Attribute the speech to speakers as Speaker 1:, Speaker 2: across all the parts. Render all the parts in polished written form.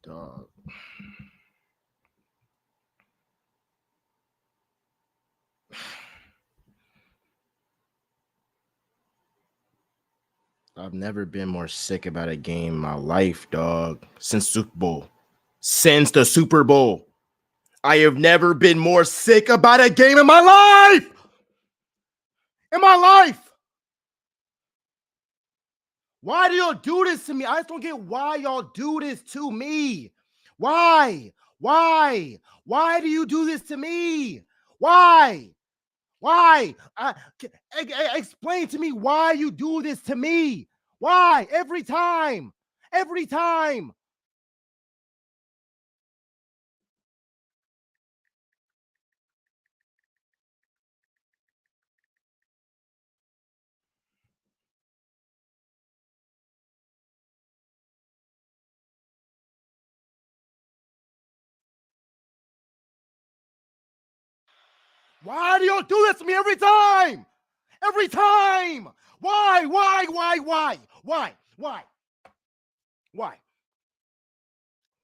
Speaker 1: Dog. I've never been more sick about a game in my life, dog. Since Super Bowl. Since the Super Bowl. I have never been more sick about a game in my life. In my life. Why do y'all do this to me? I just don't get why y'all do this to me. Why? Why do you do this to me? Why? Explain to me why you do this to me. Why? Every time. Every time. Why do y'all do this to me every time? Every time. Why?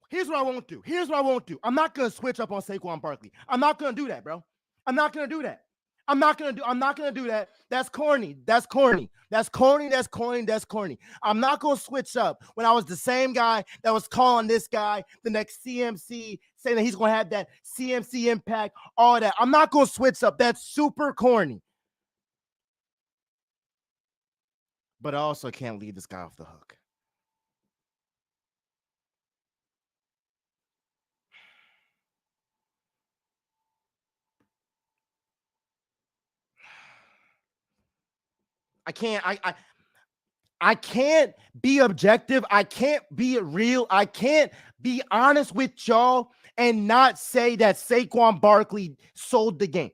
Speaker 1: Here's what I won't do. I'm not going to switch up on Saquon Barkley. I'm not going to do that, bro. I'm not going to do that. I'm not going to do that. That's corny. I'm not going to switch up when I was the same guy that was calling this guy the next CMC, saying that he's going to have that CMC impact, all that. I'm not going to switch up. That's super corny. But I also can't leave this guy off the hook. I can't be objective. I can't be real. I can't be honest with y'all and not say that Saquon Barkley sold the game.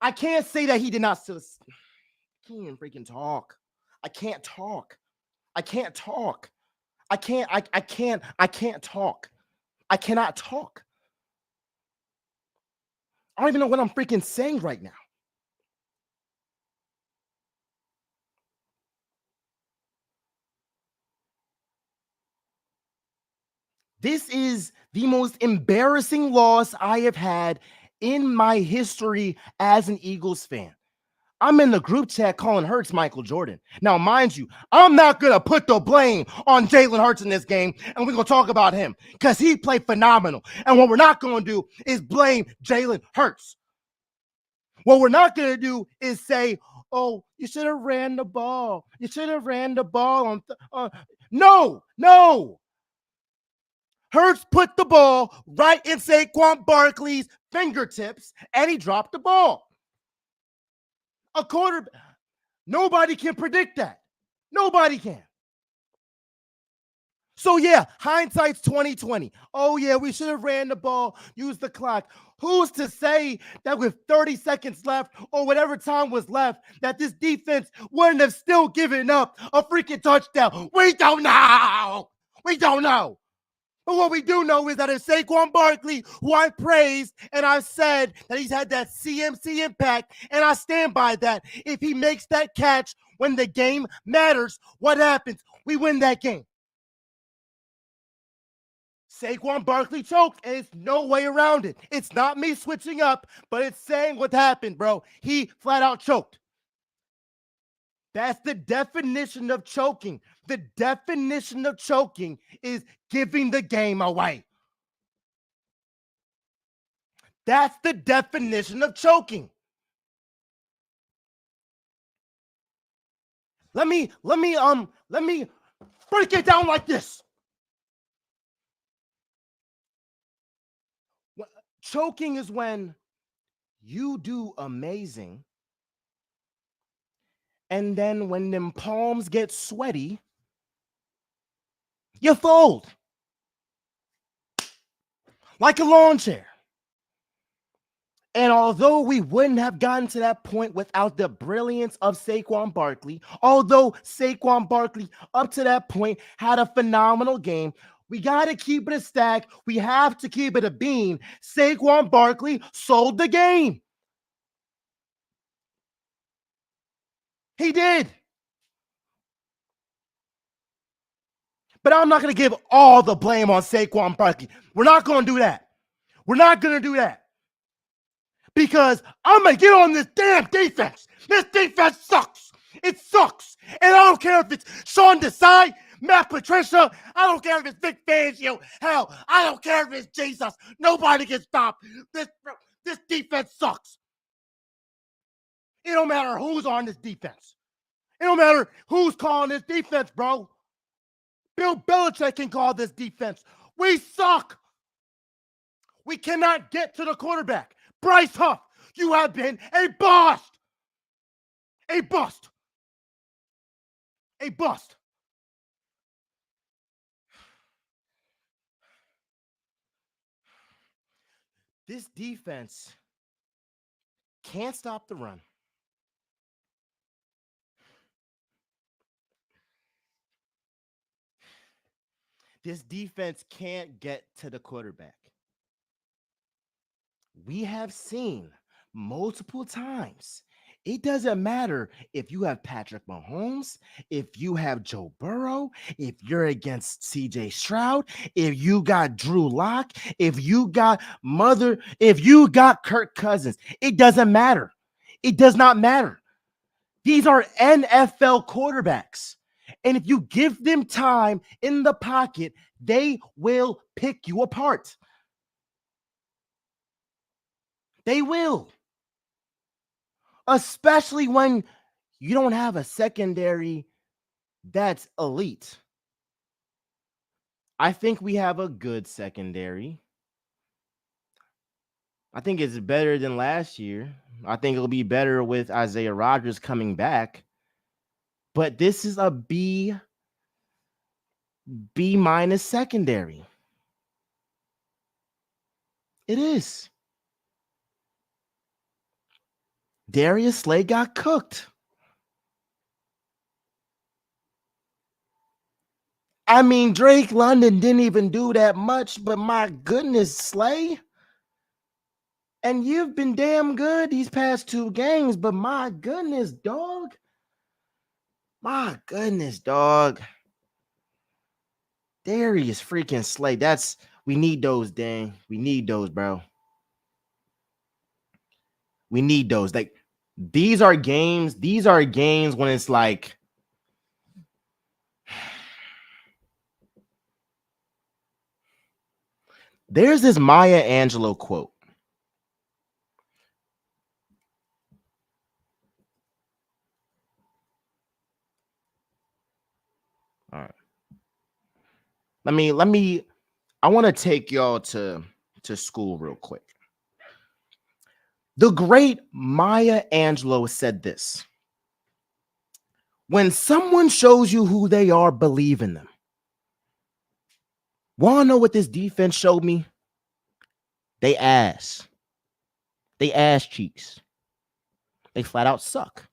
Speaker 1: I can't say that he did not. I can't freaking talk. I can't talk. I cannot talk. I don't even know what I'm freaking saying right now. This is the most embarrassing loss I have had in my history as an Eagles fan. I'm in the group chat calling Hurts Michael Jordan. Now, mind you, I'm not going to put the blame on Jalen Hurts in this game, and we're going to talk about him because he played phenomenal. And what we're not going to do is blame Jalen Hurts. What we're not going to do is say, oh, you should have ran the ball. You should have ran the ball. No. Hurts put the ball right in Saquon Barkley's fingertips, and he dropped the ball. A quarterback. Nobody can predict that. Nobody can. So yeah, hindsight's 2020. Oh yeah, we should have ran the ball, used the clock. Who's to say that with 30 seconds left or whatever time was left, that this defense wouldn't have still given up a freaking touchdown? We don't know. But what we do know is that if Saquon Barkley, who I praised and I've said that he's had that CMC impact, and I stand by that, if he makes that catch when the game matters, what happens? We win that game. Saquon Barkley choked, and it's no way around it. It's not me switching up, but it's saying what happened, bro. He flat out choked. That's the definition of choking. The definition of choking is giving the game away. That's the definition of choking. Let me break it down like this. Choking is when you do amazing, and then when them palms get sweaty, you fold like a lawn chair. And although we wouldn't have gotten to that point without the brilliance of Saquon Barkley, although Saquon Barkley up to that point had a phenomenal game, we got to keep it a stack. We have to keep it a bean. Saquon Barkley sold the game. He did. But I'm not going to give all the blame on Saquon Barkley. We're not going to do that. We're not going to do that. Because I'm going to get on this damn defense. This defense sucks. It sucks. And I don't care if it's Sean Desai, Matt Patricia. I don't care if it's Vic Fangio. Hell, I don't care if it's Jesus. Nobody can stop. This defense sucks. It don't matter who's on this defense. It don't matter who's calling this defense, bro. Bill Belichick can call this defense. We suck. We cannot get to the quarterback. Bryce Huff, you have been a bust. A bust. A bust. This defense can't stop the run. This defense can't get to the quarterback. We have seen multiple times. It doesn't matter if you have Patrick Mahomes, if you have Joe Burrow, if you're against CJ Stroud, if you got Drew Lock, if you got Kirk Cousins. It doesn't matter. It does not matter. These are NFL quarterbacks. And if you give them time in the pocket, they will pick you apart. They will. Especially when you don't have a secondary that's elite. I think we have a good secondary. I think it's better than last year. I think it'll be better with Isaiah Rodgers coming back. But this is a B minus secondary. It is. Darius Slay got cooked. I mean, Drake London didn't even do that much, but my goodness, Slay. And you've been damn good these past 2 games, but my goodness, dog. My goodness, dog. Darius freaking Slay. We need those, dang. We need those, bro. We need those. Like, these are games when it's like, there's this Maya Angelou quote. All right. I want to take y'all to school real quick. The great Maya Angelou said this: when someone shows you who they are, believe in them. Want to know what this defense showed me? They ass. They ass cheeks. They flat out suck.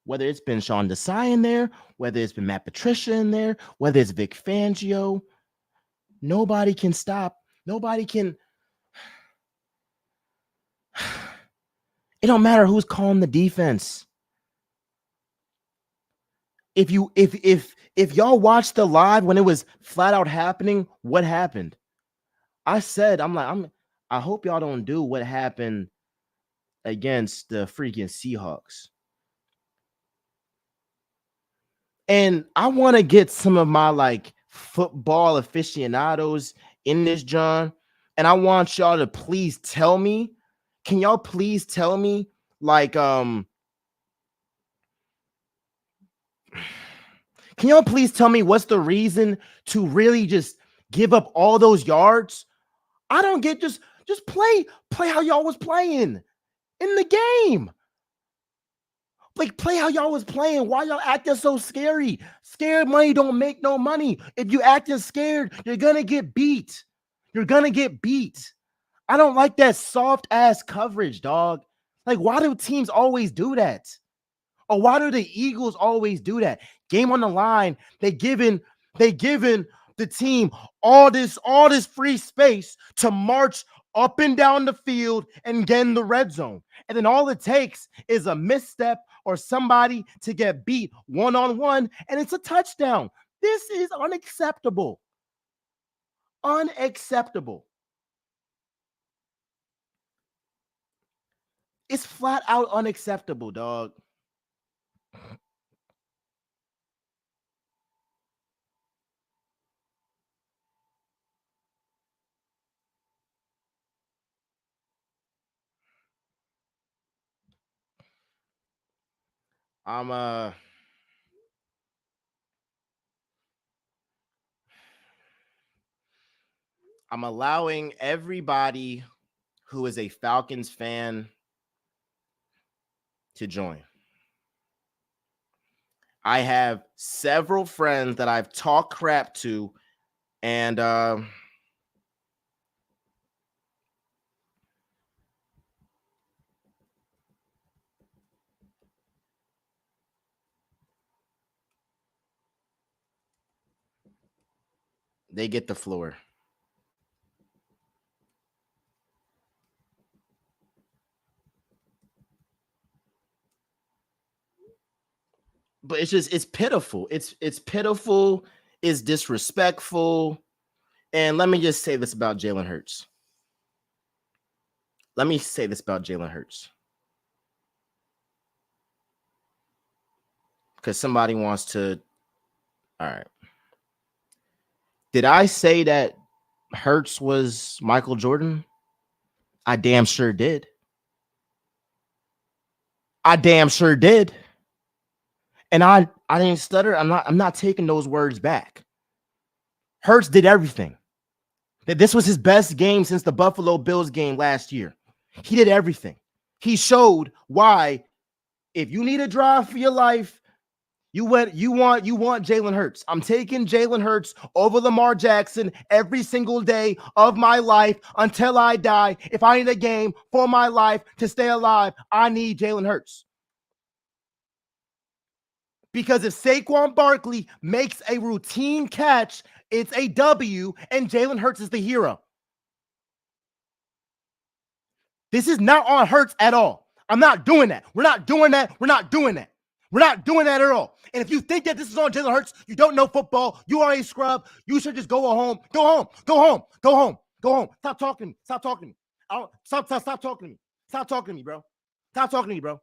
Speaker 1: Whether it's been Sean Desai in there, whether it's been Matt Patricia in there, whether it's Vic Fangio, nobody can stop. Nobody can. It don't matter who's calling the defense. If y'all watched the live when it was flat out happening, what happened? I said, I hope y'all don't do what happened against the freaking Seahawks. And I want to get some of my like football aficionados in this, John. And I want y'all to please tell me. Can y'all please tell me, like, can y'all please tell me what's the reason to really just give up all those yards? I don't get just play how y'all was playing in the game. Like, play how y'all was playing. Why y'all acting so scary? Scared money don't make no money. If you acting scared, you're gonna get beat. You're gonna get beat. I don't like that soft ass coverage, dog. Like, why do teams always do that? Or why do the Eagles always do that? Game on the line, they giving the team all this free space to march up and down the field and get in the red zone. And then all it takes is a misstep or somebody to get beat one-on-one, and it's a touchdown. This is unacceptable. Unacceptable. It's flat out unacceptable, dog. I'm I'm allowing everybody who is a Falcons fan to join. I have several friends that I've talked crap to, and they get the floor. But it's pitiful. It's pitiful. It's disrespectful. And let me just say this about Jalen Hurts. Because somebody wants to. All right. Did I say that Hurts was Michael Jordan? I damn sure did. And I didn't stutter. I'm not taking those words back. Hurts did everything. That this was his best game since the Buffalo Bills game last year. He did everything. He showed why, if you need a drive for your life, you want Jalen Hurts. I'm taking Jalen Hurts over Lamar Jackson every single day of my life until I die. If I need a game for my life to stay alive, I need Jalen Hurts. Because if Saquon Barkley makes a routine catch, it's a W, and Jalen Hurts is the hero. This is not on Hurts at all. I'm not doing that. We're not doing that. We're not doing that. We're not doing that at all. And if you think that this is on Jalen Hurts, you don't know football. You are a scrub. You should just go home. Go home. Go home. Go home. Go home. Stop talking to me. Stop talking to me. Stop talking to me. Stop talking to me, bro. Stop talking to me, bro.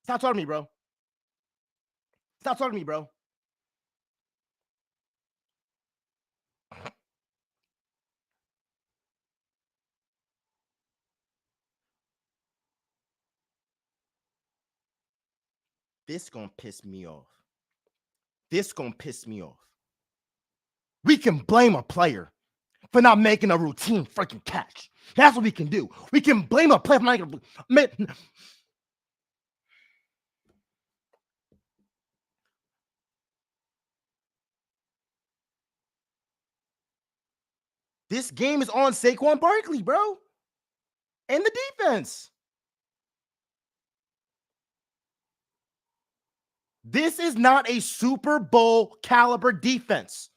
Speaker 1: Stop talking to me, bro. Stop talking to me, bro. This gonna piss me off. We can blame a player for not making a routine freaking catch. That's what we can do. We can blame a player for not making a... This game is on Saquon Barkley, bro. And the defense. This is not a Super Bowl caliber defense.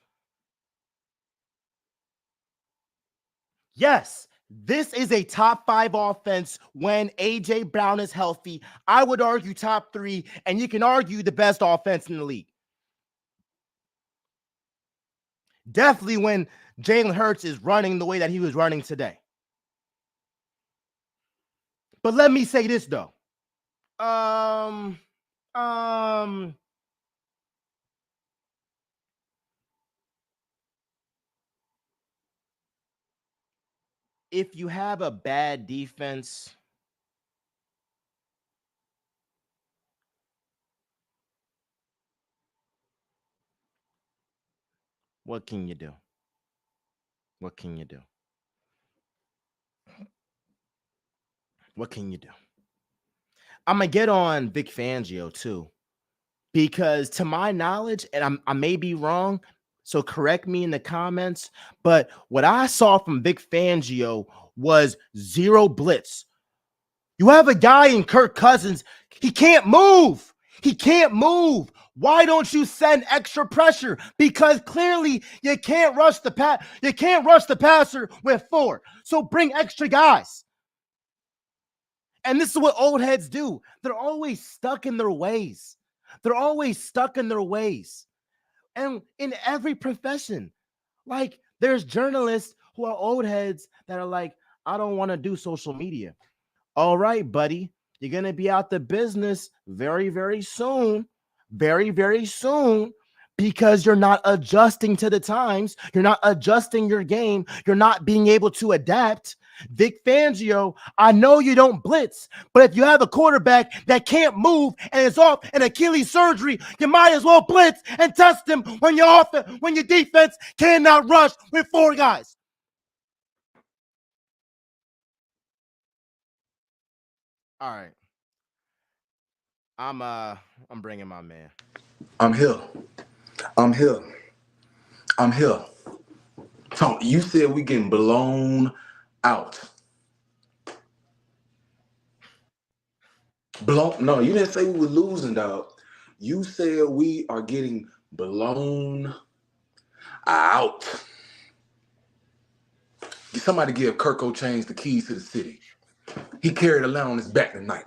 Speaker 1: Yes, this is a top 5 offense when A.J. Brown is healthy. I would argue top 3, and you can argue the best offense in the league. Definitely when Jalen Hurts is running the way that he was running today. But let me say this, though. If you have a bad defense, what can you do? What can you do? What can you do? I'm going to get on Vic Fangio, too, because to my knowledge, and I may be wrong, so correct me in the comments, but what I saw from Vic Fangio was 0 blitz. You have a guy in Kirk Cousins. He can't move. Why don't you send extra pressure? Because clearly you can't rush the You can't rush the passer with 4. So bring extra guys. And this is what old heads do. They're always stuck in their ways. They're always stuck in their ways. And in every profession, like there's journalists who are old heads that are like, I don't want to do social media. All right, buddy, you're going to be out the business very, very soon. Very, very soon. Because you're not adjusting to the times. You're not adjusting your game. You're not being able to adapt. Vic Fangio, I know you don't blitz, but if you have a quarterback that can't move and is off an Achilles surgery, you might as well blitz and test him when when your defense cannot rush with 4 guys. All right. I'm bringing my man.
Speaker 2: I'm here. I'm here. I'm here. Tom, you said we getting blown out. Blown? No, you didn't say we were losing, dog. You said we are getting blown out. Somebody give Kirko Chains the keys to the city. He carried a line on his back tonight.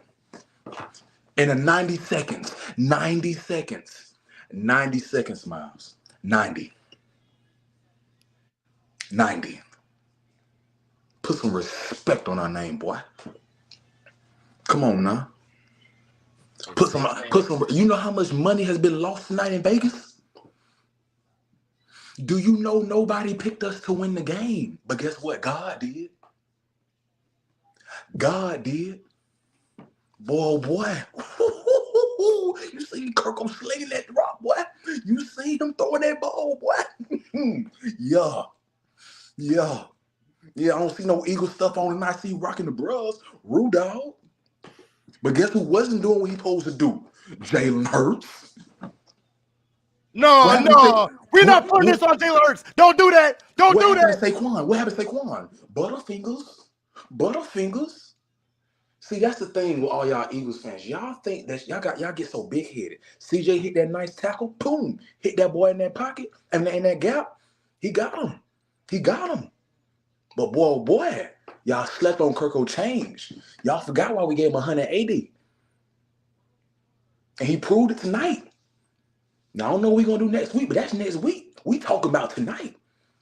Speaker 2: In a 90 seconds, 90 seconds, 90 seconds, Miles. 90. 90. Put some respect on our name, boy. Come on now. Put some. You know how much money has been lost tonight in Vegas? Do you know nobody picked us to win the game? But guess what? God did. God did. Boy. You see Kirko slinging that drop, boy. You see him throwing that ball, boy. Yeah. I don't see no Eagle stuff on him. I see rocking the bros. Rude dog. But guess who wasn't doing what he supposed to do? Jalen Hurts.
Speaker 1: No. We're not putting this on Jalen Hurts. Don't do that. Don't do that.
Speaker 2: What happened to Saquon? Butterfingers. See, that's the thing with all y'all Eagles fans. Y'all think that y'all get so big headed. CJ hit that nice tackle, boom, hit that boy in that pocket, and in that gap, he got him. But boy, y'all slept on Kirko Change. Y'all forgot why we gave him 180. And he proved it tonight. Now I don't know what we're gonna do next week, but that's next week. We talking about tonight.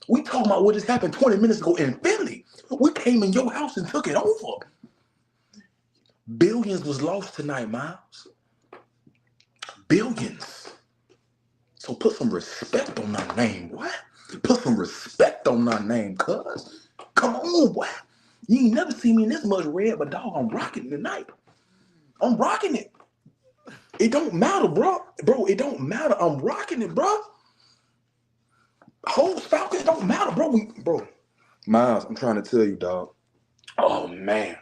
Speaker 2: We talking about what just happened 20 minutes ago in Philly. We came in your house and took it over. Billions was lost tonight, Miles. Billions. So put some respect on our name, boy. Put some respect on our name, cuz. Come on, boy. You ain't never seen me in this much red, but dog, I'm rocking it tonight. I'm rocking it. It don't matter, bro. Bro, it don't matter. I'm rocking it, bro. Whole Falcons don't matter, bro. Miles, I'm trying to tell you, dog. Oh, man.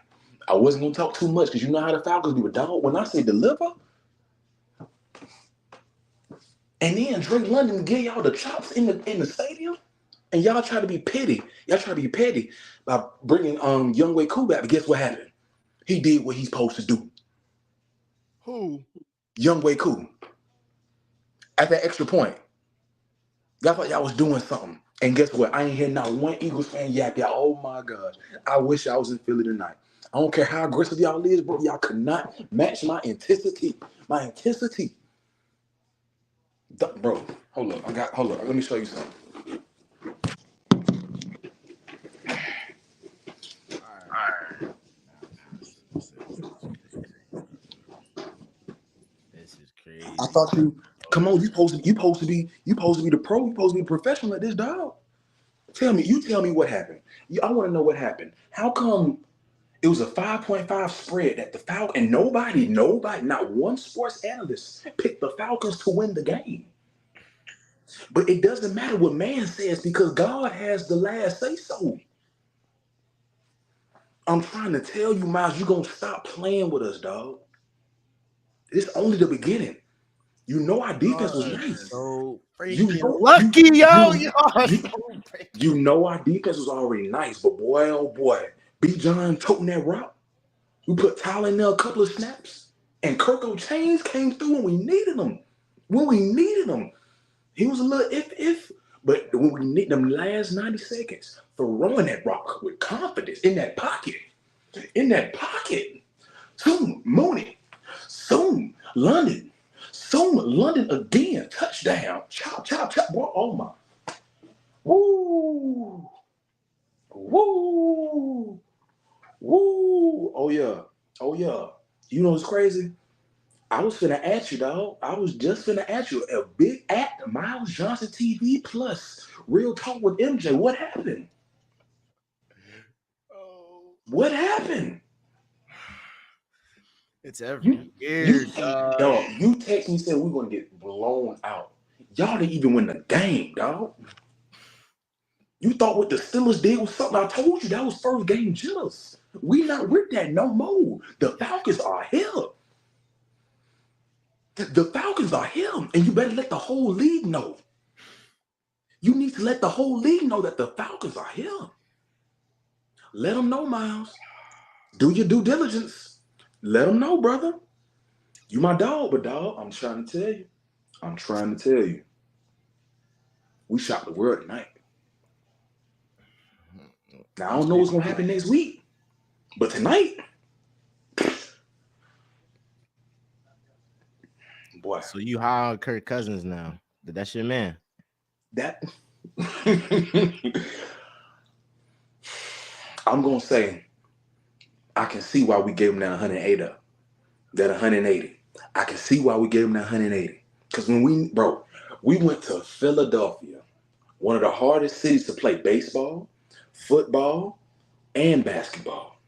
Speaker 2: I wasn't going to talk too much because you know how the Falcons do, but dog, when I say deliver, and then Drake London give y'all the chops in the stadium, and y'all try to be petty. Y'all try to be petty by bringing Younghoe Koo back, but guess what happened? He did what he's supposed to do.
Speaker 1: Who?
Speaker 2: Younghoe Koo. At that extra point. Y'all thought y'all was doing something. And guess what? I ain't hear not one Eagles fan yap y'all. Oh my gosh. I wish I was in Philly tonight. I don't care how aggressive y'all is, bro. Y'all could not match my intensity. Bro, hold up. Let me show you something.
Speaker 1: This is crazy.
Speaker 2: I thought come on, you supposed to be the pro, you supposed to be a professional at this, dog. You tell me what happened. I want to know what happened. How come it was a 5.5 spread that the Falcons, and nobody, not one sports analyst picked the Falcons to win the game? But it doesn't matter what man says because God has the last say so. I'm trying to tell you, Miles, you're going to stop playing with us, dog. It's only the beginning. You know our defense was nice.
Speaker 1: So freaking lucky, yo.
Speaker 2: You know our defense was already nice, but boy, oh boy, B. John toting that rock. We put Tyler in there a couple of snaps, and Kirko Chains came through when we needed him. When we needed him, he was a little if. But when we need them last 90 seconds, throwing that rock with confidence in that pocket. In that pocket. Soon, Mooney. Soon, London. Soon, London again. Touchdown. Chop, chop, chop. Boy, oh my. Woo. Woo. Woo. Oh yeah. Oh yeah. You know what's crazy? I was finna ask you, dog. I was just finna ask you. A big act, Miles Johnson TV Plus. Real talk with MJ. What happened? What happened?
Speaker 1: It's every weird.
Speaker 2: You text me and said we're gonna get blown out. Y'all didn't even win the game, dog. You thought what the Steelers did was something. I told you that was first game jitters. We not with that no more. The Falcons are here. The Falcons are here, and you better let the whole league know. You need to let the whole league know that the Falcons are here. Let them know, Miles. Do your due diligence. Let them know, brother. You my dog, but dog, I'm trying to tell you. We shot the world tonight. Now, I don't know what's going to happen next week, but tonight, boy.
Speaker 1: So you high on Kirk Cousins now? That's your man.
Speaker 2: That I'm going to say, I can see why we gave him that 180 up. That 180. I can see why we gave him that 180. Because when we went to Philadelphia, one of the hardest cities to play baseball, football, and basketball.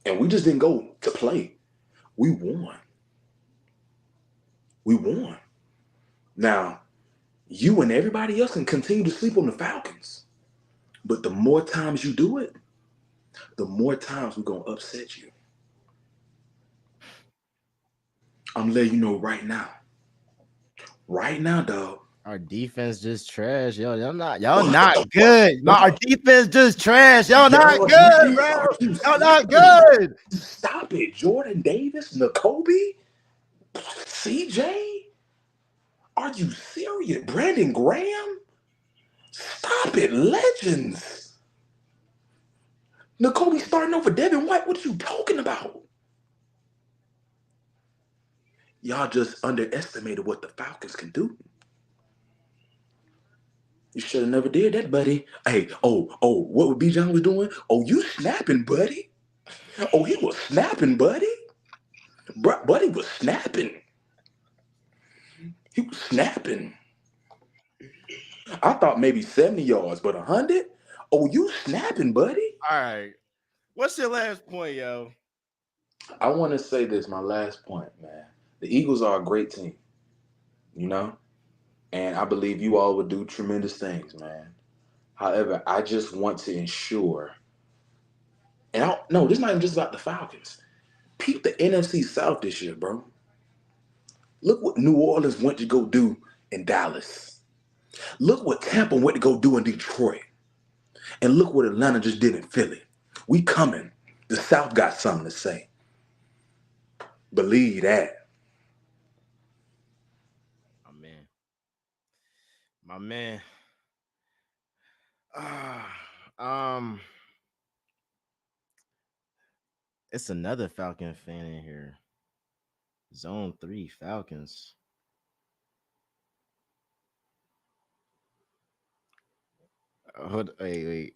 Speaker 2: And we just didn't go to play. We won. Now, you and everybody else can continue to sleep on the Falcons. But the more times you do it, the more times we're going to upset you. I'm letting you know right now. Right now, dog.
Speaker 1: Our defense just trash. Y'all not good. Our defense just trash. Y'all not good, bro. Y'all not good.
Speaker 2: Stop it. Jordan Davis, Nakobe, CJ. Are you serious? Brandon Graham? Stop it. Legends. Nakobe starting over Devin White. What are you talking about? Y'all just underestimated what the Falcons can do. You should have never did that, buddy. Hey, what would B. John was doing? Oh, you snapping, buddy. Oh, he was snapping, buddy. Buddy was snapping. He was snapping. I thought maybe 70 yards, but 100? Oh, you snapping, buddy.
Speaker 1: All right. What's your last point, yo?
Speaker 2: I want to say this, my last point, man. The Eagles are a great team, you know? And I believe you all would do tremendous things, man. However, I just want to ensure, and this is not even just about the Falcons. Peep the NFC South this year, bro. Look what New Orleans went to go do in Dallas. Look what Tampa went to go do in Detroit. And look what Atlanta just did in Philly. We coming. The South got something to say. Believe that.
Speaker 1: My man. It's another Falcon fan in here. Zone 3 Falcons. Wait.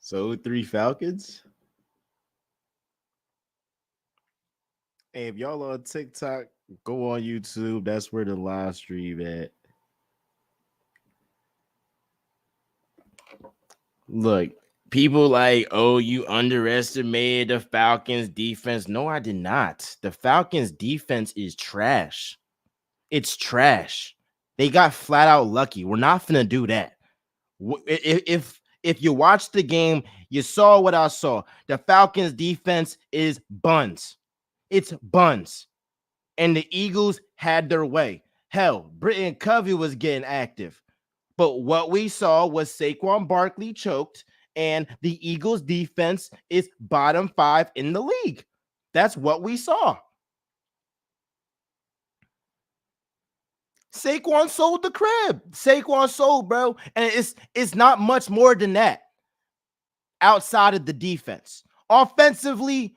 Speaker 1: So 3 Falcons? Hey, if y'all on TikTok, go on YouTube. That's where the live stream at. Look, people like, oh, you underestimated the Falcons defense. No, I did not. The Falcons defense is trash. It's trash. They got flat out lucky. We're not finna do that. If you watched the game, you saw what I saw. The Falcons defense is buns. It's buns. And the Eagles had their way. Hell, Britton Covey was getting active. But what we saw was Saquon Barkley choked, and the Eagles defense is bottom 5 in the league. That's what we saw. Saquon sold the crib. Saquon sold, bro. And it's not much more than that outside of the defense. Offensively,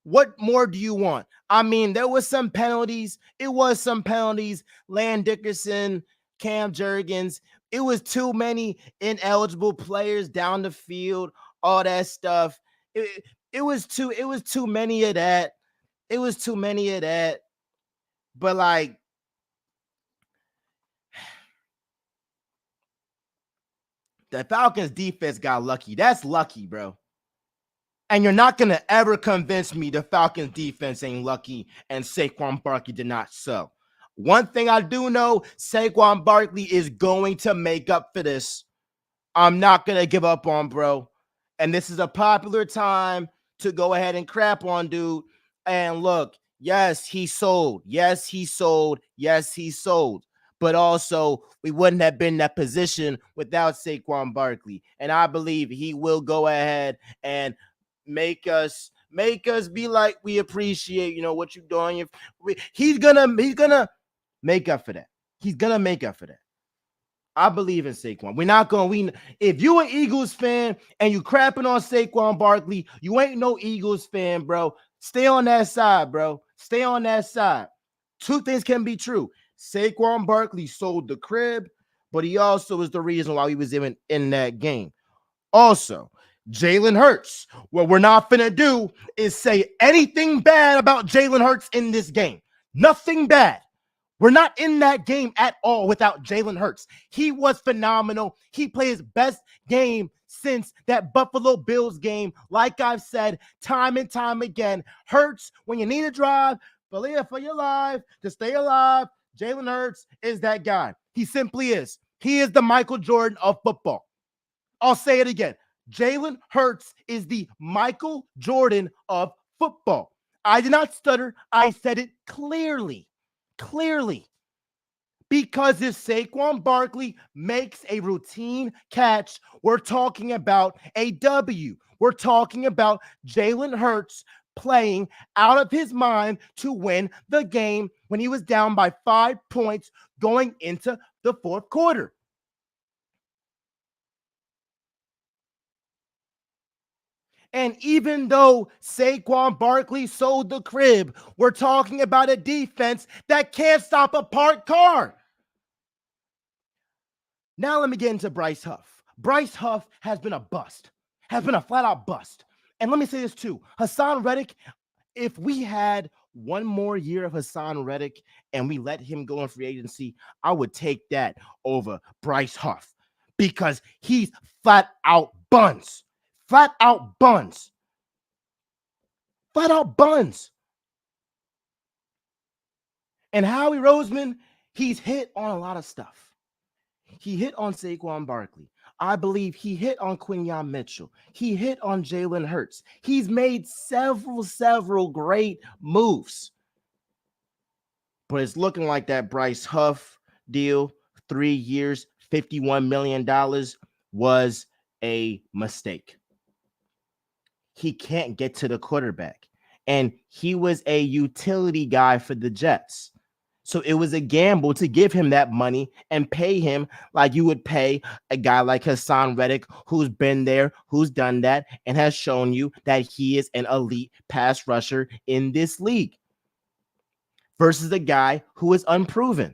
Speaker 1: what more do you want? I mean, there was some penalties. It was some penalties. Land Dickerson, Cam Jurgens. It was too many ineligible players down the field, all that stuff. It was too many of that. It was too many of that. But like, the Falcons defense got lucky. That's lucky, bro. And you're not going to ever convince me the Falcons defense ain't lucky and Saquon Barkley did not sell. One thing I do know, Saquon Barkley is going to make up for this. I'm not going to give up on bro. And this is a popular time to go ahead and crap on dude. And look, yes, he sold. Yes, he sold. Yes, he sold. But also, we wouldn't have been in that position without Saquon Barkley. And I believe he will go ahead and make us be like, we appreciate, what you're doing. He's gonna make up for that. He's gonna make up for that. I believe in Saquon. If you an Eagles fan and you crapping on Saquon Barkley, you ain't no Eagles fan, bro. Stay on that side, bro. Stay on that side. Two things can be true. Saquon Barkley sold the crib, but he also is the reason why he was even in that game. Also, Jalen Hurts. What we're not finna do is say anything bad about Jalen Hurts in this game. Nothing bad. We're not in that game at all without Jalen Hurts. He was phenomenal. He played his best game since that Buffalo Bills game. Like I've said time and time again, Hurts, when you need a drive, believe for your life, to stay alive, Jalen Hurts is that guy. He simply is. He is the Michael Jordan of football. I'll say it again. Jalen Hurts is the Michael Jordan of football. I did not stutter. I said it clearly. Because if Saquon Barkley makes a routine catch, we're talking about a W. We're talking about Jalen Hurts playing out of his mind to win the game when he was down by 5 points going into the fourth quarter. And even though Saquon Barkley sold the crib, we're talking about a defense that can't stop a parked car. Now let me get into Bryce Huff. Bryce Huff has been a bust, has been a flat-out bust. And let me say this too. Haason Reddick, if we had one more year of Haason Reddick and we let him go in free agency, I would take that over Bryce Huff because he's flat-out buns. Flat-out buns. Flat-out buns. And Howie Roseman, he's hit on a lot of stuff. He hit on Saquon Barkley. I believe he hit on Quinyon Mitchell. He hit on Jalen Hurts. He's made several great moves. But it's looking like that Bryce Huff deal, 3 years, $51 million, was a mistake. He can't get to the quarterback. And he was a utility guy for the Jets. So it was a gamble to give him that money and pay him like you would pay a guy like Haason Reddick, who's been there, who's done that, and has shown you that he is an elite pass rusher in this league versus a guy who is unproven.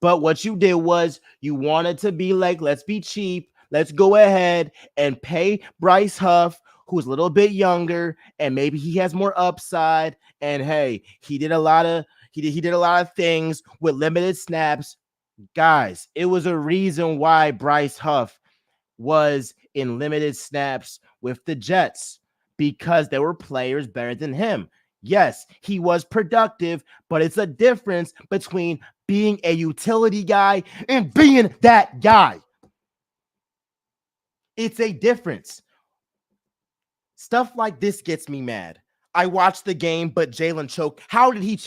Speaker 1: But what you did was you wanted to be like, let's be cheap. Let's go ahead and pay Bryce Huff, who's a little bit younger, and maybe he has more upside. And hey, he did a lot of things with limited snaps. Guys, it was a reason why Bryce Huff was in limited snaps with the Jets, because there were players better than him. Yes, he was productive, but it's a difference between being a utility guy and being that guy. It's a difference. Stuff like this gets me mad. I watched the game, but Jalen choked. How did he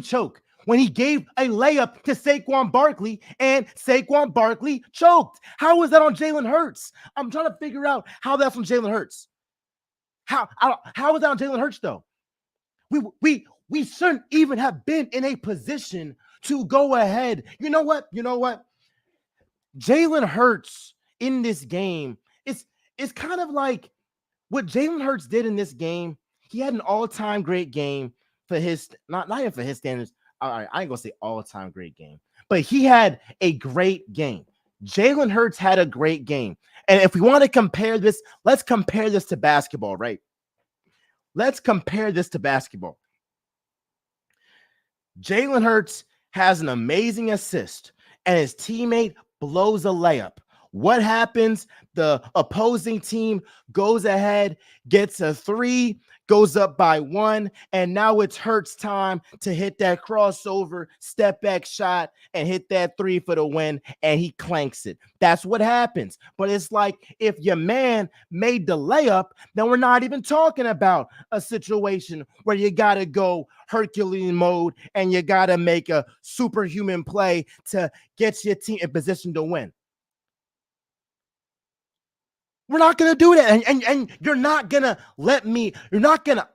Speaker 1: choke? When he gave a layup to Saquon Barkley and Saquon Barkley choked. How was that on Jalen Hurts? I'm trying to figure out how that's on Jalen Hurts. How was that on Jalen Hurts though? We shouldn't even have been in a position to go ahead. You know what? Jalen Hurts in this game, it's kind of like what Jalen Hurts did in this game. He had an all-time great game for his not even for his standards. All right, I ain't gonna say all-time great game, but he had a great game. Jalen Hurts had a great game. And if we want to compare this, let's compare this to basketball, right? Let's compare this to basketball. Jalen Hurts has an amazing assist, and his teammate blows a layup. What happens? The opposing team goes ahead, gets a 3, goes up by 1, and now it's Hurts' time to hit that crossover, step back shot, and hit that 3 for the win, and he clanks it. That's what happens. But it's like if your man made the layup, then we're not even talking about a situation where you got to go Herculean mode and you got to make a superhuman play to get your team in position to win. We're not going to do that. And you're not going to let me, you're not going to,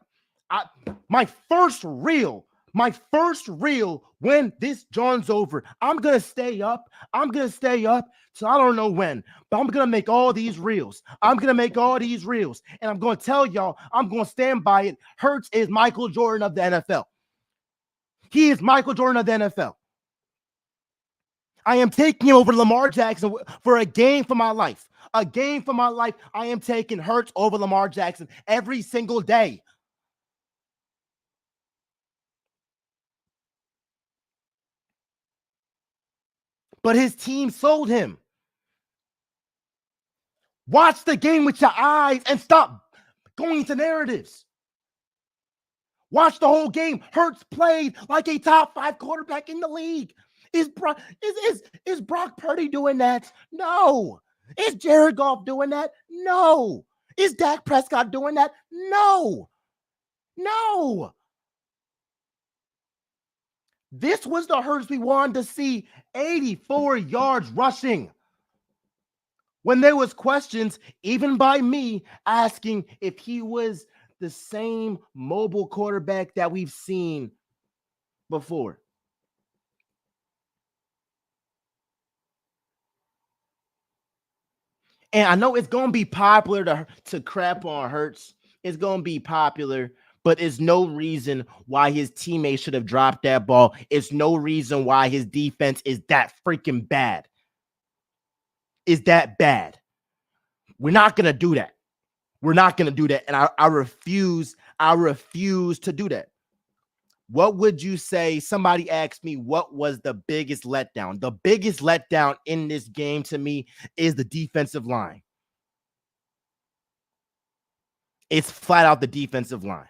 Speaker 1: my first reel, when this John's over, I'm going to stay up. So I don't know when, but I'm going to make all these reels. And I'm going to tell y'all, I'm going to stand by it. Hurts is Michael Jordan of the NFL. He is Michael Jordan of the NFL. I am taking him over Lamar Jackson for a game for my life. I am taking Hurts over Lamar Jackson every single day. But his team sold him. Watch the game with your eyes and stop going to narratives. Watch the whole game. Hurts played like a top 5 quarterback in the league. Is Brock Purdy doing that? No. Is Jared Goff doing that? No. Is Dak Prescott doing that? No. This was the Hurts we wanted to see. 84 yards rushing. When there was questions, even by me, asking if he was the same mobile quarterback that we've seen before. And I know it's going to be popular to crap on Hurts. It's going to be popular, but it's no reason why his teammates should have dropped that ball. It's no reason why his defense is that freaking bad. We're not going to do that. And I refuse to do that. What would you say? Somebody asked me, what was the biggest letdown? The biggest letdown in this game to me is the defensive line. It's flat out the defensive line.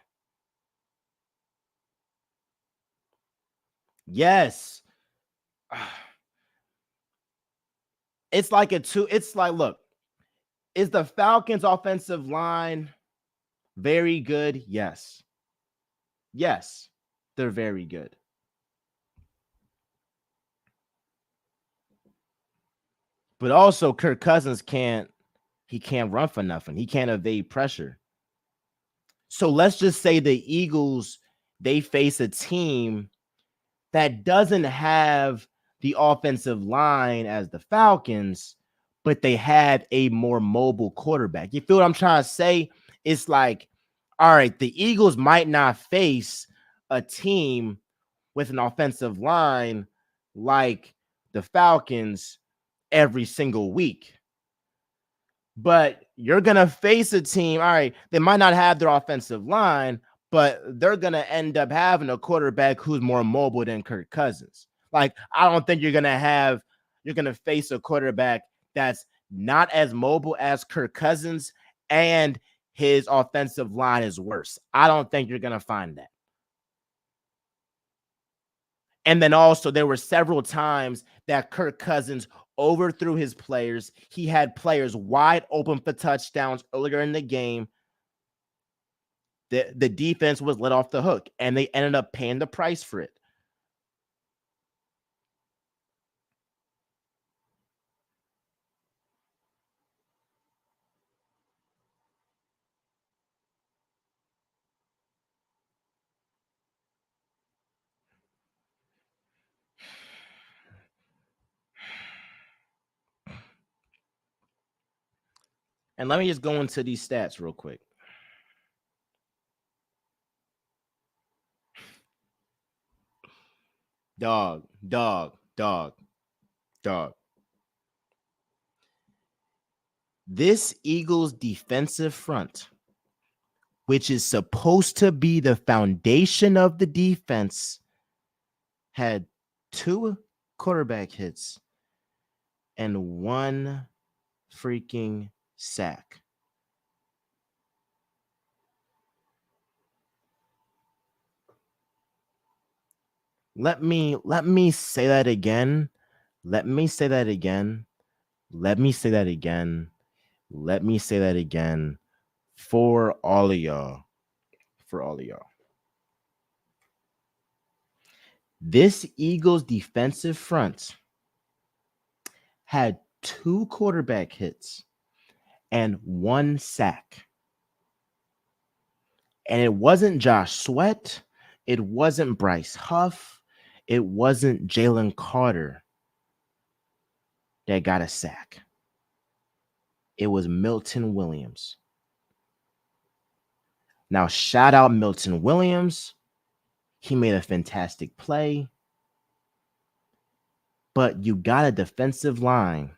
Speaker 1: Yes. It's like look, is the Falcons offensive line very good? Yes. They're very good. But also Kirk Cousins can't run for nothing. He can't evade pressure. So let's just say the Eagles, they face a team that doesn't have the offensive line as the Falcons, but they have a more mobile quarterback. You feel what I'm trying to say? It's like, all right, the Eagles might not face a team with an offensive line like the Falcons every single week. But you're going to face a team, all right, they might not have their offensive line, but they're going to end up having a quarterback who's more mobile than Kirk Cousins. Like, I don't think you're going to face a quarterback that's not as mobile as Kirk Cousins and his offensive line is worse. I don't think you're going to find that. And then also there were several times that Kirk Cousins overthrew his players. He had players wide open for touchdowns earlier in the game. The defense was let off the hook, and they ended up paying the price for it.
Speaker 3: And let me just go into these stats real quick. Dog. This Eagles defensive front, which is supposed to be the foundation of the defense, had 2 quarterback hits and 1 freaking sack. Let me say that again. Let me say that again. Let me say that again. Let me say that again for all of y'all. For all of y'all. This Eagles defensive front had 2 quarterback hits and 1 sack. And it wasn't Josh Sweat. It wasn't Bryce Huff. It wasn't Jalen Carter that got a sack. It was Milton Williams. Now, shout out Milton Williams. He made a fantastic play. But you got a defensive line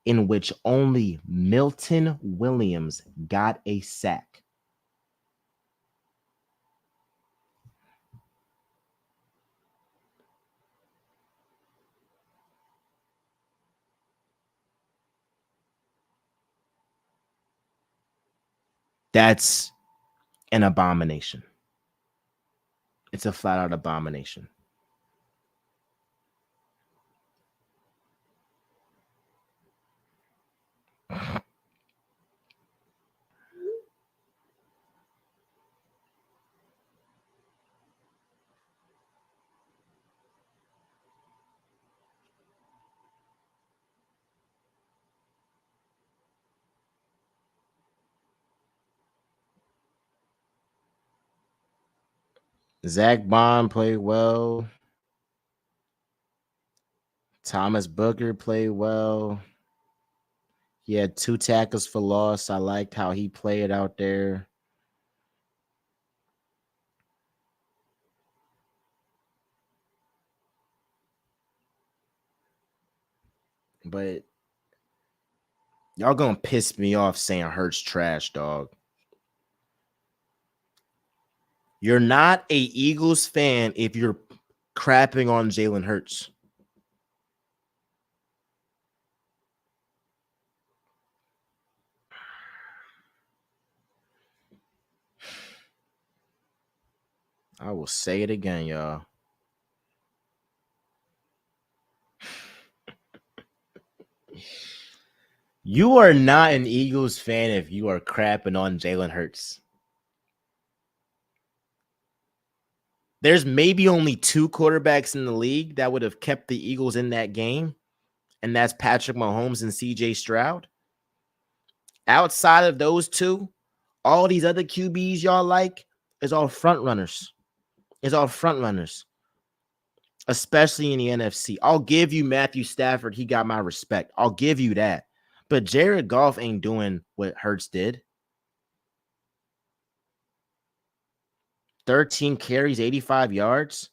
Speaker 3: in which only Milton Williams got a sack. That's an abomination. It's a flat out abomination. Zach Bond played well. Thomas Booker played well. He had 2 tackles for loss. I liked how he played out there. But y'all gonna piss me off saying Hurts trash, dog. You're not a Eagles fan if you're crapping on Jalen Hurts. I will say it again, y'all. You are not an Eagles fan if you are crapping on Jalen Hurts. There's maybe only 2 quarterbacks in the league that would have kept the Eagles in that game, and that's Patrick Mahomes and CJ Stroud. Outside of those 2, all these other QBs y'all like is all front runners. It's all front runners, especially in the NFC. I'll give you Matthew Stafford. He got my respect. I'll give you that. But Jared Goff ain't doing what Hurts did. 13 carries, 85 yards.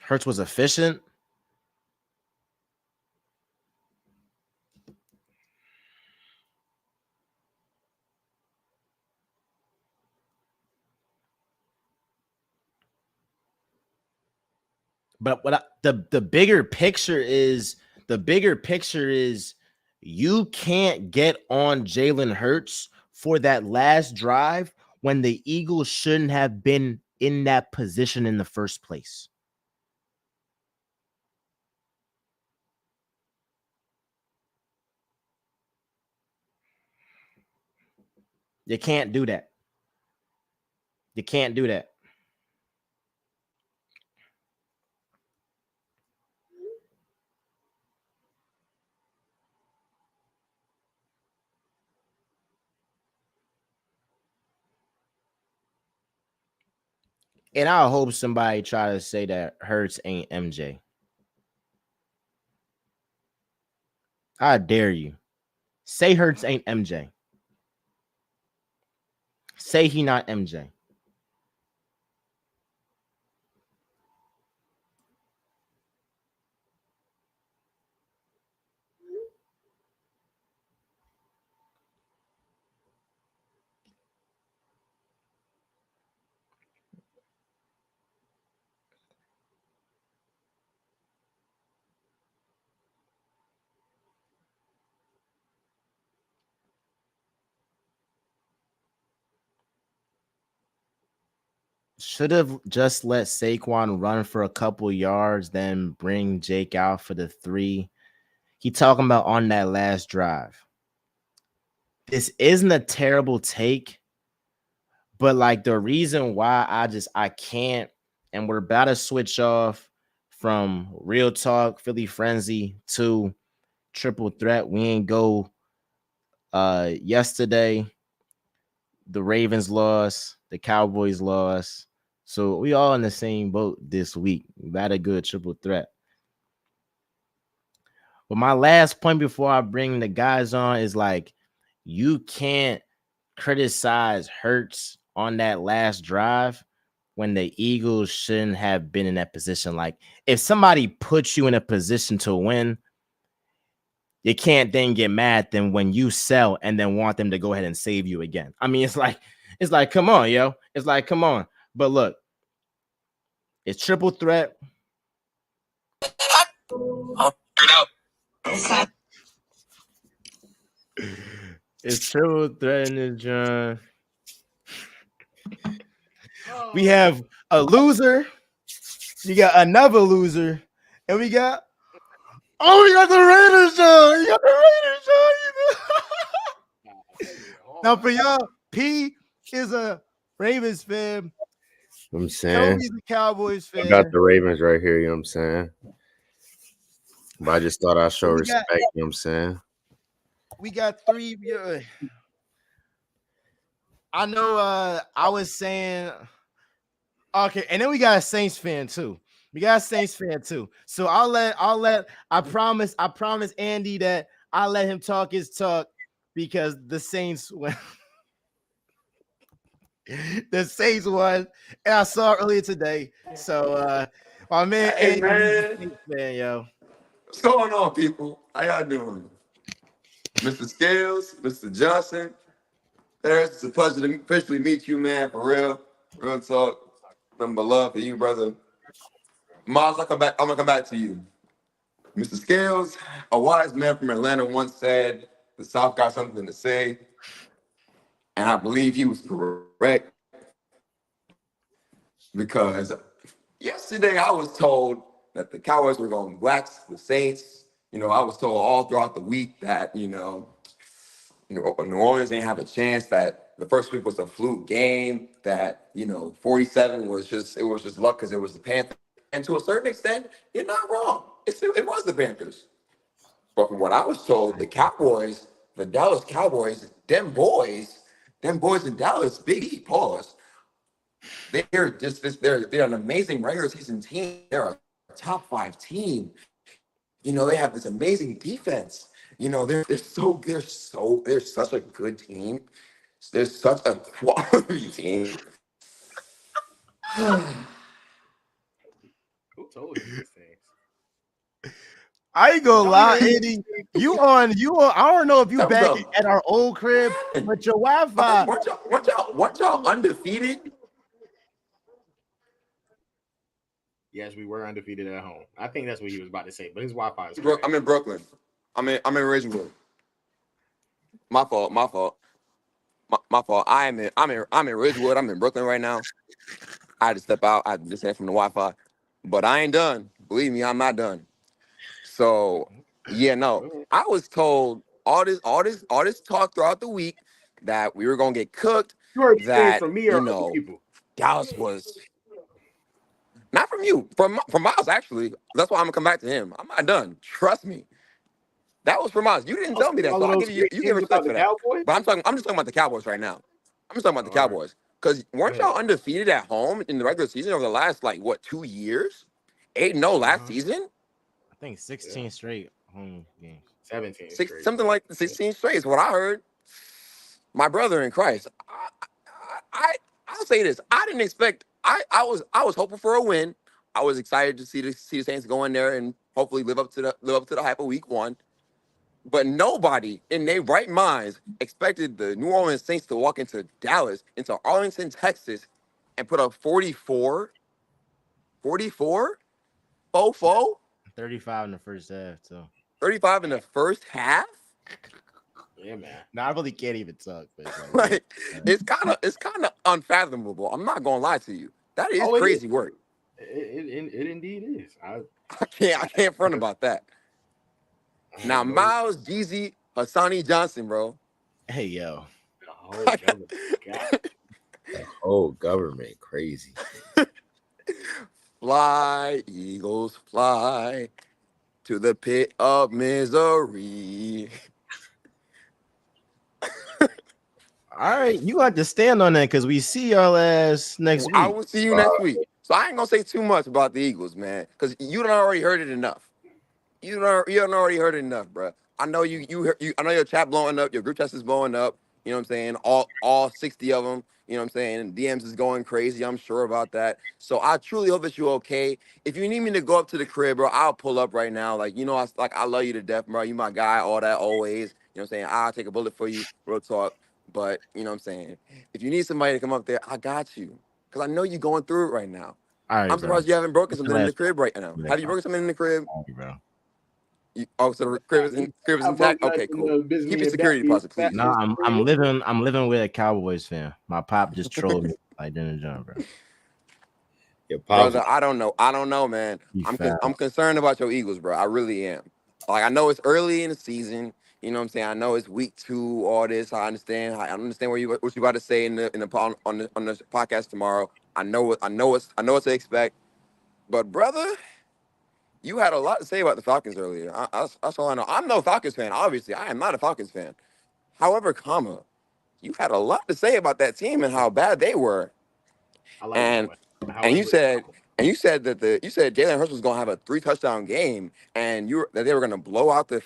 Speaker 3: Hurts was efficient. But the bigger picture is you can't get on Jalen Hurts for that last drive when the Eagles shouldn't have been in that position in the first place. You can't do that. You can't do that. And I hope somebody try to say that Hurts ain't MJ. I dare you. Say Hurts ain't MJ. Say he not MJ. Should have just let Saquon run for a couple yards, then bring Jake out for the 3. He talking about on that last drive. This isn't a terrible take, but like the reason why I can't, and we're about to switch off from real talk, Philly frenzy to triple threat. We ain't go yesterday. The Ravens lost, the Cowboys lost. So we all in the same boat this week. We got a good triple threat. But my last point before I bring the guys on is like, you can't criticize Hurts on that last drive when the Eagles shouldn't have been in that position. Like, if somebody puts you in a position to win, you can't then get mad then when you sell and then want them to go ahead and save you again. I mean, it's like, come on, yo. It's like, come on. But look, it's triple threat. It's triple threat in this John. We have a loser. You got another loser. And we got the Raiders, John. You got the Raiders, John. Now, for y'all, P is a Ravens fan.
Speaker 4: I'm saying
Speaker 3: Toby's a Cowboys fan.
Speaker 4: I got the Ravens right here, you know what I'm saying? But I just thought I'd show respect, you know what I'm saying?
Speaker 3: We got 3. I know I was saying okay, and then we got a Saints fan too. So I promise Andy that I'll let him talk his talk because the Saints won. The Saints won, and I saw it earlier today. So my man Andy, man, yo.
Speaker 5: What's going on, people? How y'all doing? Mr. Scales, Mr. Johnson. Harris, it's a pleasure to officially meet you, man, for real. Real talk. Nothing but love for you, brother. Miles, I'm gonna come back to you. Mr. Scales, a wise man from Atlanta once said, the South got something to say. And I believe he was correct. Because yesterday I was told that the Cowboys were going to wax the Saints. You know, I was told all throughout the week that, New Orleans didn't have a chance, that the first week was a fluke game, that, 47 was just luck because it was the Panthers. And to a certain extent, you're not wrong. It was the Panthers. But from what I was told, the Cowboys, the Dallas Cowboys, them boys in Dallas, Big E, pause. They're an amazing regular season team. They're a top 5 team. They have this amazing defense. They're such a good team. They're such a quality team.
Speaker 4: Who told you these things?
Speaker 3: I ain't gonna lie, Andy. You on. I don't know if you back at our old crib, but your Wi-Fi.
Speaker 5: Weren't y'all undefeated?
Speaker 4: Yes, we were undefeated at home. I think that's what he was about to say, but his Wi-Fi is
Speaker 5: I'm in Brooklyn. I'm in Ridgewood. My fault. My fault. I'm in Ridgewood. I'm in Brooklyn right now. I had to step out. I had to disconnect from the Wi-Fi, but I ain't done. Believe me, I'm not done. So yeah, no. I was told all this talk throughout the week that we were gonna get cooked.
Speaker 4: You heard
Speaker 5: that
Speaker 4: from me or other people?
Speaker 5: Dallas was not from you, from Miles actually. That's why I'm gonna come back to him. I'm not done. Trust me. That was from Miles. You didn't tell me that, so I give you respect for that. Cowboys? But I'm just talking about the Cowboys right now. I'm just talking about the Cowboys. Because weren't y'all undefeated at home in the regular season over the last 2 years? 8-0 last season.
Speaker 3: I think 16 straight home games.
Speaker 4: 17
Speaker 5: Six,
Speaker 4: straight.
Speaker 5: something like 16 straight is what I heard. My brother in Christ. I'll say this. I didn't expect. I was hoping for a win. I was excited to see the Saints go in there and hopefully live up to the hype of Week 1. But nobody in their right minds expected the New Orleans Saints to walk into Dallas, into Arlington, Texas, and put up 44, 4-4,
Speaker 3: 35 in the first half, so
Speaker 5: 35 in the first half.
Speaker 4: Yeah, man.
Speaker 3: no, I really can't even talk. But
Speaker 5: It's kind of unfathomable. I'm not gonna lie to you. That is crazy work.
Speaker 4: It indeed is.
Speaker 5: I can't front about that. Now, Miles, Jeezy, Hassani Johnson, bro.
Speaker 3: hey, yo,
Speaker 4: The whole government crazy.
Speaker 5: Fly, Eagles, fly to the pit of misery.
Speaker 3: all right, you got to stand on that because we see y'all ass next week.
Speaker 5: I will see you next week. So I ain't gonna say too much about the Eagles, man, because you done already heard it enough. You done already heard it enough, bro. I know you I know your chat blowing up, your group chat is blowing up. You know what I'm saying? All 60 of them. You know what I'm saying? And DMs is going crazy. I'm sure about that. So I truly hope that you're okay. If you need me to go up to the crib, bro, I'll pull up right now. I love you to death, bro. You my guy, all that, always. You know what I'm saying? I'll take a bullet for you, real talk. But you know what I'm saying? If you need somebody to come up there, I got you. Because I know you're going through it right now.
Speaker 3: All right,
Speaker 5: I'm surprised you haven't broken something in the crib right now.
Speaker 3: Yeah.
Speaker 5: Have you broken something in the crib?
Speaker 3: bro.
Speaker 5: So the crib is intact? Okay, cool. Keep your security deposit, please.
Speaker 3: No, I'm living with a Cowboys fan. My pop just trolled me like dinner John, bro.
Speaker 4: Your
Speaker 5: Brother, I don't know, man.
Speaker 3: You
Speaker 5: I'm concerned about your Eagles, bro. I really am. I know it's early in the season. You know what I'm saying? I know it's week 2, all this. I understand what you about to say on the podcast tomorrow. I know what to expect. But brother, you had a lot to say about the Falcons earlier. That's all I know. I'm no Falcons fan, obviously. I am not a Falcons fan. However, you had a lot to say about that team and how bad they were. And you said that Jalen Hurts was gonna have a 3-touchdown game, and that they were gonna blow out the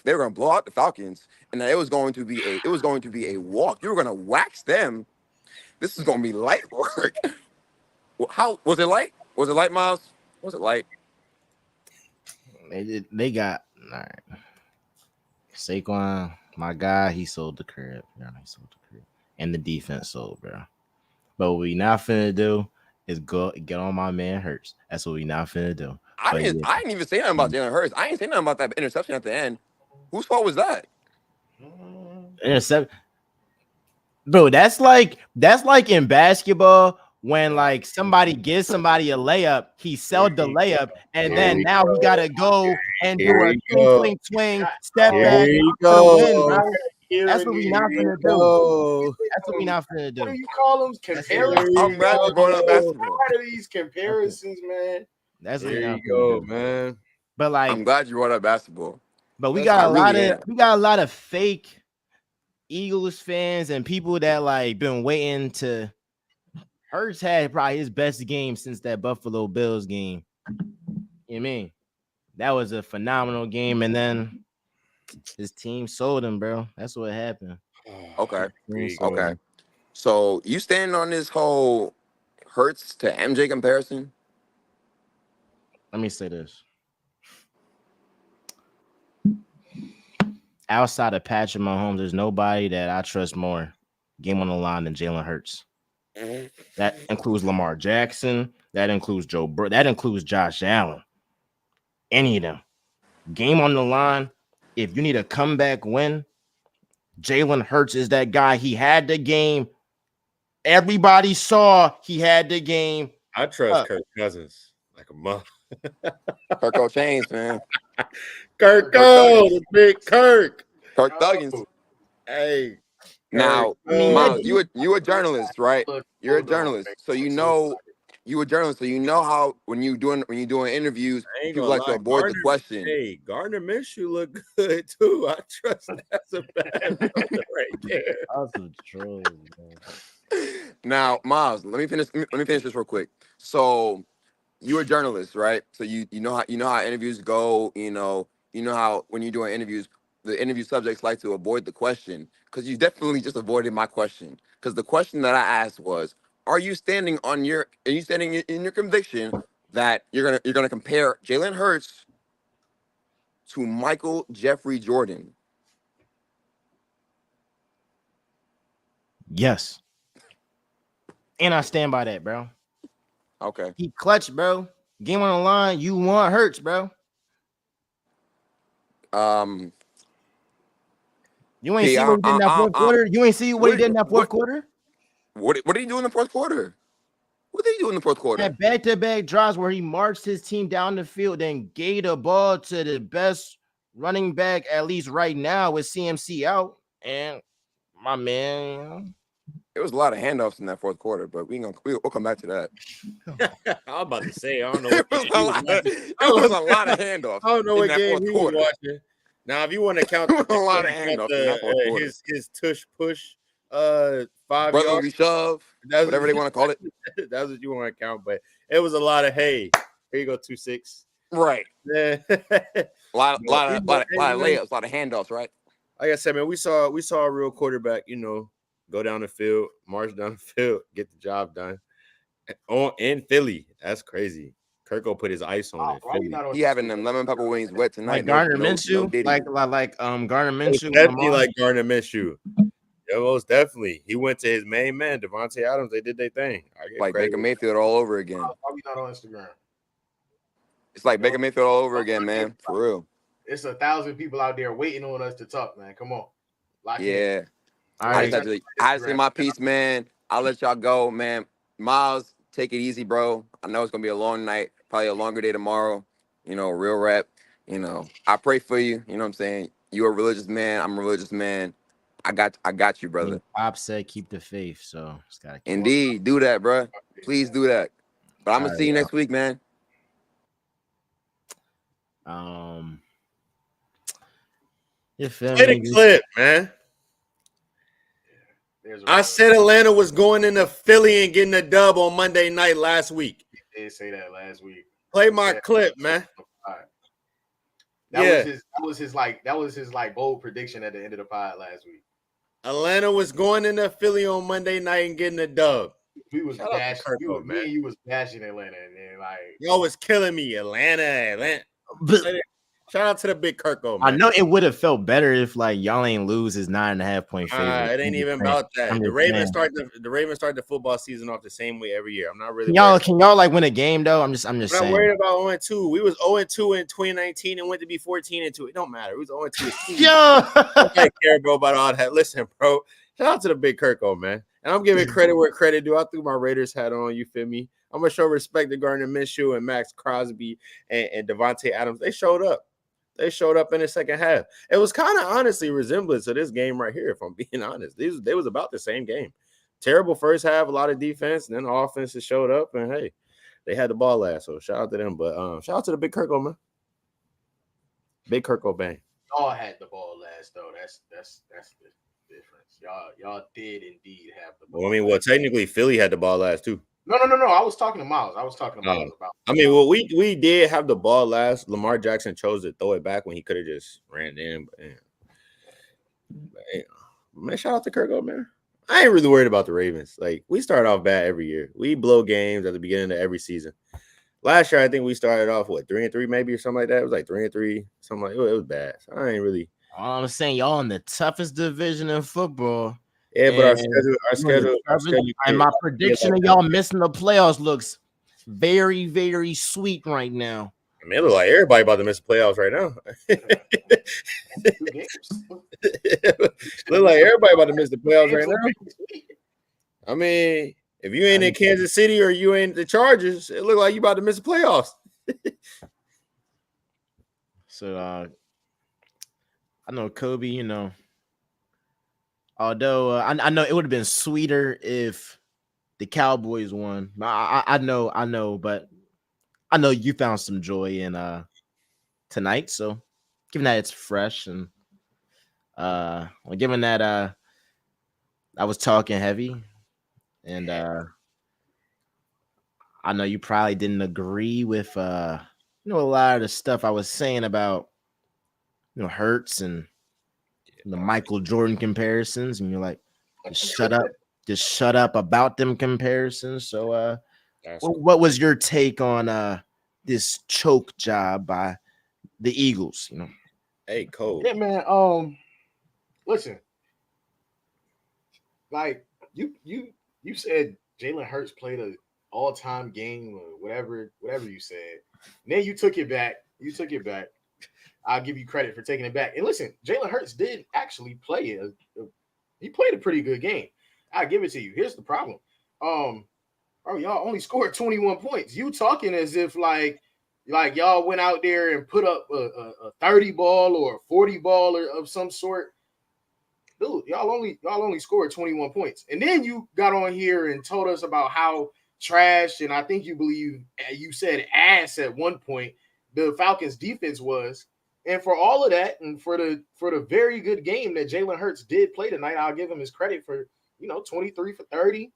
Speaker 5: Falcons, and that it was going to be a walk. You were gonna wax them. This is gonna be light work. How was it light? Was it light, Miles? Was it light?
Speaker 3: They got all right. Saquon, my guy, he sold the crib. Yeah, he sold the crib, and the defense sold, bro. But what we not finna do is get on my man Hurts. That's what we not finna do.
Speaker 5: I didn't even say nothing about Jalen Hurts. I ain't say nothing about that interception at the end. Whose fault was that?
Speaker 3: Intercept, bro. That's like in basketball when somebody gives somebody a layup, he sold the layup, and then now he gotta go and do a swing, step back for the win, bro. That's what we not finna do. That's what we not finna do.
Speaker 4: What do you call them? Comparisons.
Speaker 5: I'm glad you brought up basketball.
Speaker 4: Tired of these comparisons, man.
Speaker 3: That's what
Speaker 4: there you go, man.
Speaker 3: But
Speaker 5: I'm glad you brought up basketball.
Speaker 3: But we got a lot of fake Eagles fans and people that been waiting to. Hurts had probably his best game since that Buffalo Bills game. You know what I mean? That was a phenomenal game, and then his team sold him, bro. That's what happened.
Speaker 5: Okay. So you stand on this whole Hurts to MJ comparison?
Speaker 3: Let me say this. Outside of Patrick Mahomes, there's nobody that I trust more game on the line than Jalen Hurts. That includes Lamar Jackson. That includes Joe Burrow. That includes Josh Allen. Any of them. Game on the line. If you need a comeback win, Jalen Hurts is that guy. He had the game. Everybody saw he had the game.
Speaker 4: I trust Kirk Cousins like a mother.
Speaker 5: Kirk Chains, man.
Speaker 4: Kirk the big Kirk.
Speaker 5: Kirk Thuggins.
Speaker 4: Hey.
Speaker 5: Now, Miles, you a journalist, right? You're a journalist, so you know You a journalist, so you know how when you doing interviews,
Speaker 4: I ain't
Speaker 5: people
Speaker 4: gonna
Speaker 5: like to
Speaker 4: lie.
Speaker 5: avoid the question.
Speaker 4: Hey, Gardner Minshew look good too. I trust that's a bad brother right there.
Speaker 3: That's a troll, man.
Speaker 5: Now, Miles, let me finish this real quick. So you're a journalist, right? So you know how interviews go. You know how when you're doing interviews, the interview subjects like to avoid the question because you definitely just avoided my question. Because the question that I asked was, are you standing in your conviction that you're gonna compare Jalen Hurts to Michael Jeffrey Jordan?
Speaker 3: Yes. And I stand by that, bro.
Speaker 5: Okay.
Speaker 3: He clutch, bro. Game on the line. You want Hurts, bro.
Speaker 5: Um.
Speaker 3: You ain't
Speaker 5: P,
Speaker 3: see what he did in that fourth quarter. You ain't see what he did in that fourth quarter.
Speaker 5: What did he do in the fourth quarter? What did he do in the fourth quarter?
Speaker 3: Had back-to-back drives where he marched his team down the field, then gave the ball to the best running back, at least right now, with CMC out. And my man,
Speaker 5: There was a lot of handoffs in that fourth quarter, but we'll come back to that.
Speaker 4: I was about to say, I don't know
Speaker 5: It
Speaker 4: what game he was watching.
Speaker 5: was a lot of handoffs.
Speaker 4: I don't know
Speaker 5: in
Speaker 4: what
Speaker 5: that
Speaker 4: game
Speaker 5: fourth
Speaker 4: he
Speaker 5: quarter.
Speaker 4: was watching. Now, if you want to count
Speaker 5: There was a lot of handoffs in that fourth quarter.
Speaker 4: his tush push, 5
Speaker 5: Brotherly
Speaker 4: yards,
Speaker 5: shove,
Speaker 4: that's
Speaker 5: whatever they want to call it.
Speaker 4: That's what you want to count. But it was a lot of hey. Here you go, 2-6.
Speaker 5: Right.
Speaker 4: Yeah.
Speaker 5: A lot of layups,
Speaker 4: Like
Speaker 5: a lot of handoffs, right?
Speaker 4: I said, man, we saw a real quarterback, go down the field, march down the field, get the job done. In Philly. That's crazy. Kirko put his ice on it.
Speaker 5: He having them lemon pepper wings wet tonight.
Speaker 3: like Gardner
Speaker 5: no
Speaker 3: Minshew,
Speaker 5: Diddy.
Speaker 3: like Gardner Minshew.
Speaker 4: Definitely like Gardner Minshew. Yeah, most definitely. He went to his main man, Devontae Adams. They did their thing.
Speaker 5: Like Baker Mayfield all over again.
Speaker 6: Probably not on Instagram.
Speaker 5: It's like Baker Mayfield all over again, man. For real.
Speaker 6: It's 1,000 people out there waiting on us to talk, man. Come on. Lock in.
Speaker 5: Yeah.
Speaker 3: All
Speaker 5: I
Speaker 3: right.
Speaker 5: just had to say my piece, man. I'll let y'all go, man. Miles, take it easy, bro. I know it's gonna be a long night, probably a longer day tomorrow. Real rap. I pray for you. You know what I'm saying? You're a religious man. I'm a religious man. I got you, brother.
Speaker 3: Pop said keep the faith, so it's gotta keep.
Speaker 5: Indeed, do that, bro. Please do that. But I'm gonna see you next week, man.
Speaker 3: You feel
Speaker 4: Play
Speaker 3: me?
Speaker 4: the clip, man. I said Atlanta was going into Philly and getting a dub on Monday night last week.
Speaker 6: He did say that last week.
Speaker 4: Play my clip, man.
Speaker 6: All right. That was his bold prediction at the end of the pod last week.
Speaker 4: Atlanta was going into Philly on Monday night and getting a dub.
Speaker 6: We was
Speaker 4: Shout out to
Speaker 6: bashing.
Speaker 4: Kirko,
Speaker 6: Me and you was bashing Atlanta, and then
Speaker 4: y'all was killing me. Atlanta.
Speaker 3: But
Speaker 4: Shout out to the big Kirko, man.
Speaker 3: I know it would have felt better if y'all ain't lose his 9.5 point favorite.
Speaker 4: It ain't even about that. The Ravens start the football season off the same way every year. I'm not really
Speaker 3: Can y'all like win a game though? I'm just
Speaker 4: I'm
Speaker 3: saying.
Speaker 4: not worried about 0-2. We was 0-2 in 2019 and went to be 14-2. It don't matter. We was 0-2.
Speaker 3: Yo,
Speaker 4: I care, bro, about all that. Listen, bro. Shout out to the big Kirko, man. And I'm giving credit where credit due. I threw my Raiders hat on. You feel me? I'm gonna show respect to Gardner Minshew and Max Crosby and Devontae Adams. They showed up. They showed up in the second half. It was kind of honestly resemblance to this game right here, if I'm being honest. They was about the same game. Terrible first half, a lot of defense, and then the offense showed up, and hey, they had the ball last. So shout out to them. But shout out to the big Kirko, man. Big Kirko bang.
Speaker 6: y'all had the ball last though. That's the difference. Y'all did indeed have the ball.
Speaker 4: Well, technically Philly had the ball last too.
Speaker 6: No. I was talking to Miles. About.
Speaker 4: We did have the ball last. Lamar Jackson chose to throw it back when he could have just ran in. Man, shout out to Kirko, man. I ain't really worried about the Ravens. Like, we start off bad every year. We blow games at the beginning of every season. Last year, I think we started off 3-3 maybe or something like that. It was like 3-3, something like it was bad. So I ain't really.
Speaker 3: I'm saying y'all in the toughest division in football.
Speaker 4: Yeah, but our schedule.
Speaker 3: And my prediction of y'all missing the playoffs looks very, very sweet right now.
Speaker 4: I mean, it looks like everybody about to miss the playoffs right now. Look like everybody about to miss the playoffs right now. I mean, if you ain't in Kansas City or you ain't the Chargers, it look like you about to miss the playoffs.
Speaker 3: So I know Kobe, although I know it would have been sweeter if the the Cowboys won. I know, but I know you found some joy in tonight. So given that it's fresh and given that I was talking heavy and I know you probably didn't agree with a lot of the stuff I was saying about Hurts and the Michael Jordan comparisons, and you're like, just shut up about them comparisons. So what was your take on this choke job by the Eagles?
Speaker 4: Hey, Cole.
Speaker 6: Yeah, man. Listen, like you said, Jalen Hurts played an all-time game or whatever you said. And then you took it back. I'll give you credit for taking it back. And listen, Jalen Hurts did actually play he played a pretty good game. I'll give it to you. Here's the problem. Y'all only scored 21 points. You talking as if like y'all went out there and put up a 30 ball or a 40 ball or of some sort. Dude, y'all only scored 21 points. And then you got on here and told us about how trash, and I think you said ass at one point, the Falcons defense was. And for all of that, and for the very good game that Jalen Hurts did play tonight, I'll give him his credit for 23 for 30,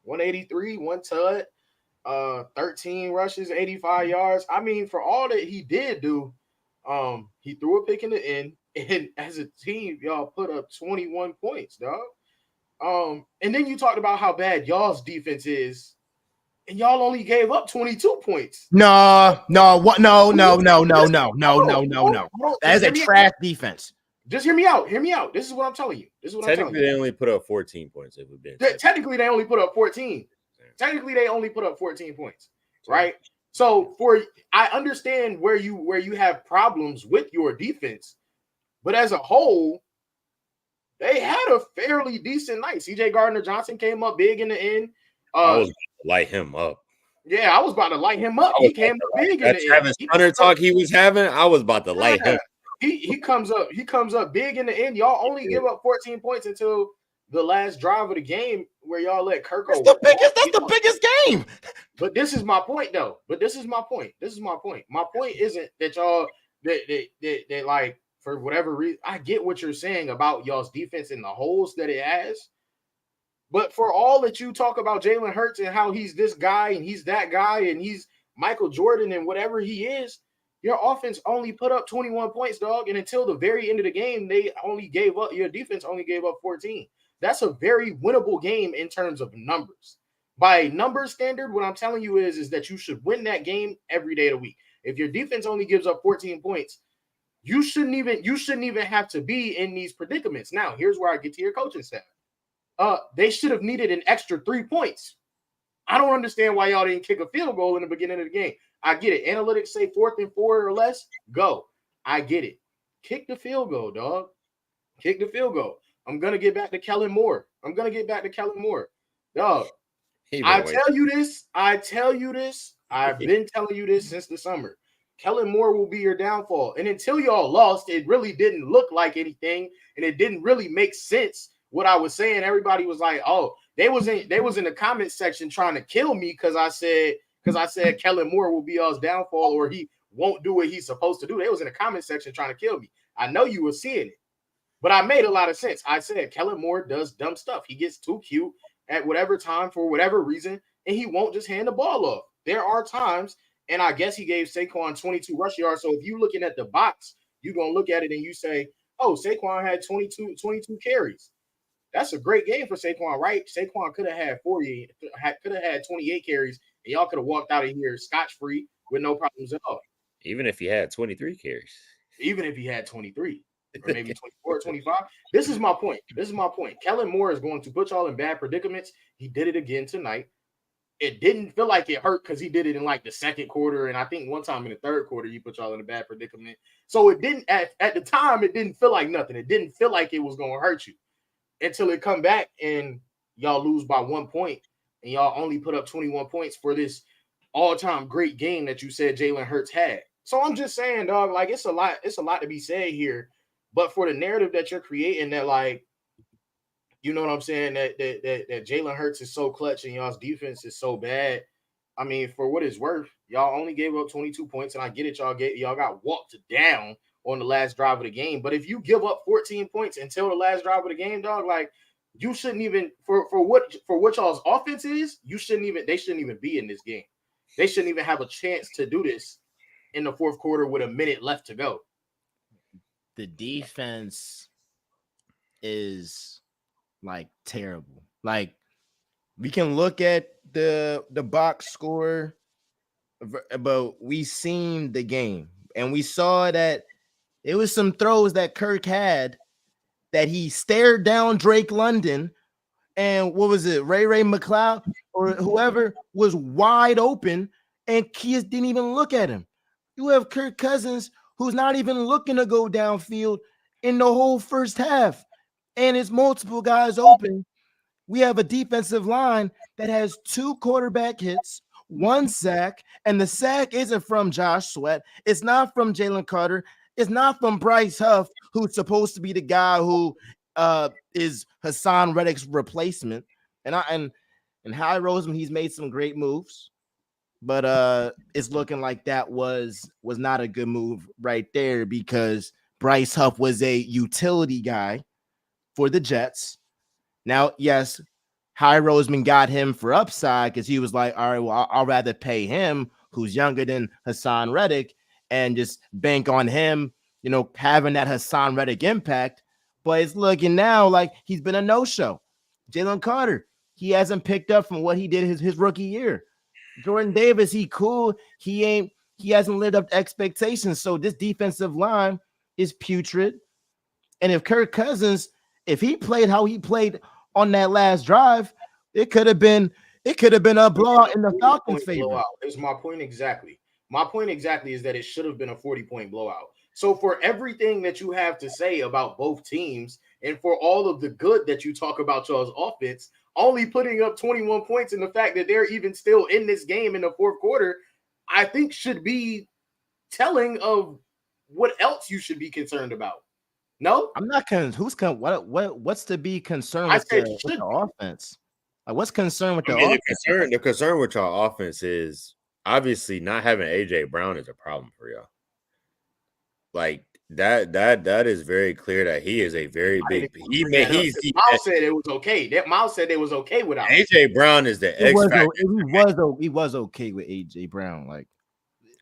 Speaker 6: 183, 1 tud, 13 rushes, 85 yards. I mean, for all that he did do, he threw a pick in the end, and as a team, y'all put up 21 points, dog. And then you talked about how bad y'all's defense is, and y'all only gave up 22 points.
Speaker 3: No. What? No. That is a trash defense.
Speaker 6: Just hear me out. This is what I'm telling you.
Speaker 4: Technically, they only put up 14 points. If we've been
Speaker 6: technically, they only put up 14. Technically, they only put up 14 points, right? So I understand where you have problems with your defense, but as a whole, they had a fairly decent night. CJ Gardner-Johnson came up big in the end.
Speaker 4: I was about to light him up.
Speaker 6: Yeah, I was about to light him up. He came up big in the end.
Speaker 4: Travis Hunter talk he was having, I was about to light him.
Speaker 6: He comes up big in the end. Y'all only give up 14 points until the last drive of the game where y'all let Kirk
Speaker 3: That's the biggest game.
Speaker 6: But this is my point, though. My point isn't that y'all that like, for whatever reason, I get what you're saying about y'all's defense and the holes that it has. But for all that you talk about Jalen Hurts and how he's this guy and he's that guy and he's Michael Jordan and whatever he is, your offense only put up 21 points, dog. And until the very end of the game, your defense only gave up 14. That's a very winnable game in terms of numbers. By number standard, what I'm telling you is that you should win that game every day of the week. If your defense only gives up 14 points, you shouldn't even have to be in these predicaments. Now, here's where I get to your coaching staff. They should have needed an extra 3 points. I don't understand why y'all didn't kick a field goal in the beginning of the game. I get it. Analytics say 4th and 4 or less. Go. I get it. Kick the field goal, dog. Kick the field goal. I'm going to get back to Kellen Moore. Dog, I tell you this. I've been telling you this since the summer. Kellen Moore will be your downfall. And until y'all lost, it really didn't look like anything, and it didn't really make sense what I was saying. Everybody was like, "Oh, they was in the comment section trying to kill me because I said Kellen Moore will be y'all's downfall, or he won't do what he's supposed to do." They was in the comment section trying to kill me. I know you were seeing it, but I made a lot of sense. I said Kellen Moore does dumb stuff. He gets too cute at whatever time for whatever reason, and he won't just hand the ball off. There are times, and I guess he gave Saquon 22 rush yards. So if you're looking at the box, you're gonna look at it and you say, "Oh, Saquon had 22 carries." That's a great game for Saquon, right? Saquon could have had 28 carries, and y'all could have walked out of here scotch-free with no problems at all.
Speaker 4: Even if he had 23 carries.
Speaker 6: Even if he had 23, or maybe 24 or 25. This is my point. Kellen Moore is going to put y'all in bad predicaments. He did it again tonight. It didn't feel like it hurt because he did it in like the second quarter, and I think one time in the third quarter, he put y'all in a bad predicament. So it didn't, at the time, it didn't feel like nothing. It didn't feel like it was going to hurt you. Until it come back and y'all lose by 1 point and y'all only put up 21 points for this all-time great game that you said Jalen Hurts had. So I'm just saying, dog, like it's a lot to be said here. But for the narrative that you're creating that like you know what I'm saying, that Jalen Hurts is so clutch and y'all's defense is so bad. I mean, for what it's worth, y'all only gave up 22 points, and I get it. Y'all got walked down on the last drive of the game. But if you give up 14 points until the last drive of the game, dog, like you shouldn't even for what y'all's offense is, they shouldn't even be in this game. They shouldn't even have a chance to do this in the fourth quarter with a minute left to go.
Speaker 3: The defense is like terrible. Like we can look at the box score, but we seen the game and we saw that it was some throws that Kirk had that he stared down Drake London and what was it, Ray McLeod or whoever was wide open and Kias didn't even look at him. You have Kirk Cousins who's not even looking to go downfield in the whole first half, and it's multiple guys open. We have a defensive line that has 2 quarterback hits, 1 sack, and the sack isn't from Josh Sweat. It's not from Jalen Carter. It's not from Bryce Huff, who's supposed to be the guy who is Hassan Reddick's replacement. And Howie Roseman, he's made some great moves, but it's looking like that was not a good move right there because Bryce Huff was a utility guy for the Jets. Now, yes, Howie Roseman got him for upside because he was like, all right, well, I'll rather pay him, who's younger than Hassan Reddick, and just bank on him, you know, having that Hassan Reddick impact. But it's looking now like he's been a no-show. Jalen Carter, he hasn't picked up from what he did his rookie year. Jordan Davis, he cool. He hasn't lived up to expectations. So this defensive line is putrid. And if Kirk Cousins, if he played how he played on that last drive, it could have been a blowout in the Falcons' favor.
Speaker 6: It's my point exactly. My point exactly is that it should have been a 40-point blowout. So for everything that you have to say about both teams and for all of the good that you talk about y'all's offense, only putting up 21 points and the fact that they're even still in this game in the fourth quarter, I think should be telling of what else you should be concerned about. No,
Speaker 3: I'm not what's to be concerned with the offense? Like, what's concerned with the offense?
Speaker 4: The concern with y'all offense is obviously not having AJ Brown is a problem for y'all. Like that is very clear that he is a very big.
Speaker 6: Miles said it was okay. That Miles said it was okay without
Speaker 4: AJ Brown is the X factor.
Speaker 3: He was okay with AJ Brown. Like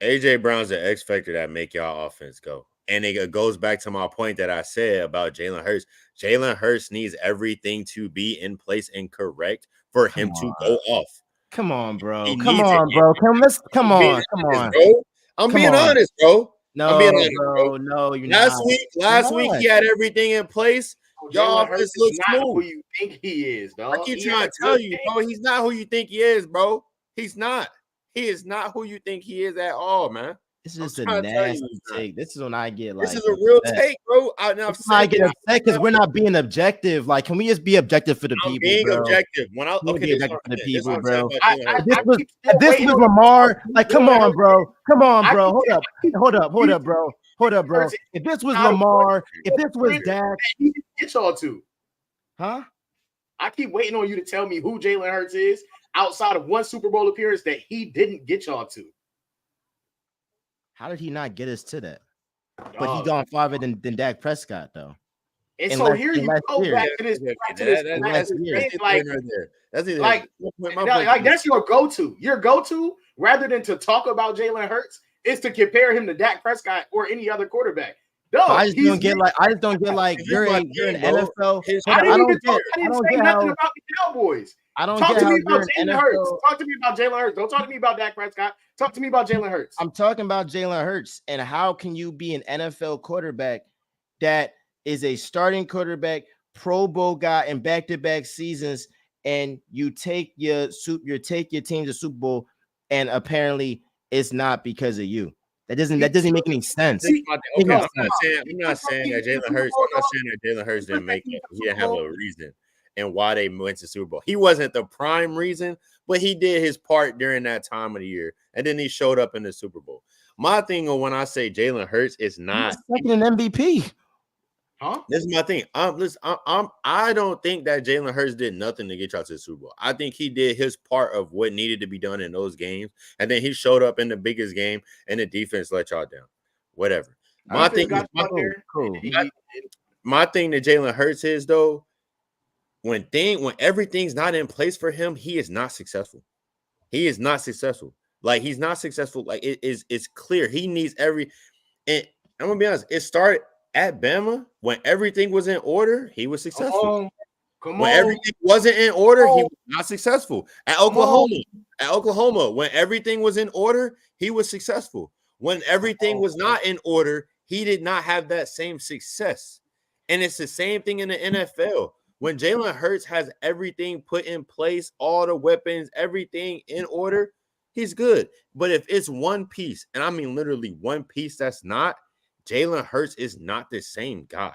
Speaker 4: AJ Brown's the X factor that make y'all offense go. And it goes back to my point that I said about Jalen Hurts. Jalen Hurts needs everything to be in place and correct for him to go off.
Speaker 3: Come on, bro.
Speaker 4: He
Speaker 3: Come on, bro. Come on.
Speaker 4: I'm being honest, bro.
Speaker 3: No,
Speaker 4: I'm being honest,
Speaker 3: bro. No, you're
Speaker 4: last week he had everything in place. Y'all offense looks smooth.
Speaker 6: Who you think he is, dog?
Speaker 4: I keep trying to tell you, bro. He's not who you think he is, bro. He's not. He is not who you think he is at all, man.
Speaker 3: This is just a nasty take. This is when I get like,
Speaker 4: this is a real take, bro. I
Speaker 3: get upset because we're not being objective. Like, can we just be objective for the people?
Speaker 4: Being
Speaker 3: bro?
Speaker 4: Objective.
Speaker 3: Be objective for the people, bro.
Speaker 6: If
Speaker 3: this was Lamar, like, come on, bro. Hold up, bro. If this was Lamar, if this was Dak,
Speaker 6: he didn't get y'all to,
Speaker 3: huh?
Speaker 6: I keep waiting on you to tell me who Jalen Hurts is outside of one Super Bowl appearance that he didn't get y'all to.
Speaker 3: How did he not get us to that? But he gone farther than Dak Prescott, though.
Speaker 6: And so here you go back to this. That's your go-to. Your go-to, rather than to talk about Jalen Hurts, is to compare him to Dak Prescott or any other quarterback. No,
Speaker 3: I just don't get like you're an NFL.
Speaker 6: I didn't say nothing about the Cowboys.
Speaker 3: I don't
Speaker 6: talk
Speaker 3: get
Speaker 6: to me
Speaker 3: how
Speaker 6: about Jalen Hurts. Talk to me about Jalen Hurts. Don't talk to me about Dak Prescott. Talk to me about Jalen Hurts.
Speaker 3: I'm talking about Jalen Hurts. And how can you be an NFL quarterback that is a starting quarterback, Pro Bowl guy in back-to-back seasons, and you take your team to Super Bowl, and apparently it's not because of you? That doesn't make any sense.
Speaker 4: I'm not saying that Jalen Hurts didn't make it. He didn't have a reason and why they went to Super Bowl. He wasn't the prime reason, but he did his part during that time of the year, and then he showed up in the Super Bowl. My thing when I say Jalen Hurts is not
Speaker 3: second an MVP.
Speaker 6: Huh?
Speaker 4: This is my thing. I don't think that Jalen Hurts did nothing to get y'all to the Super Bowl. I think he did his part of what needed to be done in those games, and then he showed up in the biggest game, and the defense let y'all down. Whatever. My thing
Speaker 6: got out there.
Speaker 3: Cool.
Speaker 4: My thing to Jalen Hurts is though, when everything's not in place for him, he is not successful. He is not successful. Like he's not successful. Like it's clear he needs and I'm gonna be honest. It started at Bama when everything was in order. He was successful. When everything wasn't in order, he was not successful. At Oklahoma, when everything was in order, he was successful. When everything was not in order, he did not have that same success. And it's the same thing in the NFL. When Jalen Hurts has everything put in place, all the weapons, everything in order, he's good. But if it's one piece, and I mean literally one piece that's not, Jalen Hurts is not the same guy.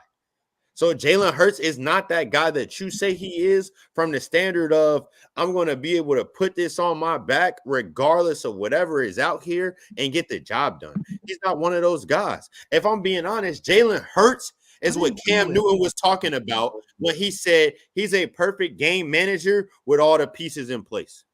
Speaker 4: So Jalen Hurts is not that guy that you say he is from the standard of I'm going to be able to put this on my back regardless of whatever is out here and get the job done. He's not one of those guys. If I'm being honest, Jalen Hurts is what Cam Newton was talking about when he said he's a perfect game manager with all the pieces in place.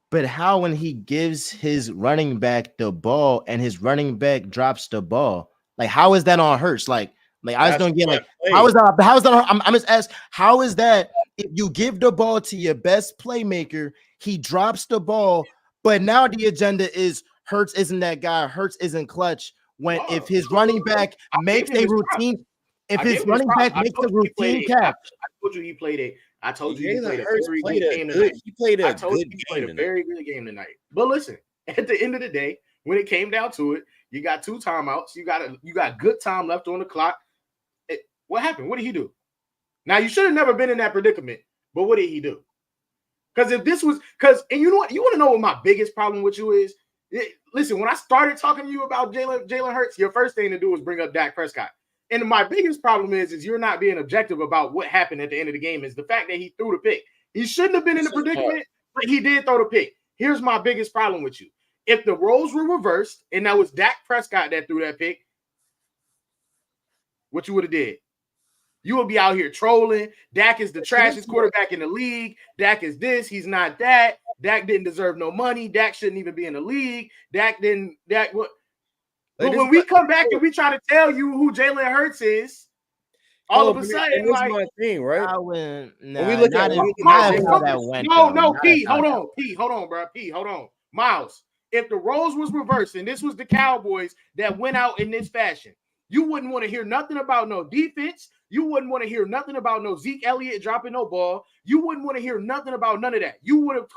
Speaker 3: But how when he gives his running back the ball and his running back drops the ball? Like, how is that on Hurts? Like I just don't get like how is that? I'm just asking, how is that if you give the ball to your best playmaker, he drops the ball, but now the agenda is Hurts isn't that guy, Hurts isn't clutch. When if his running back makes a routine, if his running back makes a routine catch,
Speaker 6: I told you he played it. I told you he played a very good game tonight. But listen, at the end of the day, when it came down to it, you got 2 timeouts. You got good time left on the clock. What happened? What did he do? Now you should have never been in that predicament. But what did he do? Because if this was and you know what? You want to know what my biggest problem with you is? Listen, when I started talking to you about Jalen Hurts, your first thing to do was bring up Dak Prescott. And my biggest problem is you're not being objective about what happened at the end of the game is the fact that he threw the pick. He shouldn't have been in the predicament, but he did throw the pick. Here's my biggest problem with you. If the roles were reversed and that was Dak Prescott that threw that pick, what you would have did? You would be out here trolling. Dak is the trashiest quarterback in the league. Dak is this. He's not that. Dak didn't deserve no money. Dak shouldn't even be in the league. But when we come back and we try to tell you who Jalen Hurts is, all of a sudden,
Speaker 4: this is my thing, right?
Speaker 3: When we look at
Speaker 6: P, hold on, bro. P, hold on. Miles, if the roles was reversed and this was the Cowboys that went out in this fashion, you wouldn't want to hear nothing about no defense. You wouldn't want to hear nothing about no Zeke Elliott dropping no ball. You wouldn't want to hear nothing about none of that. You would have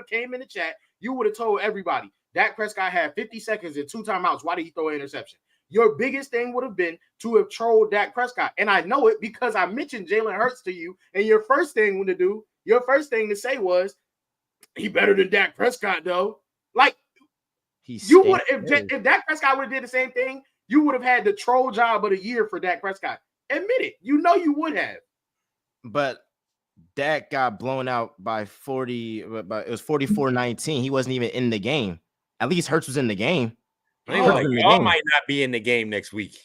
Speaker 6: came in the chat. You would have told everybody Dak Prescott had 50 seconds and 2 timeouts. Why did he throw an interception? Your biggest thing would have been to have trolled Dak Prescott. And I know it because I mentioned Jalen Hurts to you. And your first thing to say was, he better than Dak Prescott, though. Like, if Dak Prescott would have did the same thing, you would have had the troll job of the year for Dak Prescott. Admit it. You know you would have.
Speaker 3: But Dak got blown out by 40, but it was 44-19. He wasn't even in the game. At least Hurts was in the game.
Speaker 4: Y'all might not be in the game next week.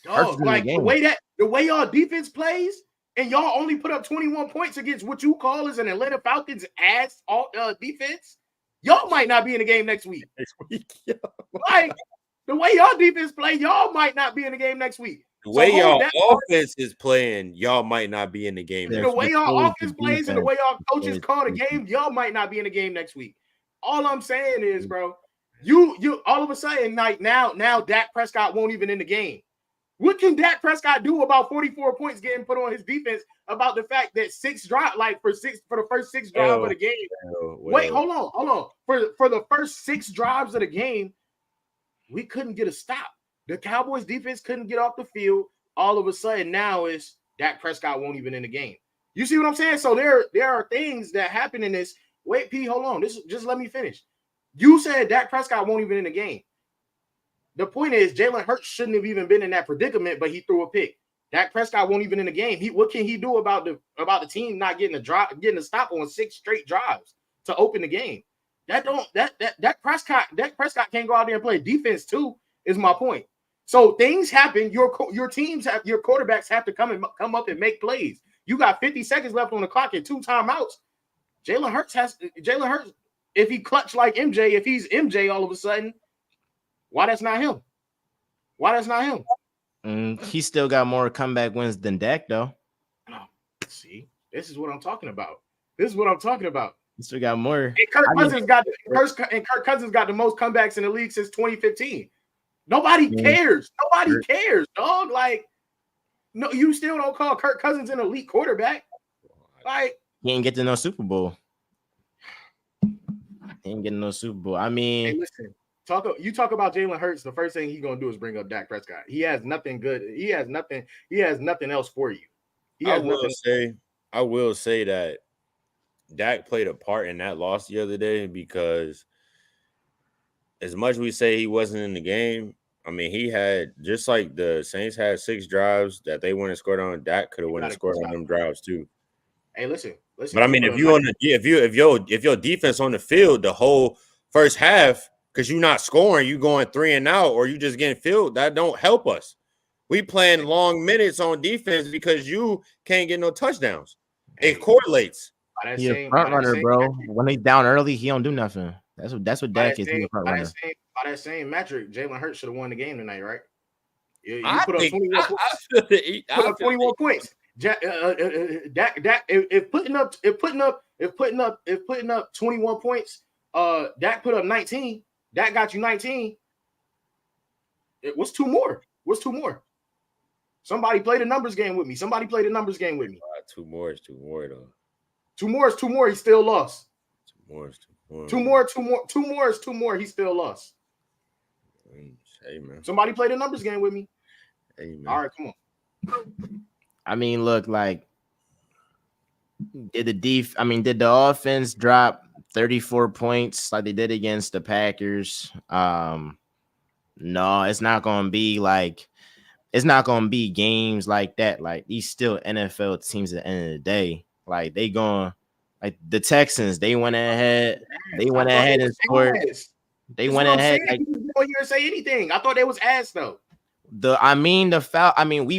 Speaker 6: The way y'all defense plays, and y'all only put up 21 points against what you call as an Atlanta Falcons ass defense, y'all might not be in the game next week. Like, the way y'all defense play, y'all might not be in the game next week.
Speaker 4: The way y'all offense is playing, y'all might not be in the game.
Speaker 6: The way y'all offense plays and the way y'all coaches call the game, y'all might not be in the game next week. All I'm saying is, bro, you all of a sudden, like now Dak Prescott won't even in the game. What can Dak Prescott do about 44 points getting put on his defense about the fact that 6 drop for the first 6 drives of the game? Wait, hold on. For the first 6 drives of the game, we couldn't get a stop. The Cowboys defense couldn't get off the field. All of a sudden now is Dak Prescott won't even in the game. You see what I'm saying? So there are things that happen in this. Wait, P, hold on. Just let me finish. You said Dak Prescott won't even in the game. The point is Jalen Hurts shouldn't have even been in that predicament, but he threw a pick. Dak Prescott won't even in the game. What can he do about the team not getting a stop on 6 straight drives to open the game? Dak Prescott can't go out there and play defense too, is my point. So things happen. Your quarterbacks have to come up and make plays. You got 50 seconds left on the clock and 2 timeouts. Jalen Hurts, if he clutch like MJ, if he's MJ all of a sudden, why that's not him? Why that's not him?
Speaker 3: He still got more comeback wins than Dak, though.
Speaker 6: Oh, see, this is what I'm talking about. This is what I'm talking about.
Speaker 3: He still got more.
Speaker 6: And Kirk Cousins got the most comebacks in the league since 2015. Nobody cares. Nobody cares, dog. Like, no, you still don't call Kirk Cousins an elite quarterback. Like,
Speaker 3: he ain't get to no Super Bowl. He ain't getting no Super Bowl. I mean,
Speaker 6: hey, listen, talk about Jalen Hurts. The first thing he's gonna do is bring up Dak Prescott. He has nothing good. He has nothing else for you.
Speaker 4: I will say that Dak played a part in that loss the other day, because as much as we say he wasn't in the game, I mean, he had, just like the Saints had 6 drives that they went and scored on, Dak could have went and scored on them drives too.
Speaker 6: Hey, listen.
Speaker 4: But I mean, if your defense on the field the whole first half, because you're not scoring, you going 3 and out, or you just getting filled, that don't help us. We playing long minutes on defense because you can't get no touchdowns. It correlates.
Speaker 3: He a front runner, bro. When he's down early, he don't do nothing. That's what Dak is. He's a front runner.
Speaker 6: By that same metric, Jalen Hurts should have won the game tonight, right? You
Speaker 4: put
Speaker 6: up 21 points. Dak, if putting up 21 points, Dak put up 19. Dak got you 19. What's 2 more? What's 2 more? Somebody play the numbers game with me. 2
Speaker 4: more is 2 more though.
Speaker 6: 2 more is 2 more. He still lost.
Speaker 4: 2 more is 2 more.
Speaker 6: 2 more is 2 more. He still lost.
Speaker 4: Hey man.
Speaker 6: Somebody play the numbers game with me.
Speaker 4: Hey man.
Speaker 6: All right, come on.
Speaker 3: I mean, look, like, did the offense drop 34 points like they did against the Packers? No, it's not gonna be games like that. Like, these still NFL teams at the end of the day. Like, they going, like the Texans, they went ahead and scored. They went ahead.
Speaker 6: Like, you don't hear say anything. I thought they was ass though.
Speaker 3: We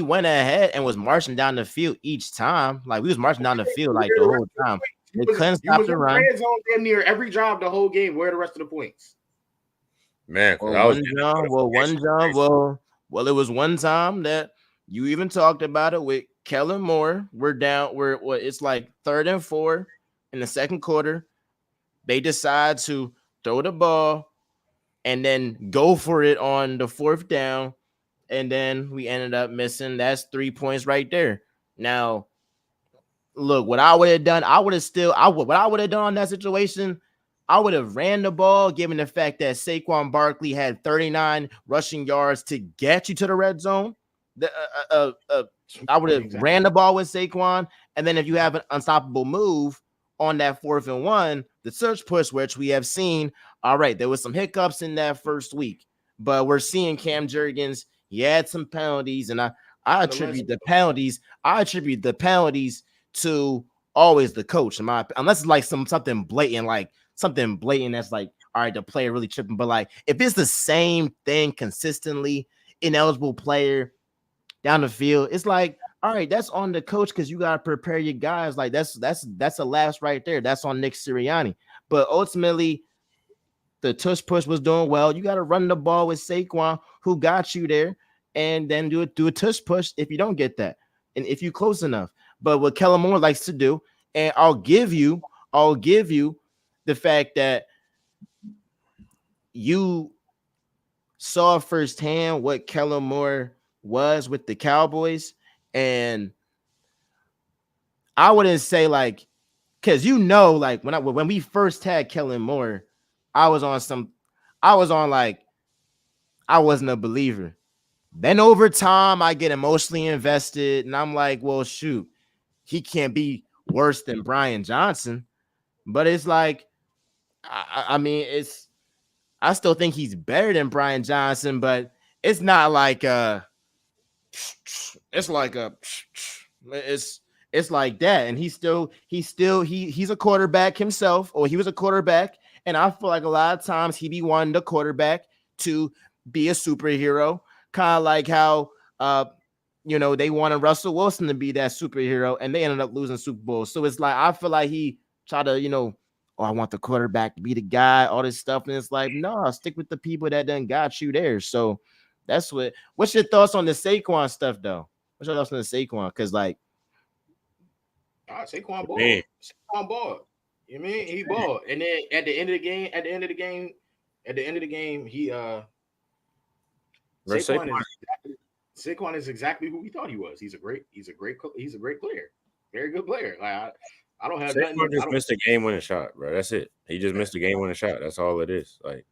Speaker 3: went ahead and was marching down the field each time. Like, we was marching down the field like the whole time. They couldn't stop the run.
Speaker 6: Red zone damn near every drive the whole game. Where are the rest of the points?
Speaker 4: Man,
Speaker 3: it was one time that you even talked about it with Kellen Moore. It's like 3rd and 4 in the second quarter. They decide to throw the ball and then go for it on the 4th down. And then we ended up missing. That's 3 points right there. Now, look, what I would have done, what I would have done in that situation, I would have ran the ball, given the fact that Saquon Barkley had 39 rushing yards to get you to the red zone. I would have ran the ball with Saquon. And then if you have an unstoppable move on that 4th and 1, the search push, which we have seen, all right, there was some hiccups in that first week. But we're seeing Cam Jurgens. He had some penalties, and I attribute the penalties. To always the coach, unless it's like something blatant that's like, all right, the player really tripping. But like, if it's the same thing consistently, ineligible player down the field, it's like, all right, that's on the coach, because you gotta prepare your guys. Like, that's a lapse right there. That's on Nick Sirianni. But ultimately, the tush push was doing well. You got to run the ball with Saquon, who got you there, and then do a tush push if you don't get that, and if you close enough. But what Kellen Moore likes to do, and I'll give you the fact that you saw firsthand what Kellen Moore was with the Cowboys, and I wouldn't say like, because like when we first had Kellen Moore, I wasn't a believer. Then over time, I get emotionally invested, and I'm like, well, shoot, he can't be worse than Brian Johnson. But it's like, I still think he's better than Brian Johnson, but it's not like it's like that. And he's a quarterback himself, or he was a quarterback. And I feel like a lot of times he be wanting the quarterback to be a superhero, Kind of like how they wanted Russell Wilson to be that superhero, and they ended up losing Super Bowl. So it's like I feel like he tried to, oh, I want the quarterback to be the guy, all this stuff, and it's like, no, stick with the people that done got you there. So that's what's your thoughts on the Saquon stuff, though? What's your thoughts on the Saquon? Because
Speaker 6: Saquon ball.
Speaker 4: Man.
Speaker 6: Saquon ball. You know what I mean? He balled. And then at the end of the game, he Saquon is exactly who we thought he was. He's a great player. Very good player. Like I don't have nothing.
Speaker 4: Saquon just missed a game-winning shot, bro. That's it. He just missed a game-winning shot. That's all it is. Like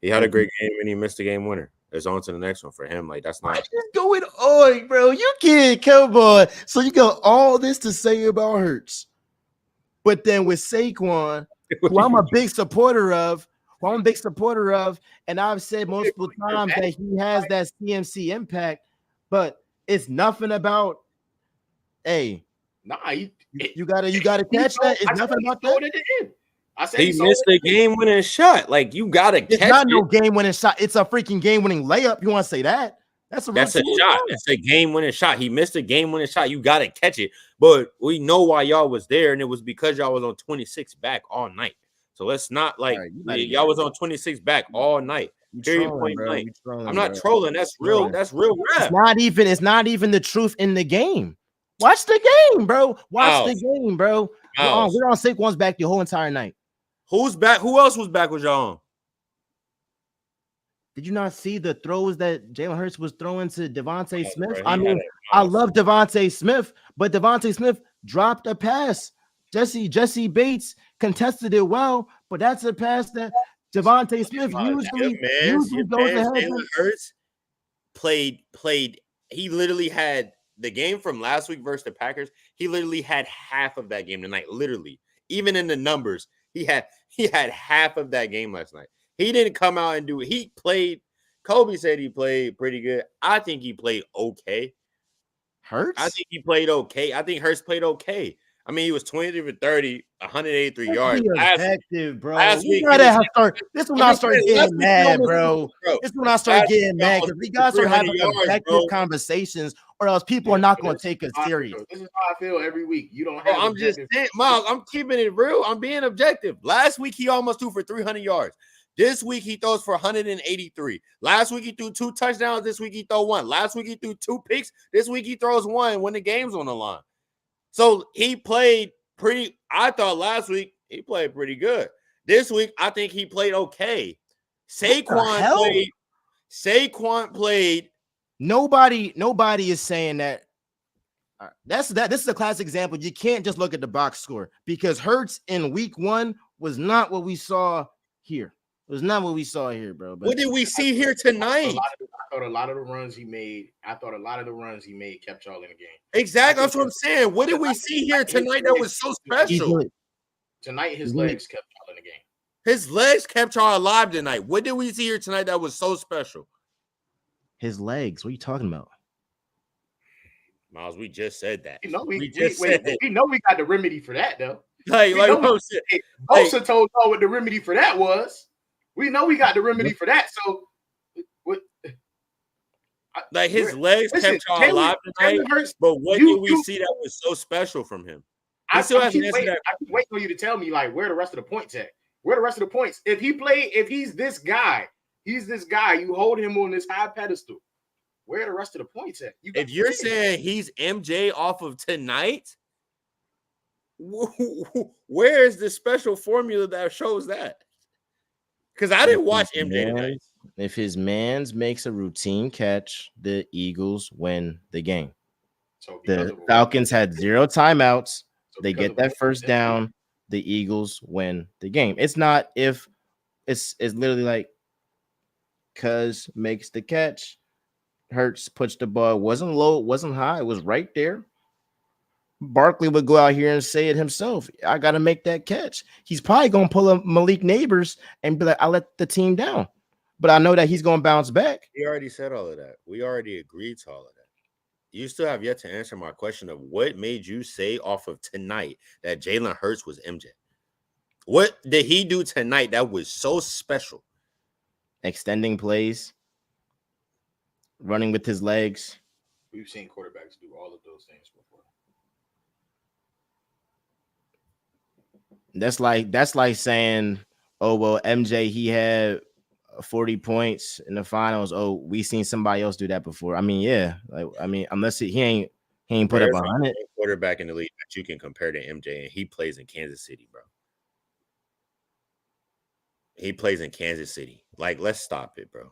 Speaker 4: he had a great game and he missed a game winner. It's on to the next one for him. Like that's not
Speaker 3: what's going on, bro. You can't come on. So you got all this to say about Hurts, but then with Saquon, who I'm a big supporter of, and I've said multiple times that he has that CMC impact, but it's nothing about. Hey, you gotta catch that. It's nothing about that.
Speaker 4: I said he missed a game-winning shot. Like you gotta catch it.
Speaker 3: It's not no game-winning shot. It's a freaking game-winning layup. You want to say that? That's a
Speaker 4: shot. It's a game-winning shot. He missed a game-winning shot. You gotta catch it. But we know why y'all was there, and it was because y'all was on 26 back all night. So let's not like y'all was on 26 back all night. Period. Point blank. I'm not trolling. That's real. That's real rap.
Speaker 3: It's not even the truth in the game. Watch the game, bro. Watch the game, bro. We're on Saquon's back the whole entire night.
Speaker 4: Who's back? Who else was back with y'all on?
Speaker 3: Did you not see the throws that Jalen Hurts was throwing to Devontae Smith? I mean, I love Devontae Smith, but Devontae Smith dropped a pass. Jesse Bates contested it well, but that's a pass that Devontae Smith usually goes ahead.
Speaker 4: Jalen Hurts played. He literally had the game from last week versus the Packers. He literally had half of that game tonight. Literally, even in the numbers, he had half of that game last night. He didn't come out and do it. He played. Kobe said he played pretty good. I think he played okay.
Speaker 3: Hurts?
Speaker 4: I think he played okay. I think Hurts played okay. I mean, he was 20 for 30, 183 yards.
Speaker 3: Effective, bro. This is when I start getting mad, bro. This is when I start getting mad because we got to start having objective conversations, or else people are not going to take us serious.
Speaker 6: This is how I feel every week. You don't have.
Speaker 4: I'm just saying, Miles. I'm keeping it real. I'm being objective. Last week he almost threw for 300 yards. This week he throws for 183. Last week he threw 2 touchdowns. This week he threw 1. Last week he threw 2 picks. This week he throws 1 when the game's on the line. So he played pretty. I thought last week he played pretty good. This week I think he played okay. Saquon played.
Speaker 3: Nobody is saying that. This is a classic example. You can't just look at the box score because Hurts in week 1 was not what we saw here. It was not what we saw here, bro. But
Speaker 4: what did we see here tonight?
Speaker 6: I thought a lot of the runs he made kept y'all in the game.
Speaker 4: Exactly. That's what I'm saying. What did we see here tonight that was so special?
Speaker 6: Tonight, his legs kept y'all in the game.
Speaker 4: His legs kept y'all alive tonight. What did we see here tonight that was so special?
Speaker 3: His legs. What are you talking about?
Speaker 4: Miles, we just said that.
Speaker 6: We know we got the remedy for that, though.
Speaker 4: Bosa
Speaker 6: told y'all what the remedy for that was. We know we got the remedy for that. So,
Speaker 4: his legs kept y'all alive tonight. But what did we see that was so special from him?
Speaker 6: I keep waiting for you to tell me where the rest of the points at. Where the rest of the points? If he's this guy. You hold him on this high pedestal. Where are the rest of the points at?
Speaker 4: If you're saying he's MJ off of tonight, where is the special formula that shows that? Because I didn't watch MJ tonight.
Speaker 3: If his mans makes a routine catch, the Eagles win the game. So the Falcons had 0 timeouts. So they get that first down. The Eagles win the game. It's not if it's literally like Cuz makes the catch. Hurts puts the ball. It wasn't low. It wasn't high. It was right there. Barkley would go out here and say it himself. I got to make that catch. He's probably going to pull up Malik Neighbors and be like, I let the team down. But I know that he's going to bounce back.
Speaker 4: We already said all of that. We already agreed to all of that. You still have yet to answer my question of what made you say off of tonight that Jalen Hurts was MJ. What did he do tonight that was so special?
Speaker 3: Extending plays. running with his legs.
Speaker 6: We've seen quarterbacks do all of those things before.
Speaker 3: That's like saying, oh well, MJ he had 40 points in the finals. Oh, we seen somebody else do that before. I mean, yeah, unless he ain't put up 100.
Speaker 4: Quarterback in the league that you can compare to MJ, and he plays in Kansas City, bro. He plays in Kansas City. Like, let's stop it, bro.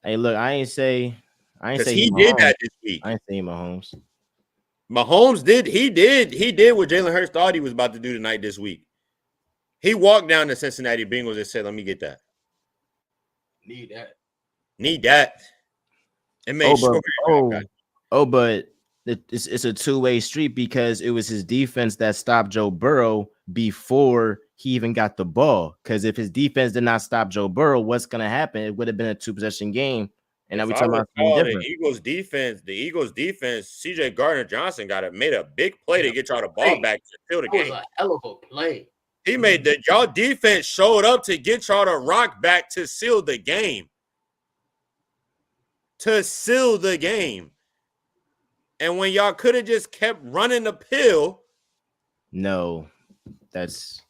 Speaker 3: Hey, look, I ain't say
Speaker 4: he did that this week.
Speaker 3: I ain't say Mahomes.
Speaker 4: Mahomes did. He did what Jalen Hurts thought he was about to do tonight this week. He walked down the Cincinnati Bengals and said, "Let me get that.
Speaker 6: Need
Speaker 4: that." And made
Speaker 3: but it's a two-way street because it was his defense that stopped Joe Burrow before he even got the ball. Because if his defense did not stop Joe Burrow, what's going to happen? It would have been a 2-possession game. And now we're talking about something different.
Speaker 4: The Eagles defense, CJ Gardner-Johnson made a big play to get y'all the ball back to fill the game.
Speaker 6: That was a hell of a play.
Speaker 4: He made that. Y'all defense showed up to get y'all the rock back to seal the game. And when y'all could have just kept running the pill.
Speaker 3: No, that's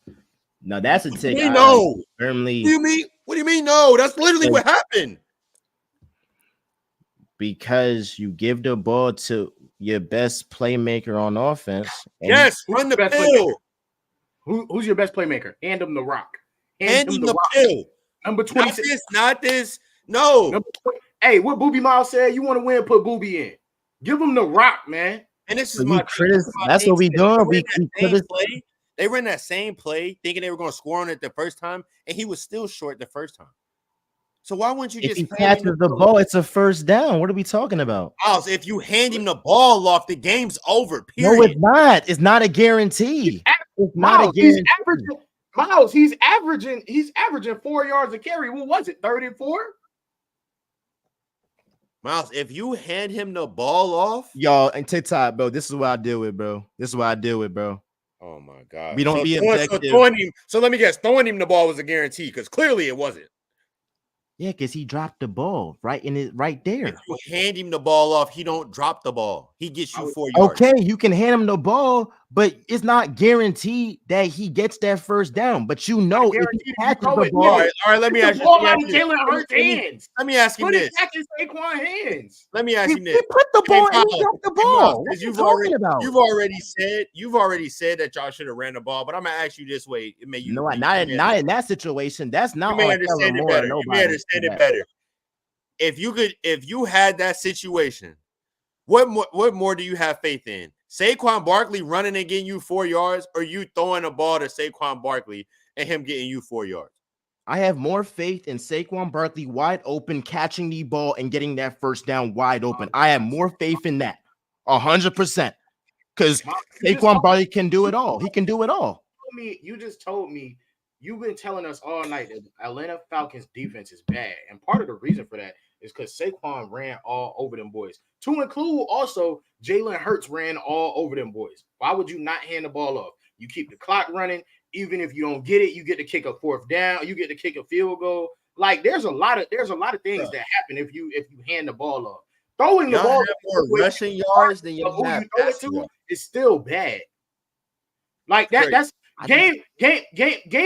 Speaker 3: a tick.
Speaker 4: No.
Speaker 3: Firmly.
Speaker 4: What do you mean? No, that's literally what happened.
Speaker 3: Because you give the ball to your best playmaker on offense.
Speaker 4: Yes, run the pill.
Speaker 6: Who's your best playmaker? Hand him the rock.
Speaker 4: Hand him the pill.
Speaker 6: Number 26.
Speaker 4: Not this. No.
Speaker 6: Hey, what Boobie Miles said? You want to win? Put Boobie in. Give him the rock, man.
Speaker 4: And this is
Speaker 3: that's what we doing.
Speaker 4: They ran that same play, thinking they were going to score on it the first time, and he was still short the first time. So why wouldn't you just?
Speaker 3: If he catches the ball, it's a first down. What are we talking about?
Speaker 4: Miles, if you hand him the ball off, the game's over. Period.
Speaker 3: No, it's not. It's not a guarantee. It's not a guarantee.
Speaker 6: He's averaging 4 yards a carry. What was it? 34?
Speaker 4: Miles, if you hand him the ball off,
Speaker 3: y'all, and TikTok, bro, this is what I deal with, bro.
Speaker 4: Oh my God.
Speaker 3: We don't be objective.
Speaker 4: So let me guess, throwing him the ball was a guarantee because clearly it wasn't.
Speaker 3: Yeah, because he dropped the ball right there.
Speaker 4: If you hand him the ball off, he don't drop the ball. He gets you 4 yards.
Speaker 3: Okay, you can hand him the ball, but it's not guaranteed that he gets that first down. But you know, if he catches the ball,
Speaker 4: all right. Let me ask you.
Speaker 6: Jalen Hurts' hands.
Speaker 4: Let me ask you this.
Speaker 6: Put it back in Saquon's hands.
Speaker 4: Let me ask you this.
Speaker 3: He put the ball and he dropped the ball. What are you talking about?
Speaker 4: You've already said that y'all should have ran the ball, but I'm gonna ask you this way. It may
Speaker 3: not in that situation. That's not.
Speaker 4: You may understand it better. You may understand it better. If you had that situation, what more do you have faith in? Saquon Barkley running and getting you 4 yards, or you throwing a ball to Saquon Barkley and him getting you 4 yards?
Speaker 3: I have more faith in Saquon Barkley wide open, catching the ball and getting that first down wide open. I have more faith in that, 100%. Because Saquon Barkley can do it all. He can do it all.
Speaker 6: You just told me you've been telling us all night that the Atlanta Falcons defense is bad. And part of the reason for that is because Saquon ran all over them boys. To include also Jalen Hurts ran all over them boys. Why would you not hand the ball off? You keep the clock running. Even if you don't get it, you get to kick a fourth down. You get to kick a field goal. Like there's a lot of things that happen if you hand the ball off. Throwing the ball
Speaker 4: more rushing yards than you have passing yards.
Speaker 6: Is still bad. Like that. That's game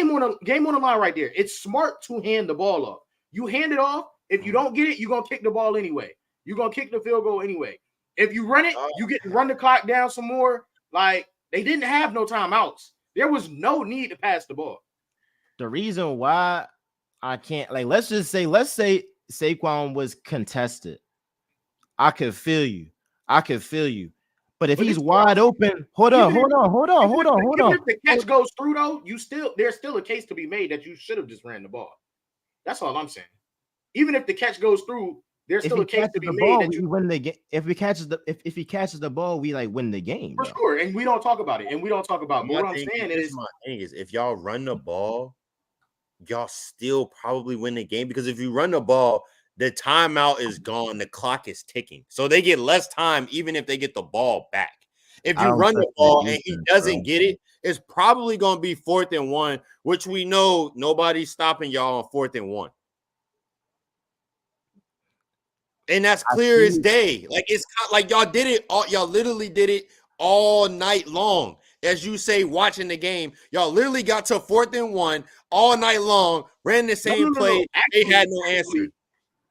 Speaker 6: on the line right there. It's smart to hand the ball off. You hand it off. If you don't get it, you're gonna kick the ball anyway. You're gonna kick the field goal anyway. If you run it, you get to run the clock down some more. Like they didn't have no timeouts. There was no need to pass the ball.
Speaker 3: The reason why I can't, let's say Saquon was contested. I could feel you. But if he's wide open, hold on.
Speaker 6: If the catch goes through, though, there's still a case to be made that you should have just ran the ball. That's all I'm saying. Even if the catch goes through, there's still a case to be made that you
Speaker 3: win the game. If he catches the ball, we win the game
Speaker 6: for sure. And we don't talk about it. And we don't talk about. What I'm saying
Speaker 4: is, if y'all run the ball, y'all still probably win the game because if you run the ball, the timeout is gone. The clock is ticking, so they get less time even if they get the ball back. If you run the ball and he doesn't get it, it's probably going to be 4th and 1, which we know nobody's stopping y'all on 4th and 1. And that's clear as day. Like it's like y'all did it all, y'all literally did it all night long. As you say, watching the game, y'all literally got to 4th and 1 all night long, ran the same play. They had no answer.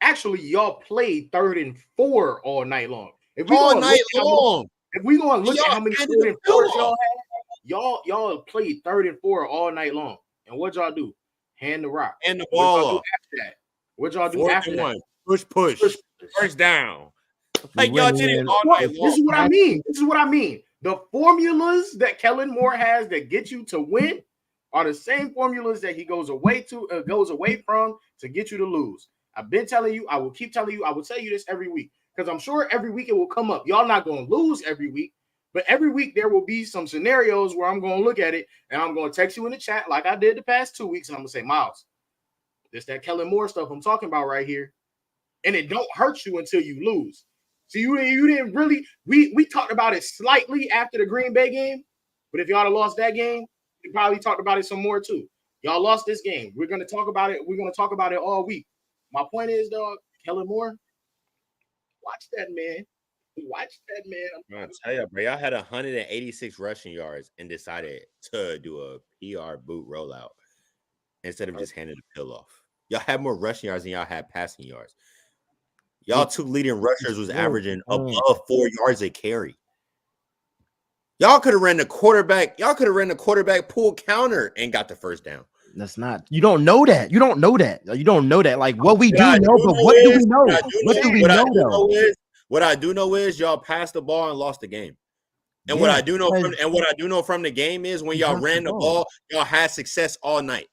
Speaker 6: Actually, y'all played 3rd and 4 all night long. If we
Speaker 4: All
Speaker 6: gonna
Speaker 4: night
Speaker 6: look
Speaker 4: long.
Speaker 6: If we gonna look
Speaker 4: Y'all
Speaker 6: at how many
Speaker 4: handed
Speaker 6: 3rd
Speaker 4: the
Speaker 6: and
Speaker 4: ball
Speaker 6: 4s y'all had, y'all played 3rd and 4 all night long. And what y'all do? Hand the rock.
Speaker 4: And the ball off.
Speaker 6: What y'all do after that?
Speaker 4: Push. First down. Like y'all did it all night long.
Speaker 6: This is what I mean. This is what I mean. The formulas that Kellen Moore has that get you to win are the same formulas that he goes away from to get you to lose. I've been telling you, I will keep telling you, I will tell you this every week because I'm sure every week it will come up. Y'all not going to lose every week, but every week there will be some scenarios where I'm going to look at it and I'm going to text you in the chat like I did the past 2 weeks and I'm going to say, Miles, this that Kellen Moore stuff I'm talking about right here. And it don't hurt you until you lose. So you didn't really, we talked about it slightly after the Green Bay game, but if y'all had lost that game, we probably talked about it some more too. Y'all lost this game. We're going to talk about it. We're going to talk about it all week. My point is, dog, Kellen Moore, watch that man. Watch that man.
Speaker 4: I'm going to tell you, bro, y'all had 186 rushing yards and decided to do a PR boot rollout instead of just handing the pill off. Y'all had more rushing yards than y'all had passing yards. Y'all 2 leading rushers was averaging above 4 yards a carry. Y'all could have ran the quarterback. Y'all could have ran the quarterback pull counter and got the first down.
Speaker 3: That's not. You don't know that. You don't know that. You don't know that. Like what we do know, but what do we know? What do we know though?
Speaker 4: What I do know is y'all passed the ball and lost the game. And what I do know from the game is when y'all ran the ball, y'all had success all night.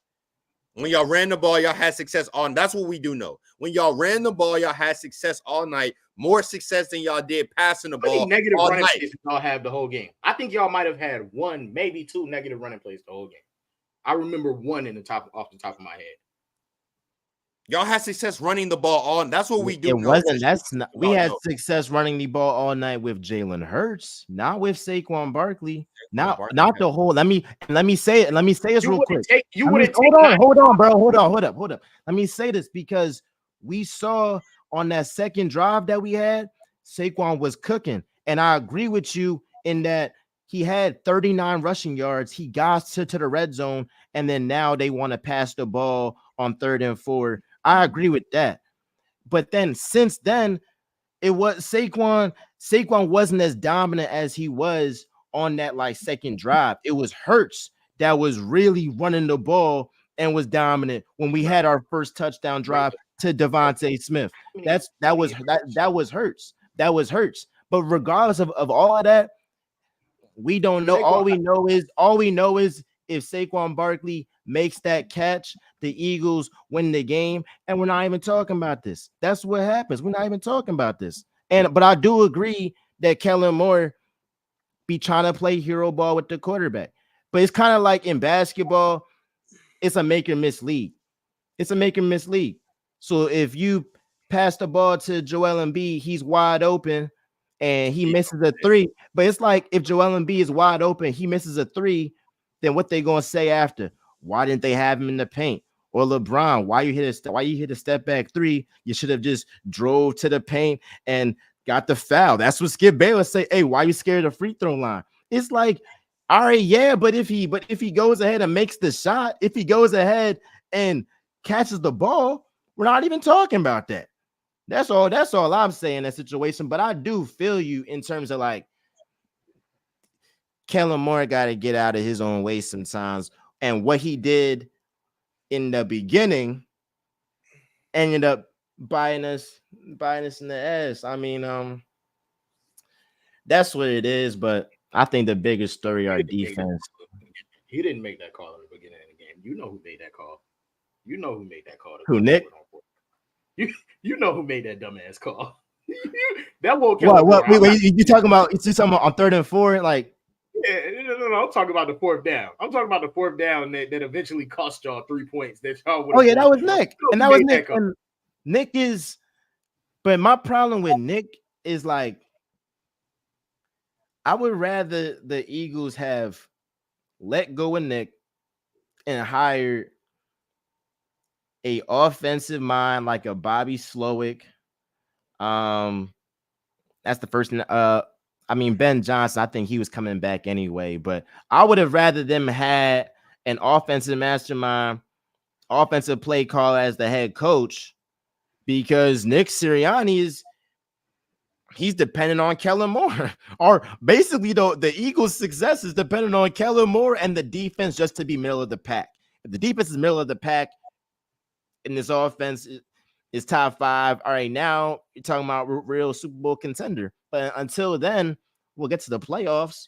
Speaker 4: When y'all ran the ball, y'all had success all. That's what we do know. When y'all ran the ball, y'all had success all night. More success than y'all did passing the ball.
Speaker 6: Negative
Speaker 4: all
Speaker 6: running
Speaker 4: night.
Speaker 6: plays y'all have the whole game. I think y'all might have had 1, maybe 2 negative running plays the whole game. I remember 1 off the top of my head.
Speaker 4: Y'all had success running the ball all. That's what we do.
Speaker 3: It wasn't. That's not. We had success running the ball all night with Jalen Hurts, not with Saquon Barkley. Not the whole. Let me say it. Let me say this real quick. Hold on, bro. Hold up. Let me say this because we saw on that second drive that we had, Saquon was cooking, and I agree with you in that he had 39 rushing yards. He got to the red zone, and then now they want to pass the ball on 3rd and 4. I agree with that. But then since then, it was Saquon. Saquon wasn't as dominant as he was on that like second drive. It was Hurts that was really running the ball and was dominant when we had our first touchdown drive to Devontae Smith. That was Hurts. That was Hurts. But regardless of all of that, we don't know. All we know is if Saquon Barkley makes that catch, the Eagles win the game, and we're not even talking about this. That's what happens. We're not even talking about this. But I do agree that Kellen Moore be trying to play hero ball with the quarterback. But it's kind of like in basketball, it's a make or miss league. It's a make or miss league. So if you pass the ball to Joel Embiid, he's wide open and he misses a 3. But it's like if Joel Embiid is wide open, he misses a 3, then what they gonna say after? Why didn't they have him in the paint? Or LeBron, why you hit a step back 3? You should have just drove to the paint and got the foul. That's what Skip Bayless say. Hey, why you scared of the free throw line? It's like, all right, yeah, but if he goes ahead and makes the shot, if he goes ahead and catches the ball, we're not even talking about that. That's all I'm saying in that situation. But I do feel you in terms of like Kellen Moore got to get out of his own way sometimes. And what he did in the beginning ended up biting us in the ass. I mean, that's what it is. But I think the biggest story our defense.
Speaker 6: He didn't make that call in the beginning of the game. You know who made that call. You know who made that call.
Speaker 3: Who, Nick?
Speaker 6: You know who made that dumbass call. That won't.
Speaker 3: What? Wait, you talking about? It's something on 3rd and 4, like.
Speaker 6: Yeah, no. I'm talking about the 4th down. I'm talking about the 4th down that eventually cost y'all 3 points. That y'all would.
Speaker 3: Oh yeah, that was Nick, and that was Nick. And Nick is, but my problem with Nick is like, I would rather the Eagles have let go of Nick and hired a offensive mind like a Bobby Slowick, That's the first. I mean, Ben Johnson, I think he was coming back anyway, but I would have rather them had an offensive mastermind, offensive play caller as the head coach, because Nick Sirianni he's dependent on Kellen Moore, or basically the Eagles' success is dependent on Kellen Moore and the defense just to be middle of the pack. If the defense is middle of the pack and this offense is top 5, all right, now you're talking about real Super Bowl contender. But until then, we'll get to the playoffs.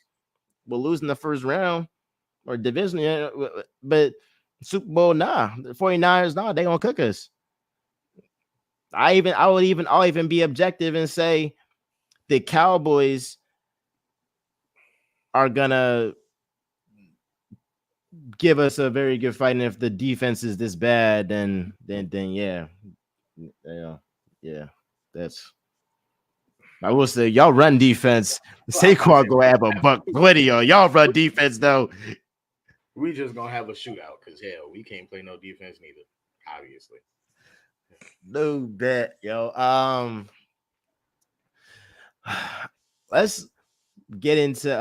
Speaker 3: We'll lose in the first round or division, but Super Bowl, nah. The 49ers, nah, they gonna cook us. I'll even be objective and say the Cowboys are gonna give us a very good fight, and if the defense is this bad, then yeah, that's. I will say y'all run defense. Saquon go have a buck video. Y'all run defense though.
Speaker 6: We just gonna have a shootout because hell, we can't play no defense neither. Obviously,
Speaker 3: no bet, yo. Let's get into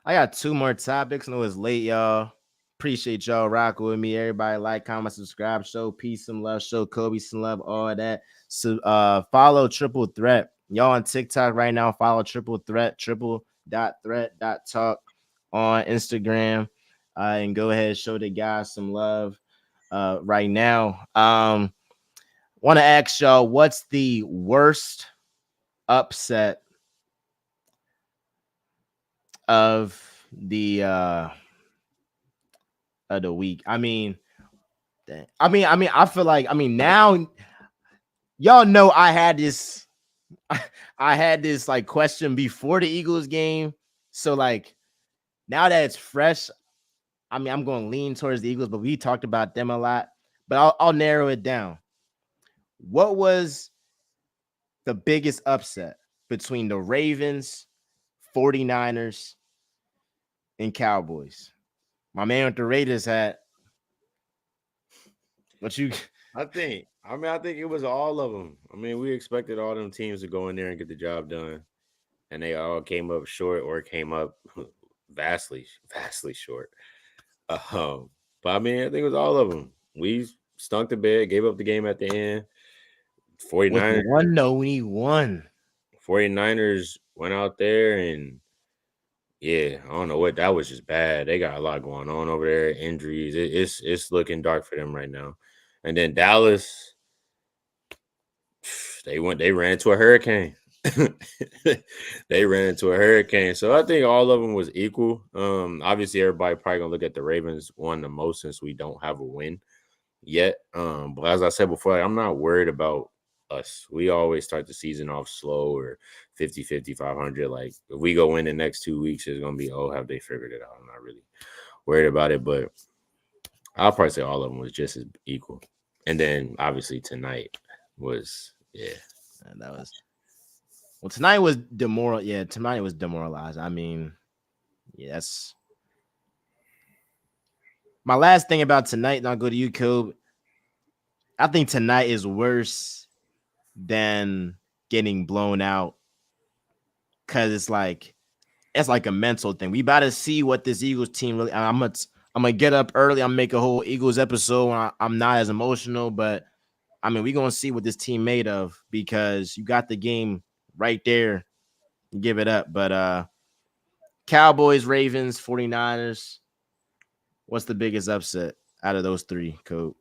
Speaker 3: I got 2 more topics. I know it's late, y'all. Appreciate y'all rocking with me. Everybody like, comment, subscribe, show peace, some love, show Kobe some love, all that. So follow Triple Threat. Y'all on TikTok right now. Follow Triple Threat, triple.threat.talk on Instagram. And go ahead, show the guys some love right now. Want to ask y'all, what's the worst upset of the week? I feel like now y'all know I had this like question before the Eagles game. So like now that it's fresh, I'm going to lean towards the Eagles, but we talked about them a lot. But I'll narrow it down. What was the biggest upset between the Ravens, 49ers, and Cowboys? My man with the Raiders hat. What you?
Speaker 4: I think it was all of them. I mean, we expected all them teams to go in there and get the job done, and they all came up short or came up vastly short. But I mean, I think it was all of them. We stunk the bed, gave up the game at the end. 49ers
Speaker 3: won. No, we won.
Speaker 4: 49ers went out there and yeah, I don't know what, that was just bad. They got a lot going on over there, injuries. It's looking dark for them right now. And then Dallas, they ran into a hurricane. They ran into a hurricane. So I think all of them was equal. Obviously everybody probably gonna look at the Ravens won the most since we don't have a win yet. But as I said before, I'm not worried about us. We always start the season off slow or 50-50, 500. Like if we go in the next 2 weeks, it's gonna be, oh, have they figured it out? I'm not really worried about it, but I'll probably say all of them was just as equal. And then obviously tonight was
Speaker 3: and that was tonight was tonight was demoralized. I mean, that's my last thing about tonight. And I'll go to you, Kobe. I think tonight is worse than getting blown out because it's like a mental thing. We about to see what this Eagles team really. I'm gonna get up early. I'm gonna make a whole Eagles episode. I'm not as emotional, but I mean, we're gonna see what this team made of because you got the game right there. Give it up. But Cowboys, Ravens, 49ers. What's the biggest upset out of those 3, Cope?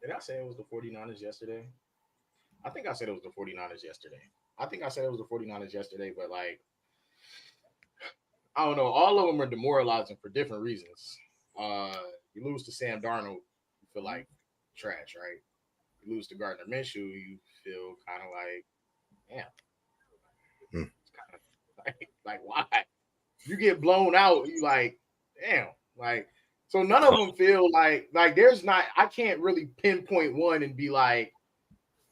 Speaker 6: Did I say it was the 49ers yesterday? I think I said it was the 49ers yesterday. But like, I don't know. All of them are demoralizing for different reasons. You lose to Sam Darnold, you feel like trash, right? You lose to Gardner Minshew, you feel kind of like, damn. It's kind of like why? You get blown out, you like, damn. Like, so none of them feel like there's not, I can't really pinpoint one and be like,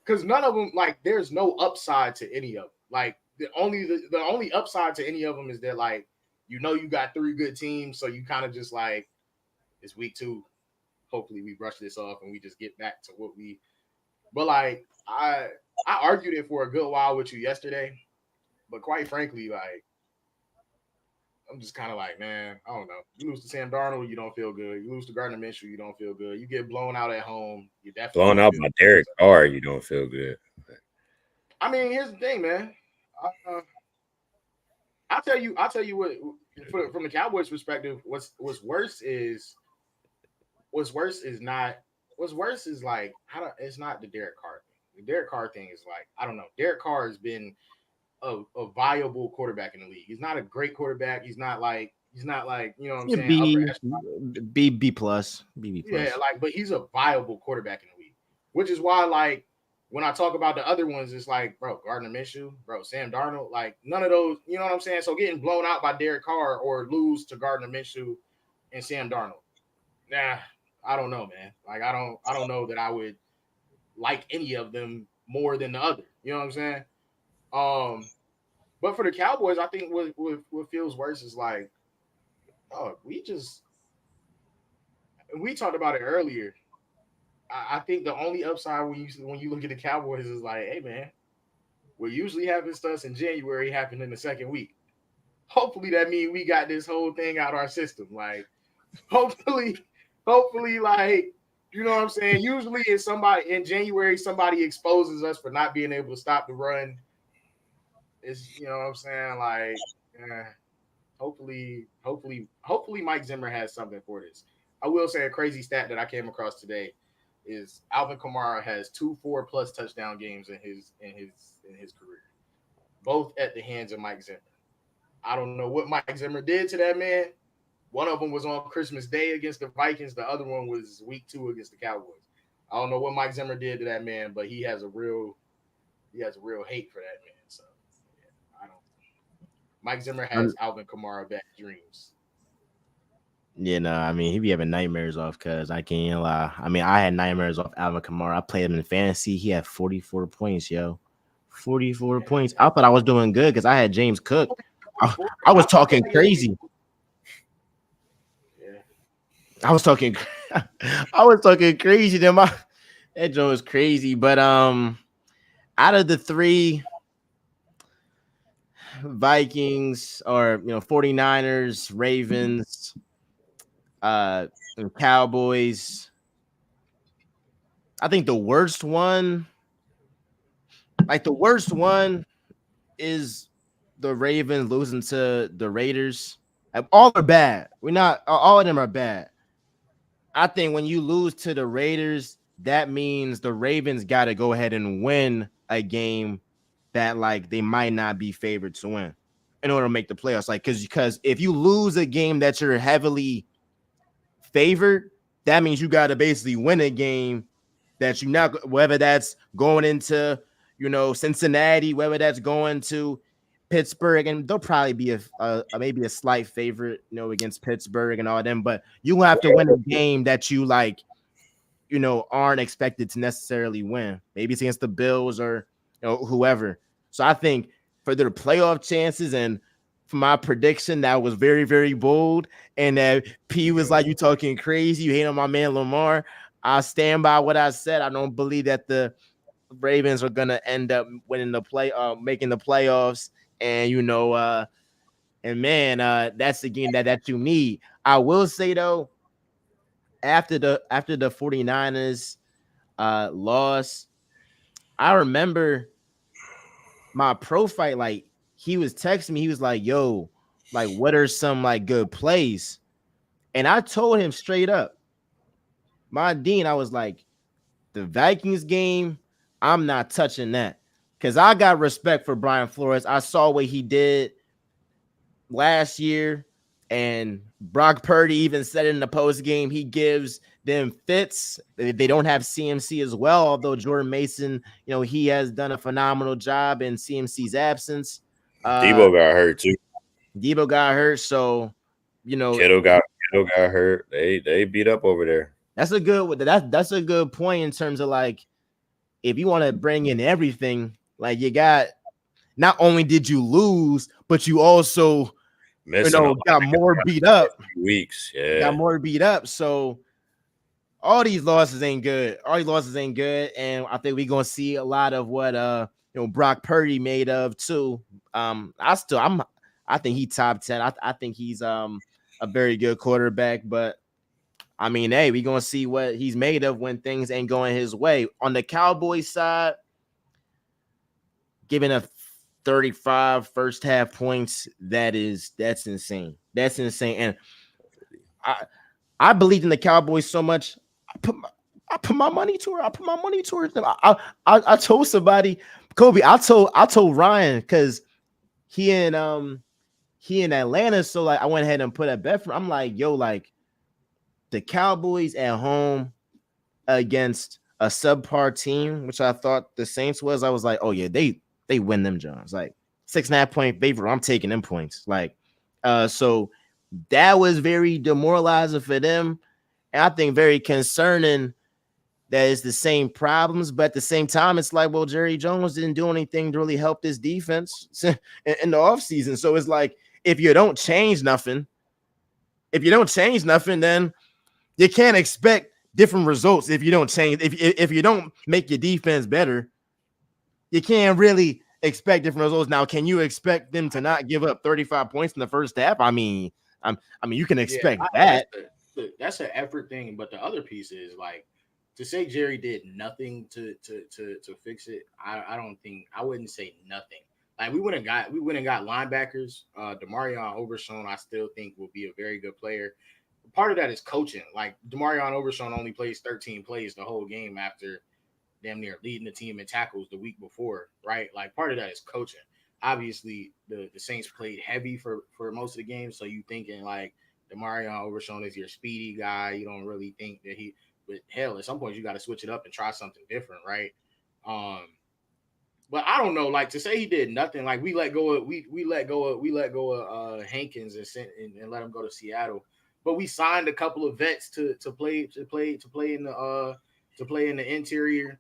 Speaker 6: because none of them, like, there's no upside to any of them. Like, the only upside to any of them is that, like, you got 3 good teams, so you kind of just like, It's week 2. Hopefully we brush this off and we just get back to what we. But like I argued it for a good while with you yesterday, but quite frankly, like I'm just kind of like, man, I don't know. You lose to Sam Darnold, you don't feel good. You lose to Gardner Minshew, you don't feel good. You get blown out at home, you definitely
Speaker 4: Blown out by Derek Carr, you don't feel good.
Speaker 6: I mean, here's the thing, man. I'll tell you what. From the Cowboys' perspective, what's worse is like it's not the Derek Carr thing. The Derek Carr thing is like I don't know. Derek Carr has been a viable quarterback in the league. He's not a great quarterback. He's not like you know what I'm saying.
Speaker 3: B plus.
Speaker 6: Yeah, like but he's a viable quarterback in the league, which is why like when I talk about the other ones, it's like bro Gardner Minshew, bro Sam Darnold, like none of those. You know what I'm saying? So getting blown out by Derek Carr or lose to Gardner Minshew and Sam Darnold, nah. I don't know, man. Like I don't know that I would like any of them more than the other. You know what I'm saying? But for the Cowboys, I think what feels worse is like, oh, we talked about it earlier. I think the only upside when you look at the Cowboys is like, hey man, what usually happens to us in January happened in the second week. Hopefully that means we got this whole thing out of our system. Like, hopefully, like, you know what I'm saying? Usually it's somebody in January, somebody exposes us for not being able to stop the run. It's, you know what I'm saying? Like, hopefully Mike Zimmer has something for this. I will say a crazy stat that I came across today is Alvin Kamara has 2 4+ touchdown games in his career, both at the hands of Mike Zimmer. I don't know what Mike Zimmer did to that man. One of them was on Christmas Day against the Vikings. The other one was week 2 against the Cowboys. I don't know what Mike Zimmer did to that man, but he has a real hate for that man. So yeah, I don't. Mike Zimmer has Alvin Kamara bad dreams.
Speaker 3: You know, I mean, he be having nightmares off because I can't lie. I mean, I had nightmares off Alvin Kamara. I played him in fantasy. He had 44 points, yo. 44 points. I thought I was doing good because I had James Cook. I was talking crazy. I was talking crazy. That joke was crazy. But out of the 3 Vikings or 49ers, Ravens, Cowboys, I think the worst one is the Ravens losing to the Raiders. All are bad. All of them are bad. I think when you lose to the Raiders, that means the Ravens got to go ahead and win a game that like they might not be favored to win in order to make the playoffs. Like because if you lose a game that you're heavily favored, that means you got to basically win a game that you not, whether that's going into Cincinnati, whether that's going to Pittsburgh, and they'll probably be maybe a slight favorite, against Pittsburgh and all them. But you have to win a game that you like, aren't expected to necessarily win. Maybe it's against the Bills or whoever. So I think for their playoff chances and for my prediction, that was very, very bold. And that P was like, "You talking crazy? You hate on my man Lamar." I stand by what I said. I don't believe that the Ravens are gonna end up winning making the playoffs. And that's the game that you need. I will say though, after the 49ers loss, I remember my pro fight, like he was texting me, he was like, "Yo, like what are some like good plays?" And I told him straight up, my Dean, I was like, the Vikings game, I'm not touching that. Because I got respect for Brian Flores. I saw what he did last year. And Brock Purdy even said in the post game, he gives them fits. They don't have CMC as well, although Jordan Mason, he has done a phenomenal job in CMC's absence.
Speaker 4: Debo got hurt too.
Speaker 3: Debo got hurt. So,
Speaker 4: Kittle got hurt. They beat up over there.
Speaker 3: That's a good point in terms of like, if you want to bring in everything, like you got, not only did you lose, but you also
Speaker 4: Missing
Speaker 3: got more beat up.
Speaker 4: Weeks. Yeah.
Speaker 3: Got more beat up. So all these losses ain't good. And I think we're gonna see a lot of what Brock Purdy made of too. I think he top 10. I think he's a very good quarterback, but I mean, hey, we're gonna see what he's made of when things ain't going his way. On the Cowboys side, giving a 35 first half points, that's insane. That's insane. And I believed in the Cowboys so much. I put my money towards them. I told somebody, Kobe. I told Ryan because he in Atlanta. So like I went ahead and put a bet for. I'm like, yo, like the Cowboys at home against a subpar team, which I thought the Saints was. I was like, oh yeah, they win them Johns. Like 6.5 point favorite. I'm taking them points. Like, so that was very demoralizing for them. And I think very concerning that it's the same problems, but at the same time, it's like, well, Jerry Jones didn't do anything to really help this defense in the offseason. So it's like, if you don't change nothing, then you can't expect different results. If you don't change, if you don't make your defense better, you can't really expect different results. Now, can you expect them to not give up 35 points in the first half? I mean, you can expect that.
Speaker 6: That's an effort thing, but the other piece is like to say Jerry did nothing to fix it. I wouldn't say nothing. Like we went and got linebackers. Demarion Overshown, I still think will be a very good player. Part of that is coaching. Like Demarion Overshown only plays 13 plays the whole game after damn near leading the team in tackles the week before, right? Like part of that is coaching. Obviously, the Saints played heavy for most of the game, so you thinking like Demarion Overshown is your speedy guy. You don't really think that but hell, at some point you got to switch it up and try something different, right? But I don't know. Like to say he did nothing. Like we let go of Hankins and let him go to Seattle. But we signed a couple of vets to play in the interior.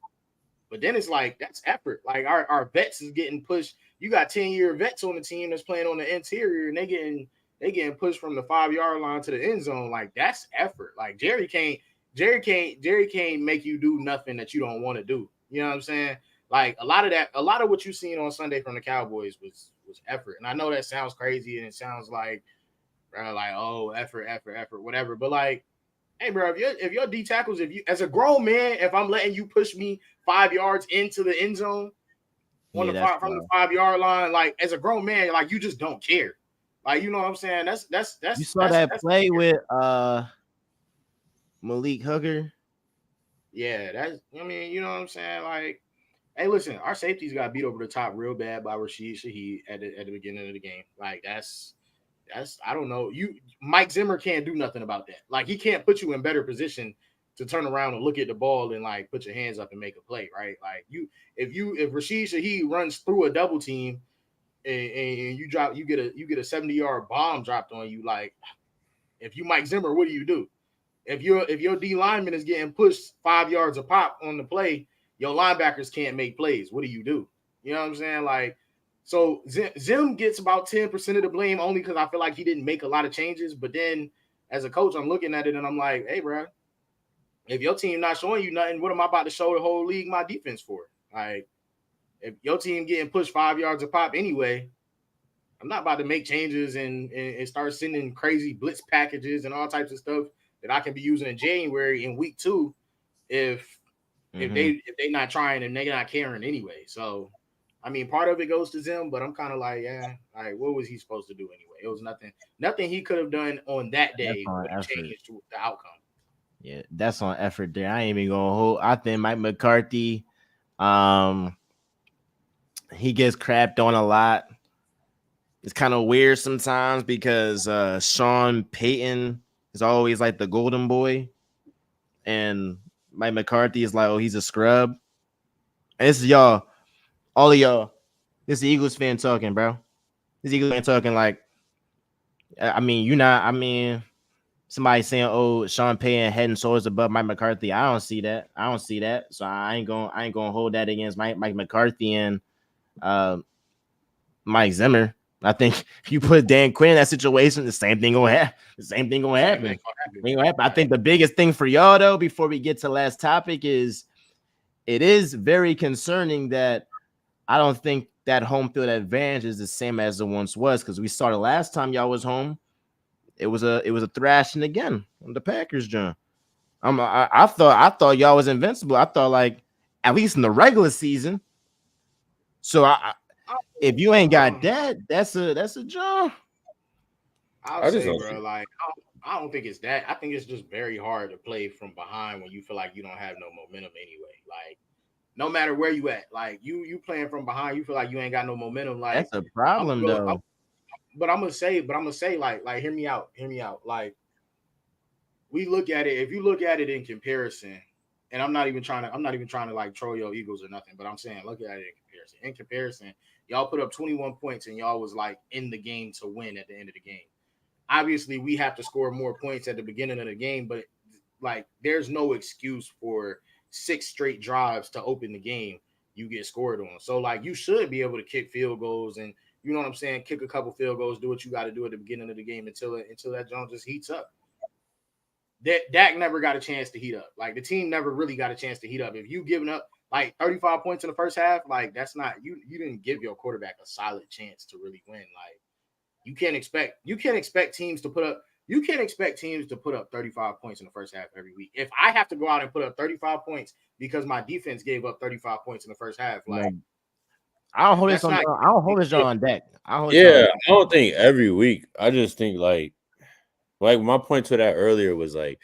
Speaker 6: But then it's like that's effort. Like our vets is getting pushed. You got 10-year vets on the team that's playing on the interior, and they getting pushed from the 5-yard line to the end zone. Like that's effort. Like Jerry can't make you do nothing that you don't want to do. You know what I'm saying? Like a lot of what you seen on Sunday from the Cowboys was effort. And I know that sounds crazy and it sounds like oh, effort, whatever. But like, hey, bro, if your D tackles, if you as a grown man, if I'm letting you push me 5 yards into the end zone from the 5-yard line, like as a grown man, like you just don't care. Like, you know what I'm saying? That's
Speaker 3: you saw that play with Malik Hooker.
Speaker 6: Yeah, you know what I'm saying? Like, hey, listen, our safeties got beat over the top real bad by Rashid Shaheed at the beginning of the game. Like, that's I don't know. Mike Zimmer can't do nothing about that. Like, he can't put you in better position to turn around and look at the ball and like put your hands up and make a play, right? Like if Rashid Shaheed runs through a double team and you get a 70-yard bomb dropped on you, like if you Mike Zimmer, what do you do? If your D lineman is getting pushed 5 yards a pop on the play, your linebackers can't make plays. What do? You know what I'm saying? Like, so Zim gets about 10% of the blame only because I feel like he didn't make a lot of changes. But then as a coach, I'm looking at it and I'm like, hey, bro, if your team not showing you nothing, what am I about to show the whole league my defense for? Like, if your team getting pushed 5 yards a pop anyway, I'm not about to make changes and start sending crazy blitz packages and all types of stuff that I can be using in January in week 2 if they not trying and they not caring anyway. So, I mean, part of it goes to Zim, but I'm kind of like, yeah, all right, what was he supposed to do anyway? It was nothing he could have done on that day would have changed the outcome.
Speaker 3: Yeah, that's on effort there. I ain't even gonna hold. I think Mike McCarthy, he gets crapped on a lot. It's kind of weird sometimes because Sean Payton is always like the golden boy, and Mike McCarthy is like, oh, he's a scrub. And this is y'all, all of y'all. This is the Eagles fan talking, bro. This Eagles fan talking like, I mean, somebody saying, oh, Sean Payton head and shoulders above Mike McCarthy. I don't see that. So I ain't gonna hold that against Mike McCarthy and Mike Zimmer. I think if you put Dan Quinn in that situation, the same thing gonna happen. The same thing gonna happen. I think the biggest thing for y'all, though, before we get to last topic, is it is very concerning that I don't think that home field advantage is the same as it once was, because we saw the last time y'all was home, it was a thrashing again on the Packers, John. I thought y'all was invincible. I thought, like, at least in the regular season. So if you ain't got that, that's a John.
Speaker 6: I'll say, bro, like I don't think it's that. I think it's just very hard to play from behind when you feel like you don't have no momentum anyway. Like, no matter where you at, like you playing from behind, you feel like you ain't got no momentum. Like,
Speaker 3: that's a problem, though.
Speaker 6: But I'm gonna say, like, hear me out. Like, we look at it. If you look at it in comparison, and I'm not even trying to like troll your Eagles or nothing, but I'm saying look at it in comparison. In comparison, y'all put up 21 points and y'all was like in the game to win at the end of the game. Obviously, we have to score more points at the beginning of the game, but like there's no excuse for 6 straight drives to open the game you get scored on. So like you should be able to kick field goals and, you know what I'm saying, kick a couple field goals, do what you got to do at the beginning of the game until that Jones just heats up. Dak never got a chance to heat up. Like, the team never really got a chance to heat up. If you giving up like 35 points in the first half, like that's not you didn't give your quarterback a solid chance to really win. Like, you can't expect teams to put up 35 points in the first half every week. If I have to go out and put up 35 points because my defense gave up 35 points in the first half, like,
Speaker 3: I don't hold this on Dak.
Speaker 4: I don't think every week. I just think like my point to that earlier was like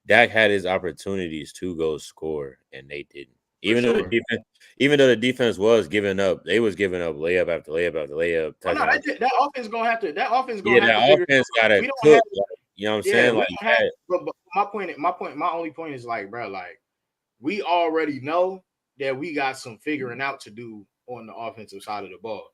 Speaker 4: Dak had his opportunities to go score and they didn't. Even though the defense was giving up, they was giving up layup after layup after layup.
Speaker 6: Oh, no, that offense gonna have to. That offense
Speaker 4: gonna have to. Offense gotta cook. You know what I'm saying? Like,
Speaker 6: but my only point is like, bro, like we already know that we got some figuring out to do on the offensive side of the ball.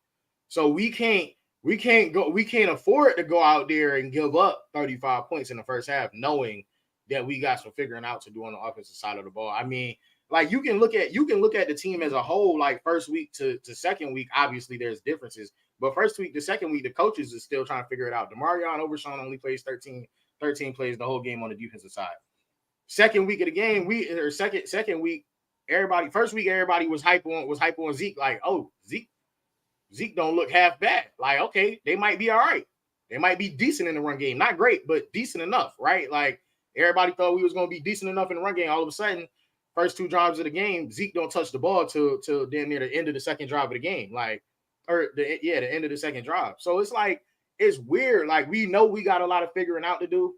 Speaker 6: So we can't afford to go out there and give up 35 points in the first half, knowing that we got some figuring out to do on the offensive side of the ball. I mean, like you can look at the team as a whole, like first week to second week. Obviously, there's differences, but first week to second week, the coaches is still trying to figure it out. DeMarion Overshawn only plays 13 plays the whole game on the defensive side. Second week of the game, second week, first week everybody was hype on Zeke. Like, oh, Zeke don't look half bad. Like, okay, they might be all right. They might be decent in the run game, not great, but decent enough, right? Like, everybody thought we was gonna be decent enough in the run game. All of a sudden, first 2 drives of the game, Zeke don't touch the ball till damn near the end of the second drive of the game, the end of the second drive. So it's like, it's weird. Like, we know we got a lot of figuring out to do,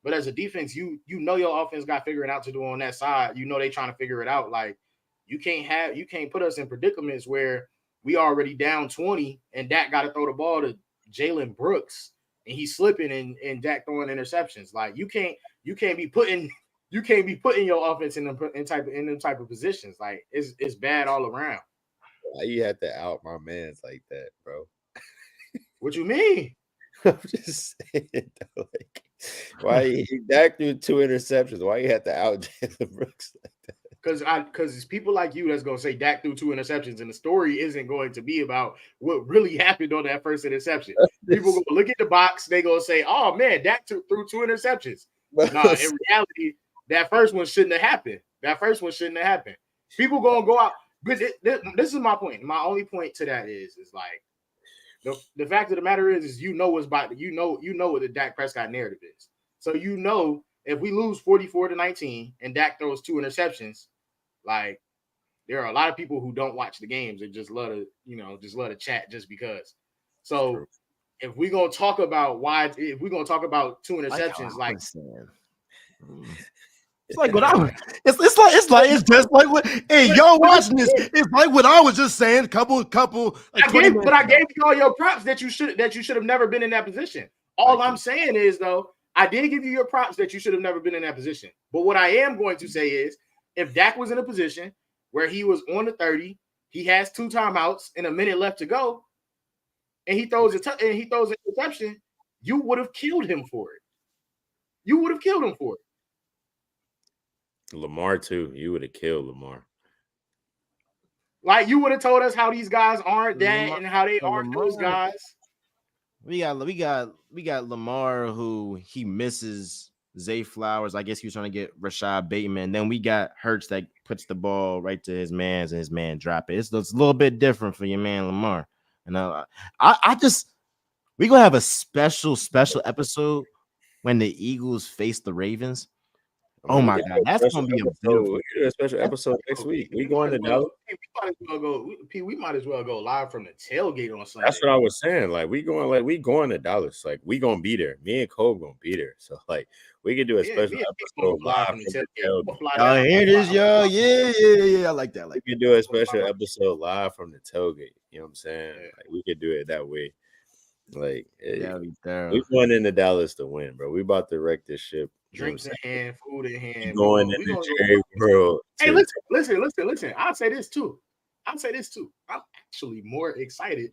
Speaker 6: but as a defense, you know your offense got figuring out to do on that side. You know they trying to figure it out. Like, you can't put us in predicaments where we already down 20 and Dak got to throw the ball to Jalen Brooks and he's slipping and Dak throwing interceptions. Like, you can't be putting your offense in them type of positions. Like, it's bad all around.
Speaker 4: Why you have to out my man's like that, bro?
Speaker 6: What you mean?
Speaker 4: I'm just saying, like, why Dak threw 2 interceptions? Why you have to out Jalen Brooks like that?
Speaker 6: Because it's people like you that's gonna say Dak threw 2 interceptions, and the story isn't going to be about what really happened on that first interception. People gonna look at the box, they gonna say, "Oh man, Dak threw 2 interceptions." Nah, in reality, that first one shouldn't have happened. People gonna go out. But this is my point. My only point to that is like the fact of the matter is you know what the Dak Prescott narrative is. So you know if we lose 44-19 and Dak throws 2 interceptions, like there are a lot of people who don't watch the games and just love to chat just because. So if we're gonna talk about 2 interceptions, like
Speaker 1: it's like what I was. It's just like what. Hey, y'all watching this? It's like what I was just saying. Couple. Like
Speaker 6: I gave you all your props that you should have never been in that position. All I'm saying is though, I did give you your props that you should have never been in that position. But what I am going to say is, if Dak was in a position where he was on the 30, he has 2 timeouts and a minute left to go, and he throws an interception, you would have killed him for it.
Speaker 4: Lamar too. You would have killed Lamar.
Speaker 6: Like, you would have told us how these guys aren't that and how they aren't those guys.
Speaker 3: We got Lamar, who he misses Zay Flowers. I guess he was trying to get Rashad Bateman. Then we got Hurts that puts the ball right to his man's and his man drop it. It's a little bit different for your man Lamar. And I just we gonna have a special episode when the Eagles face the Ravens. Oh my God, that's gonna be a beautiful.
Speaker 4: We do a special episode next week. We going to Dallas.
Speaker 6: We might as well go live from the tailgate on Sunday.
Speaker 4: That's what I was saying. Like we going to Dallas. Like we gonna be there. Me and Cole gonna be there. So like we could do a special episode live from the tailgate.
Speaker 3: Oh, here it is, y'all. Yeah. I like that.
Speaker 4: We could do a special episode live from the tailgate. You know what I'm saying? Like, we could do it that way. Like we going into Dallas to win, bro. We about to wreck this ship.
Speaker 6: Drinks in hand, food in hand.
Speaker 4: Going into Jerry World.
Speaker 6: Hey, listen. I'll say this too. I'm actually more excited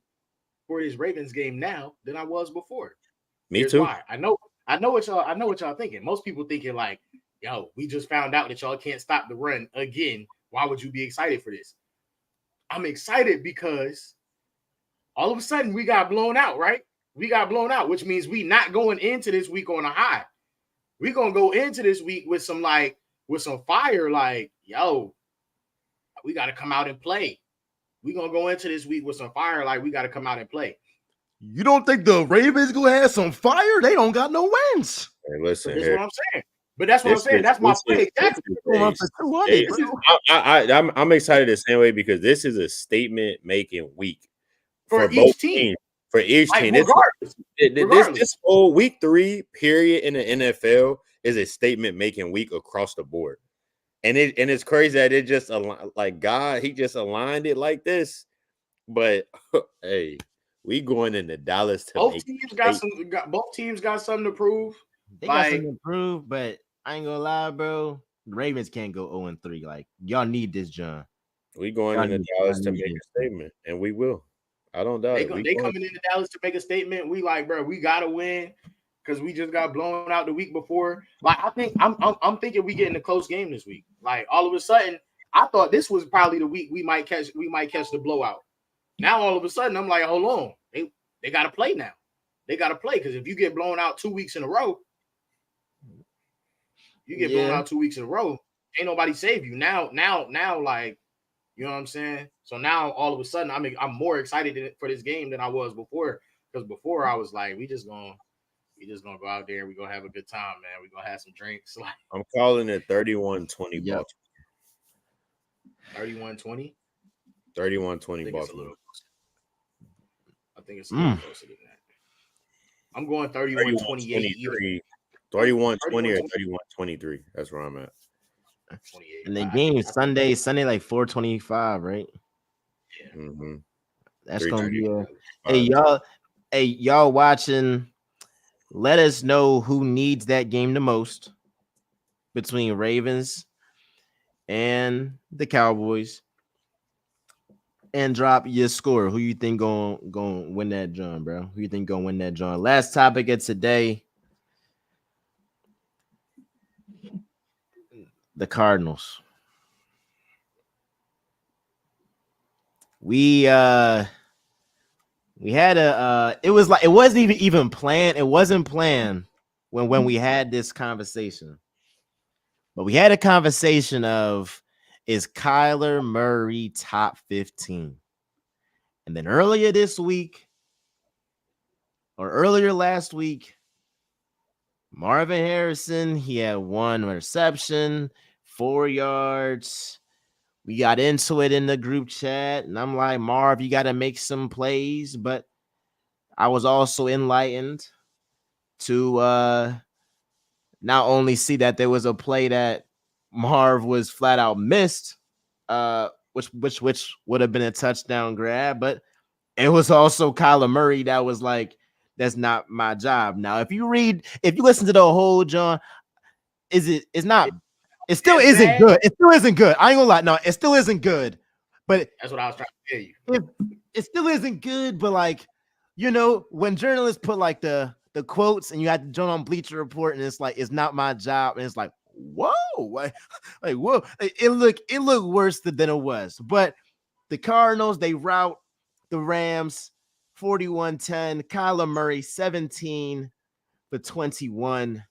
Speaker 6: for this Ravens game now than I was before.
Speaker 4: Me too.
Speaker 6: Why. I know what y'all thinking. Most people thinking like, yo, we just found out that y'all can't stop the run again. Why would you be excited for this? I'm excited because all of a sudden we got blown out, right? We got blown out, which means we not going into this week on a high. We're gonna go into this week with some fire, like, yo, we gotta come out and play. We're gonna go into this week with some fire, like we gotta come out and play.
Speaker 1: You don't think the Ravens gonna have some fire? They don't got no wins.
Speaker 4: Hey, listen,
Speaker 6: that's what I'm saying. But that's what I'm saying. That's my play.
Speaker 4: I'm excited the same way because this is a statement making week
Speaker 6: for both teams.
Speaker 4: For each team, this whole week 3 period in the NFL is a statement making week across the board, and it's crazy that it just like God, he just aligned it like this. But hey, we going into Dallas to
Speaker 6: both teams got something to prove.
Speaker 3: They got something to prove, but I ain't gonna lie, bro. The Ravens can't go 0-3. Like y'all need this, John.
Speaker 4: We going into Dallas to make a statement, and we will. I don't doubt it.
Speaker 6: They coming into Dallas to make a statement. We like, bro, we gotta win because we just got blown out the week before. Like, I think I'm thinking we getting a close game this week. Like, all of a sudden, I thought this was probably the week we might catch the blowout. Now all of a sudden, I'm like, hold on, they gotta play now. They gotta play because if you get blown out 2 weeks in a row, blown out 2 weeks in a row, ain't nobody save you. Now, like. You know what I'm saying? So now all of a sudden I'm more excited for this game than I was before. Because before I was like, we just gonna go out there and we gonna have a good time, man. We gonna have some drinks. Like
Speaker 4: I'm calling it 31-20 Baltimore.
Speaker 6: 31-20?
Speaker 4: 31-20 Baltimore.
Speaker 6: I think it's a little closer than that. I'm going 31-28.
Speaker 4: 31-20 or 31-23. That's where I'm at.
Speaker 6: 28.
Speaker 3: And the game is Sunday like 4:25, right?
Speaker 6: Yeah.
Speaker 4: Mm-hmm.
Speaker 3: That's gonna be Hey, y'all watching? Let us know who needs that game the most between Ravens and the Cowboys, and drop your score. Who you think going win that John, bro? Who you think gonna win that John? Last topic of today. The Cardinals. We had it wasn't even planned. It wasn't planned when we had this conversation. But we had a conversation of, is Kyler Murray top 15? And then earlier last week, Marvin Harrison, he had 1 reception, 4 yards. We got into it in the group chat, and I'm like, Marv, you got to make some plays. But I was also enlightened to not only see that there was a play that Marv was flat out missed, which would have been a touchdown grab, but it was also Kyler Murray that was like, that's not my job. Now, if you listen to the whole John, it still isn't good. It still isn't good. I ain't gonna lie. No, it still isn't good. But
Speaker 6: that's what I was trying to tell you.
Speaker 3: It still isn't good, but like, you know, when journalists put like the quotes and you had to join on Bleacher Report and it's like, it's not my job, and it's like, whoa, like whoa. It looked worse than it was. But the Cardinals, they rout the Rams 41-10. Kyler Murray, 17 for 21,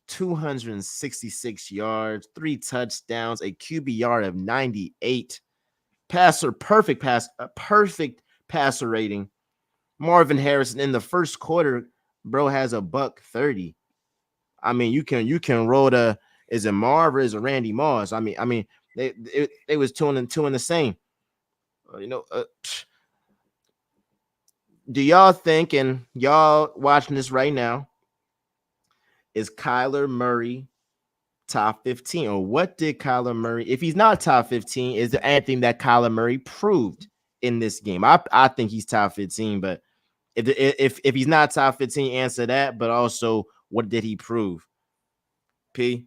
Speaker 3: 266 yards, 3 touchdowns, a QB yard of 98. Perfect passer rating. Marvin Harrison in the first quarter, bro, has a $130. I mean, you can roll the, is it Marv or is it Randy Moss? I mean, they was two and the same. Do y'all think, and y'all watching this right now, is Kyler Murray top 15? Or what did Kyler Murray, if he's not top 15, is there anything that Kyler Murray proved in this game? I think he's top 15, but if he's not top 15, answer that. But also, what did he prove? P?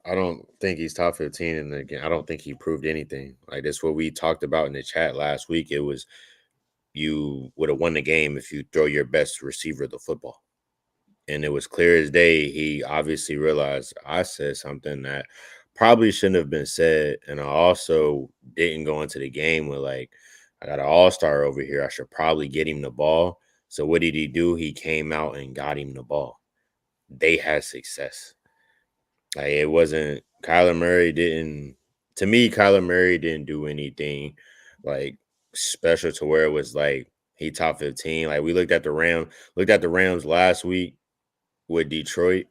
Speaker 4: I don't think he's top 15 in the game. I don't think he proved anything. Like, that's what we talked about in the chat last week. It was, you would have won the game if you throw your best receiver the football. And it was clear as day. He obviously realized I said something that probably shouldn't have been said. And I also didn't go into the game with, like, I got an all-star over here. I should probably get him the ball. So what did he do? He came out and got him the ball. They had success. Like, it wasn't, Kyler Murray didn't do anything like special to where it was like he top 15. Like, we looked at the Rams last week with Detroit,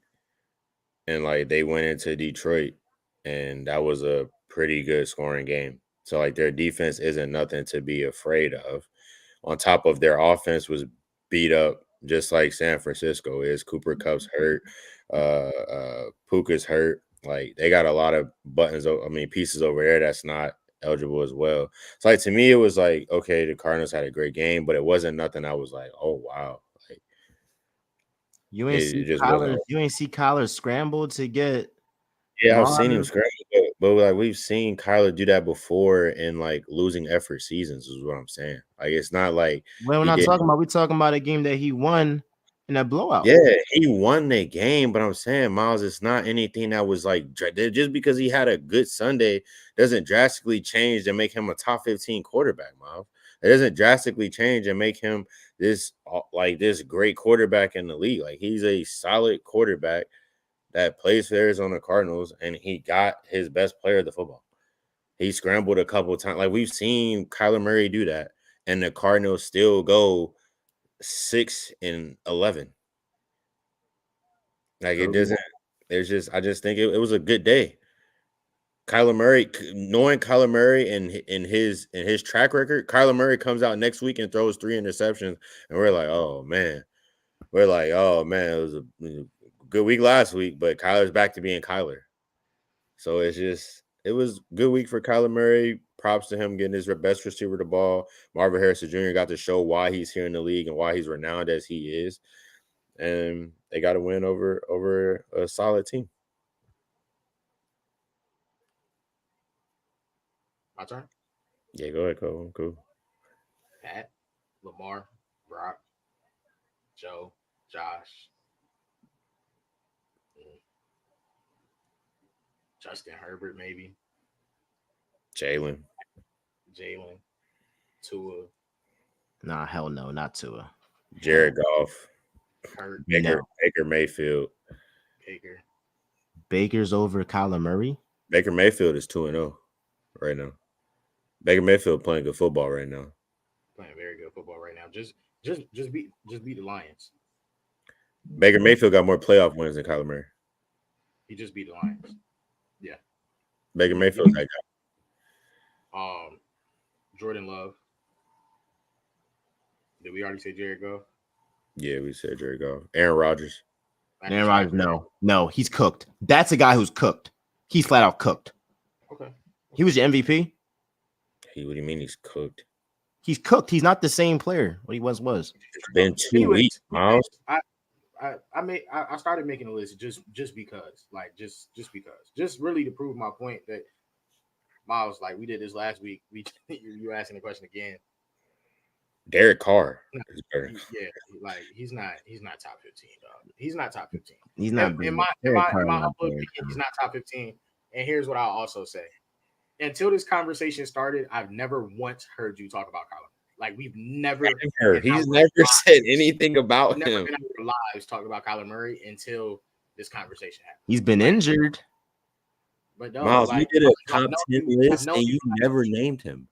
Speaker 4: and like they went into Detroit and that was a pretty good scoring game. So like their defense isn't nothing to be afraid of. On top of their offense was beat up just like San Francisco is. Cooper Kupp's hurt. Puka's hurt. Like, they got a lot of pieces over there that's not eligible as well. So like, to me, it was like, okay, the Cardinals had a great game, but it wasn't nothing I was like, oh wow. Like,
Speaker 3: You ain't see Kyler scramble to get.
Speaker 4: Yeah, I've seen him scramble, but like we've seen Kyler do that before in like losing effort seasons, is what I'm saying. Like, it's not like,
Speaker 3: well, we're talking about a game that he won in a blowout.
Speaker 4: Yeah, he won the game, but I'm saying, Miles, it's not anything that was like, just because he had a good Sunday doesn't drastically change and make him a top 15 quarterback, Miles. It doesn't drastically change and make him this great quarterback in the league. Like, he's a solid quarterback that plays for Arizona Cardinals, and he got his best player of the football. He scrambled a couple of times. Like, we've seen Kyler Murray do that, and the Cardinals still go 6-11. Like, it doesn't. I just think it was a good day. Kyler Murray, knowing Kyler Murray and in his track record, Kyler Murray comes out next week and throws 3 interceptions, and we're like, oh man, it was a good week last week, but Kyler's back to being Kyler. So it was a good week for Kyler Murray. Props to him getting his best receiver the ball. Marvin Harrison Jr. got to show why he's here in the league and why he's renowned as he is. And they got a win over a solid team.
Speaker 6: My turn?
Speaker 4: Yeah, go ahead, Cole. Cool.
Speaker 6: Pat, Lamar, Brock, Joe, Josh, Justin Herbert, maybe.
Speaker 4: Jalen,
Speaker 6: Tua.
Speaker 3: Nah, hell no, not Tua.
Speaker 4: Jared Goff,
Speaker 6: Hurt.
Speaker 4: Baker Mayfield.
Speaker 3: Baker's over Kyler Murray.
Speaker 4: Baker Mayfield is 2-0 right now. Baker Mayfield playing good football right now.
Speaker 6: Playing very good football right now. Just beat the Lions.
Speaker 4: Baker Mayfield got more playoff wins than Kyler Murray.
Speaker 6: He just beat the Lions. Yeah.
Speaker 4: Baker Mayfield's that
Speaker 6: guy. Jordan Love. Did we already say Jared Goff?
Speaker 4: Yeah, we said Jared Goff. Aaron Rodgers.
Speaker 3: No, he's cooked. That's a guy who's cooked. He's flat out cooked.
Speaker 6: Okay.
Speaker 3: He was your MVP.
Speaker 4: What do you mean he's cooked?
Speaker 3: He's cooked. He's not the same player what he was.
Speaker 4: It's been 2 weeks, Miles.
Speaker 6: I started making a list just because, just really to prove my point that Miles, like we did this last week. You were asking the question again.
Speaker 4: Derek Carr.
Speaker 6: Like he's not top 15, dog. He's not top 15.
Speaker 3: He's not.
Speaker 6: In my humble opinion, he's not top 15. And here's what I'll also say: until this conversation started, I've never once heard you talk about Kyler. Like we've never,
Speaker 4: He's never said anything about
Speaker 6: never
Speaker 4: him.
Speaker 6: in our lives talked about Kyler Murray until this conversation happened.
Speaker 3: He's been injured.
Speaker 6: But no,
Speaker 4: Miles,
Speaker 6: like,
Speaker 4: you did a
Speaker 6: I
Speaker 4: top
Speaker 6: know
Speaker 4: 10
Speaker 6: you- I
Speaker 4: list
Speaker 6: know
Speaker 4: and
Speaker 6: you-
Speaker 4: you never named him.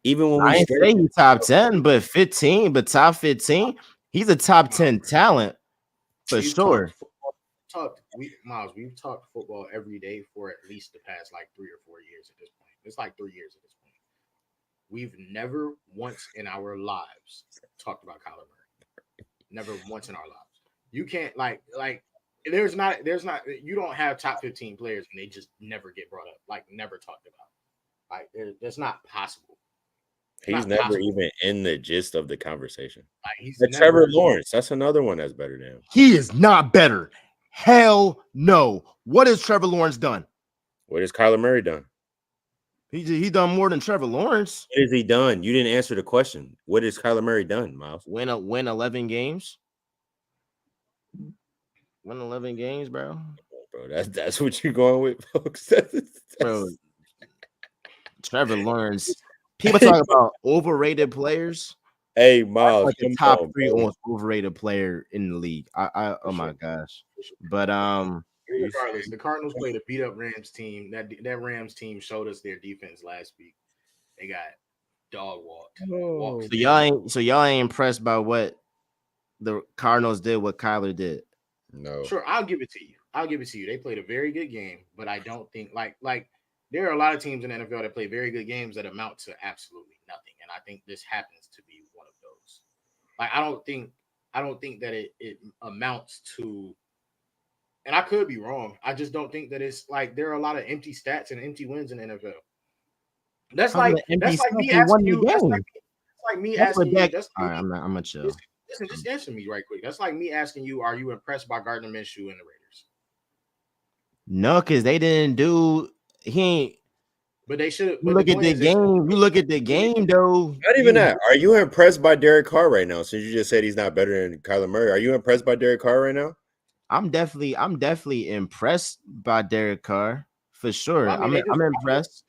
Speaker 4: Even when we
Speaker 3: I ain't
Speaker 4: straight
Speaker 3: say he's top 10, but 15, but top 15. He's a top 10 talent for
Speaker 6: we've
Speaker 3: sure.
Speaker 6: Miles, we've talked football every day for at least the past like 3 or 4 years at this point. It's like 3 years at this point. We've never once in our lives talked about Kyler Murray. Never once in our lives. You can't like there's not you don't have top 15 players and they just never get brought up, like never talked about. Like that's not possible.
Speaker 4: He's
Speaker 6: not
Speaker 4: never
Speaker 6: possible.
Speaker 4: even in the gist of the conversation.
Speaker 6: Like he's
Speaker 4: But
Speaker 6: never,
Speaker 4: Trevor Lawrence, that's another one that's better than him.
Speaker 1: He is not better. Hell no. What has Trevor Lawrence done?
Speaker 4: What has Kyler Murray done?
Speaker 3: He done more than Trevor Lawrence.
Speaker 4: What has he done? You didn't answer the question. What has Kyler Murray done, Miles?
Speaker 3: Win 11 games. Win 11 games, bro.
Speaker 4: Bro, that's what you're going with, folks.
Speaker 3: Bro, Trevor Lawrence. People talk about overrated players.
Speaker 4: Hey, Miles,
Speaker 3: Like the
Speaker 4: come
Speaker 3: top
Speaker 4: on,
Speaker 3: 3
Speaker 4: bro.
Speaker 3: most overrated player in the league. Oh my gosh. But
Speaker 6: regardless, the Cardinals played a beat up Rams team. That Rams team showed us their defense last week. They got dog walked.
Speaker 4: Oh.
Speaker 3: so y'all ain't impressed by what the Cardinals did, what Kyler did.
Speaker 4: No.
Speaker 6: Sure, I'll give it to you. They played a very good game, but I don't think like there are a lot of teams in the NFL that play very good games that amount to absolutely nothing, and I think this happens to be one of those. Like I don't think that it amounts to, and I could be wrong. I just don't think that it's like there are a lot of empty stats and empty wins in the NFL. That's like me asking you. That's like me asking you. That's
Speaker 3: all right, I'm gonna chill.
Speaker 6: Listen, just answer me right quick. That's like me asking you, are you impressed by Gardner Minshew and the Raiders?
Speaker 3: No, because they didn't do. He ain't.
Speaker 6: But they should.
Speaker 3: You look at the game. You look at the game, though.
Speaker 4: Not even that. Are you impressed by Derek Carr right now? Since you just said he's not better than Kyler Murray, are you impressed by Derek Carr right now?
Speaker 3: I'm definitely impressed by Derek Carr for sure.
Speaker 6: Well, I mean,
Speaker 3: I'm impressed.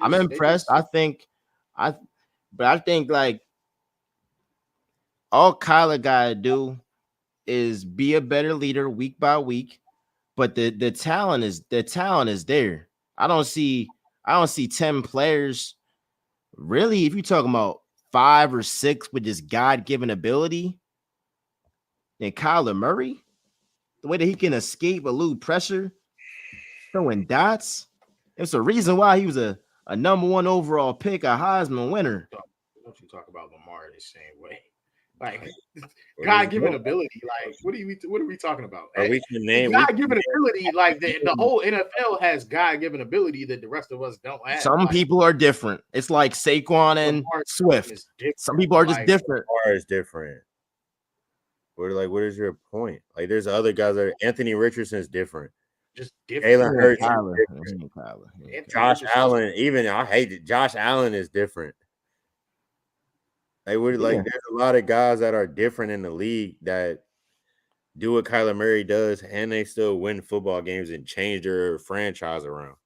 Speaker 3: I'm impressed. I think like all Kyler gotta do is be a better leader week by week, but the talent is there. I don't see 10 players really. If you're talking about 5 or 6 with this God-given ability, then Kyler Murray, the way that he can escape elude pressure, throwing dots. It's a reason why he was a number 1 overall pick, a Heisman winner.
Speaker 6: Don't you talk about Lamar the same way? Like God-given ability. Like what are we talking about?
Speaker 4: We can name
Speaker 6: God-given ability. Like the whole NFL has God-given ability that the rest of us don't have.
Speaker 3: Some people are different. It's like Saquon and Swift. Some people are just different.
Speaker 4: Lamar is different. What is your point? Like, there's other guys that Anthony Richardson is different.
Speaker 6: Just different.
Speaker 4: Jalen Hurts,
Speaker 3: Kyler.
Speaker 4: Josh Allen. Even I hate it. Josh Allen is different. There's a lot of guys that are different in the league that do what Kyler Murray does, and they still win football games and change their franchise around.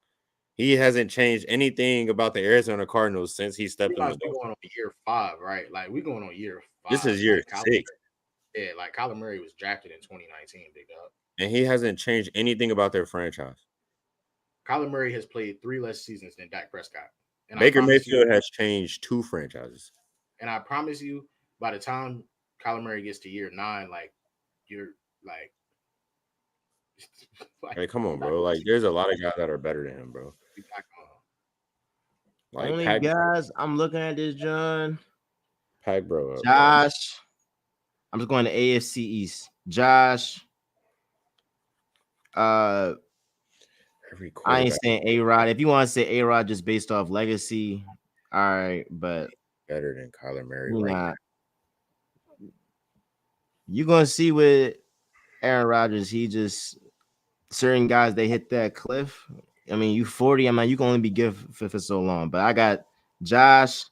Speaker 4: He hasn't changed anything about the Arizona Cardinals since he stepped on the door.
Speaker 6: We're going on year 5, right? Like we're going on year 5.
Speaker 4: This is year 6.
Speaker 6: Yeah, like Kyler Murray was drafted in 2019, big up.
Speaker 4: And he hasn't changed anything about their franchise.
Speaker 6: Kyler Murray has played 3 less seasons than Dak Prescott. And
Speaker 4: Baker Mayfield has changed 2 franchises.
Speaker 6: And I promise you, by the time Kyler Murray gets to year 9, like you're like,
Speaker 4: come on, bro. Like, there's a lot of guys that are better than him, bro.
Speaker 3: Like, only guys I'm looking at this, John.
Speaker 4: Pack, bro.
Speaker 3: Josh. I'm just going to AFC East. Josh. I ain't saying A-Rod. If you want to say A-Rod just based off legacy, all right, but
Speaker 4: better than Kyler Murray.
Speaker 3: Right? You're gonna see with Aaron Rodgers, he just certain guys they hit that cliff. I mean, you 40. I mean, you can only be good for so long. But I got Josh.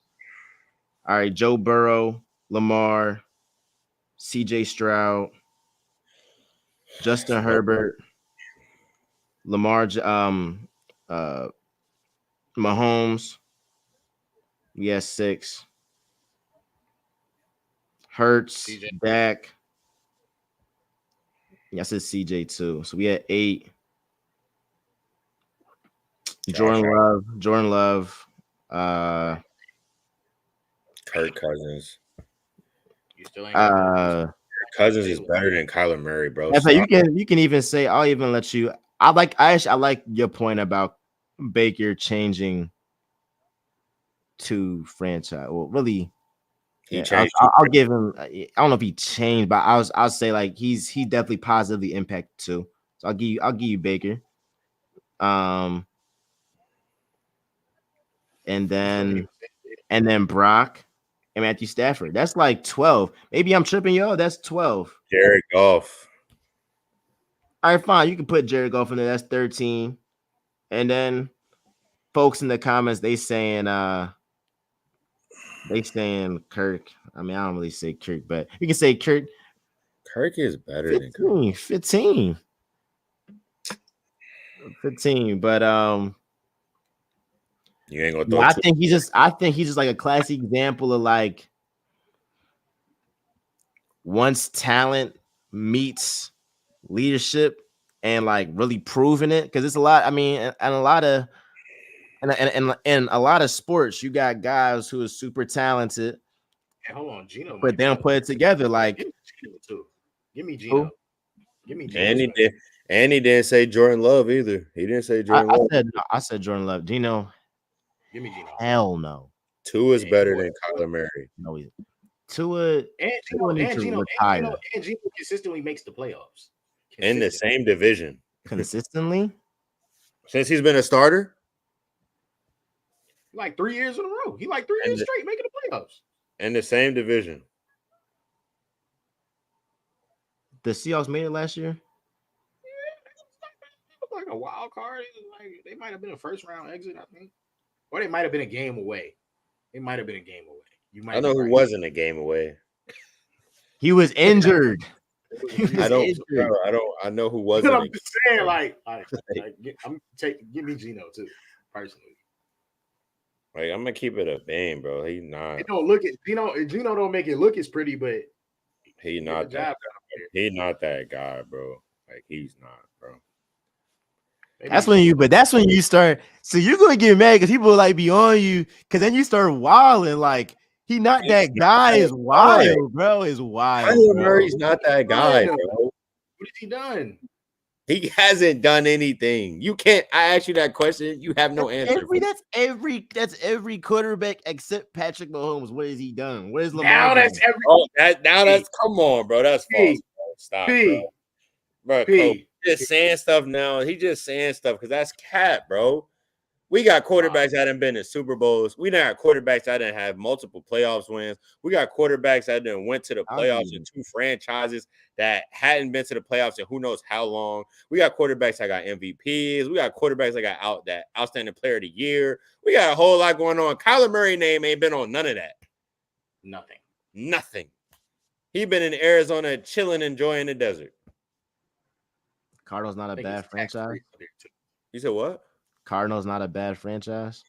Speaker 3: All right, Joe Burrow, Lamar, CJ Stroud, Justin Herbert, Lamar, Mahomes. We have 6. Hurts,
Speaker 6: CJ.
Speaker 3: Dak. Yeah, I said CJ too. So we had 8. Jordan Love,
Speaker 4: Kirk Cousins.
Speaker 6: You still ain't got
Speaker 4: Cousins is better than Kyler Murray, bro.
Speaker 3: I
Speaker 4: Stop.
Speaker 3: you can even say I'll even let you. I like your point about Baker changing to franchise. Well, really,
Speaker 4: He
Speaker 3: yeah,
Speaker 4: changed.
Speaker 3: I'll give him. I don't know if he changed, but I'll say like he definitely positively impacted too. So I'll give you Baker. And then Brock and Matthew Stafford. That's like 12. Maybe I'm tripping, yo. That's 12.
Speaker 4: Jared Goff.
Speaker 3: All right, fine. You can put Jared Goff in there. That's 13. And then folks in the comments, they saying Kirk. I mean, I don't really say Kirk, but you can say Kirk.
Speaker 4: Kirk is better than Kirk.
Speaker 3: 15. But
Speaker 4: You ain't gonna throw.
Speaker 3: I think he's just like a classic example of like once talent meets leadership and like really proving it, because it's a lot. I mean, and a lot of and a lot of sports, you got guys who are super talented.
Speaker 6: Hey, hold on, Gino.
Speaker 3: But they don't put it together. Like,
Speaker 6: give me Gino too. Give me Gino.
Speaker 3: Who?
Speaker 6: Give me Gino.
Speaker 4: And he didn't say Jordan Love either. He didn't say Jordan Love.
Speaker 3: I said Jordan Love. Gino.
Speaker 6: Give me Gino.
Speaker 3: Hell no.
Speaker 4: Tua is better than Kyler Murray.
Speaker 3: No, Tua needs to retire.
Speaker 6: And Gino consistently makes the playoffs.
Speaker 4: In the same division.
Speaker 3: Consistently?
Speaker 4: Since he's been a starter?
Speaker 6: Like 3 years in a row. He like 3 years straight making the playoffs. In
Speaker 4: the same division.
Speaker 3: The Seahawks made it last year?
Speaker 6: Yeah, like a wild card. Like they might have been a first round exit, I think. Or they might have been a game away. It might have been a game away. You might.
Speaker 4: I know who wasn't a game away.
Speaker 3: He was injured.
Speaker 4: I know who wasn't.
Speaker 6: I'm just saying, give me Gino too, personally.
Speaker 4: Like, I'm gonna keep it a bang, bro. He not.
Speaker 6: It don't look at Gino don't make it look as pretty, but
Speaker 4: he not that. He not that guy, bro. Like, he's not, bro.
Speaker 3: That's when you start. So you're gonna get mad because people like be on you, because then you start wilding. Like, he not that guy. Is wild, bro. Is wild.
Speaker 4: Kyler Murray's not that guy, bro.
Speaker 6: What has he done?
Speaker 4: He hasn't done anything. You can't. I asked you that question. You have no answer.
Speaker 3: That's every quarterback except Patrick Mahomes. What has he done? What is Lamar?
Speaker 6: That's every.
Speaker 4: That's come on, bro. That's false. Bro. Stop, bro. Just saying stuff now. He just saying stuff because that's cap, bro. We got quarterbacks that haven't been in Super Bowls. We got quarterbacks that didn't have multiple playoffs wins. We got quarterbacks that didn't went to the playoffs in 2 franchises that hadn't been to the playoffs in who knows how long. We got quarterbacks that got MVPs. We got quarterbacks that got that outstanding player of the year. We got a whole lot going on. Kyler Murray name ain't been on none of that. Nothing. He been in Arizona chilling, enjoying the desert.
Speaker 3: Cardinals not a bad franchise.
Speaker 4: You said what?
Speaker 3: Cardinals not a bad franchise.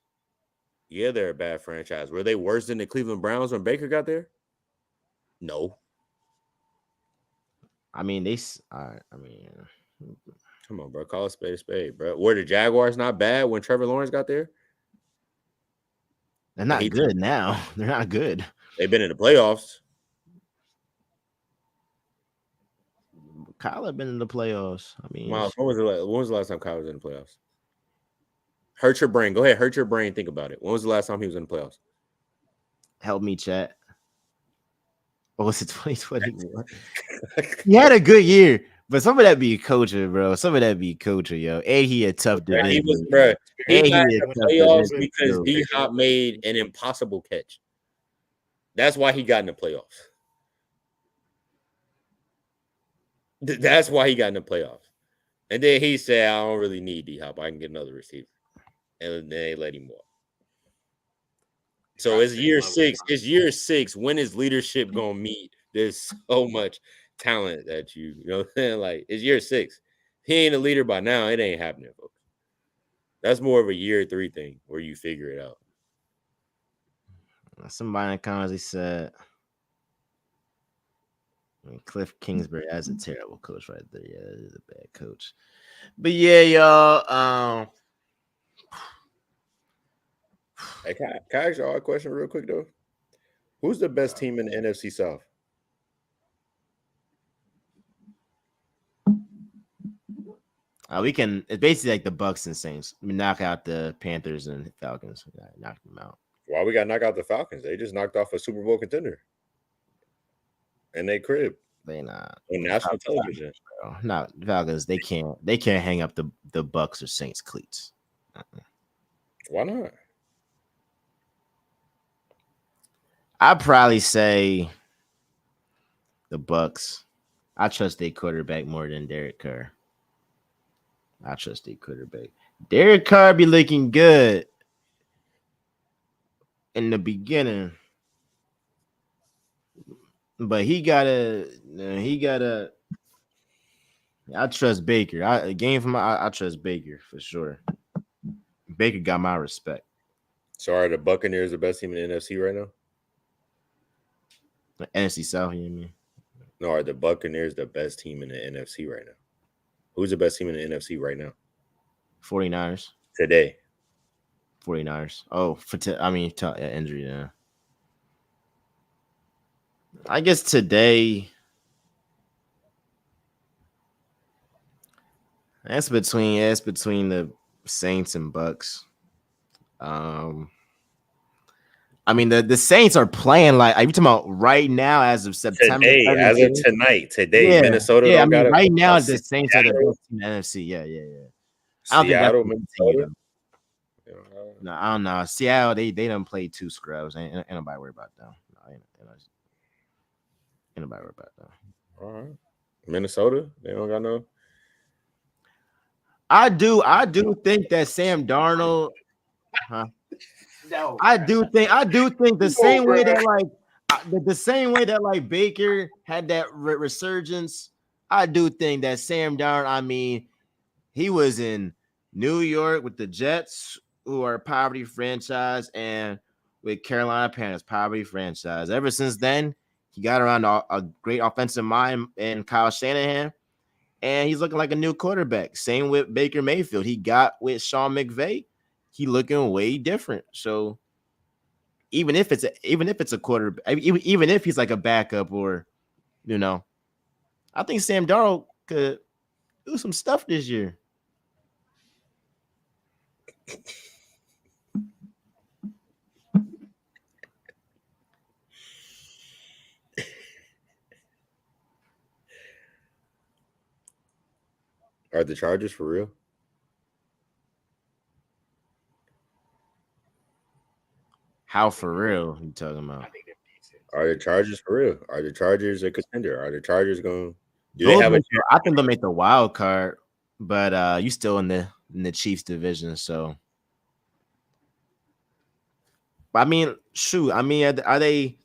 Speaker 4: Yeah, they're a bad franchise. Were they worse than the Cleveland Browns when Baker got there? No.
Speaker 3: I mean,
Speaker 4: come on, bro. Call a spade, bro. Were the Jaguars not bad when Trevor Lawrence got there?
Speaker 3: They're not good now. They're not good.
Speaker 4: They've been in the playoffs.
Speaker 3: Kyler been in the playoffs. I mean,
Speaker 4: Miles, when was the last time Kyler was in the playoffs? Hurt your brain. Go ahead. Hurt your brain. Think about it. When was the last time he was in the playoffs?
Speaker 3: Help me, chat. What was it, 2021? He had a good year, but some of that be coaching, bro. Some of that be coaching, yo. He a tough division.
Speaker 4: He was, bro. He got in the playoffs because D-Hop made an impossible catch. That's why he got in the playoffs. That's why he got in the playoffs. And then he said, I don't really need D-Hop. I can get another receiver. And then they let him walk. So it's year 6. It's year 6. When is leadership going to meet? There's so much talent that you know what I'm saying? Like, it's year 6. He ain't a leader by now. It ain't happening, folks. That's more of a year 3 thing where you figure it out.
Speaker 3: Somebody in the comments, they said, I mean, Cliff Kingsbury, that's a terrible coach right there. Yeah, that is a bad coach. But yeah, y'all.
Speaker 4: Hey, can I ask y'all a question real quick though? Who's the best team in the NFC South?
Speaker 3: We can. It's basically like the Bucks and Saints. We knock out the Panthers and Falcons. Knock them out.
Speaker 4: Why we got to knock out the Falcons? They just knocked off a Super Bowl contender in their crib
Speaker 3: They not
Speaker 4: on national television.
Speaker 3: No, Falcons. They can't hang up the Bucks or Saints cleats.
Speaker 4: Why not?
Speaker 3: I'd probably say the Bucks. I trust their quarterback more than Derek Carr. I trust their quarterback. Derek Carr be looking good in the beginning, but he gotta. I trust Baker. I trust Baker for sure. Baker got my respect.
Speaker 4: So are the Buccaneers the best team in the NFC right now?
Speaker 3: The NFC South, you mean?
Speaker 4: No, are the Buccaneers the best team in the NFC right now? Who's the best team in the NFC right now?
Speaker 3: 49ers.
Speaker 4: Today.
Speaker 3: 49ers. Oh, injury, yeah. I guess today that's between the Saints and Bucks. I mean the Saints are playing like, are you talking about right now as of September?
Speaker 4: Today, as of tonight, today, Minnesota.
Speaker 3: Yeah,
Speaker 4: don't got
Speaker 3: right now the
Speaker 4: Seattle,
Speaker 3: Saints are the best team in the NFC. Yeah. I don't
Speaker 4: Seattle,
Speaker 3: think that's
Speaker 4: Minnesota.
Speaker 3: No, I don't know. Seattle, they done played 2 scrubs. Ain't nobody worried about them. No, ain't nobody worried about them.
Speaker 4: All right, Minnesota, they don't got no.
Speaker 3: I do think that Sam Darnold,
Speaker 6: No,
Speaker 3: I do think the same way that like Baker had that resurgence. I do think that Sam Darnold, I mean, he was in New York with the Jets, who are a poverty franchise, and with Carolina Panthers, poverty franchise. Ever since then, he got around a great offensive mind in Kyle Shanahan, and he's looking like a new quarterback. Same with Baker Mayfield. He got with Sean McVay. He looking way different. So even if it's a quarterback, even if he's like a backup, or I think Sam Darnold could do some stuff this year.
Speaker 4: Are the Chargers for real?
Speaker 3: How for real? You talking about?
Speaker 6: I think they're decent.
Speaker 4: Are the Chargers for real? Are the Chargers a contender? Are the Chargers going? Do they have a?
Speaker 3: I think they'll make the wild card, but you still in the Chiefs division, so. I mean, shoot. I mean, are they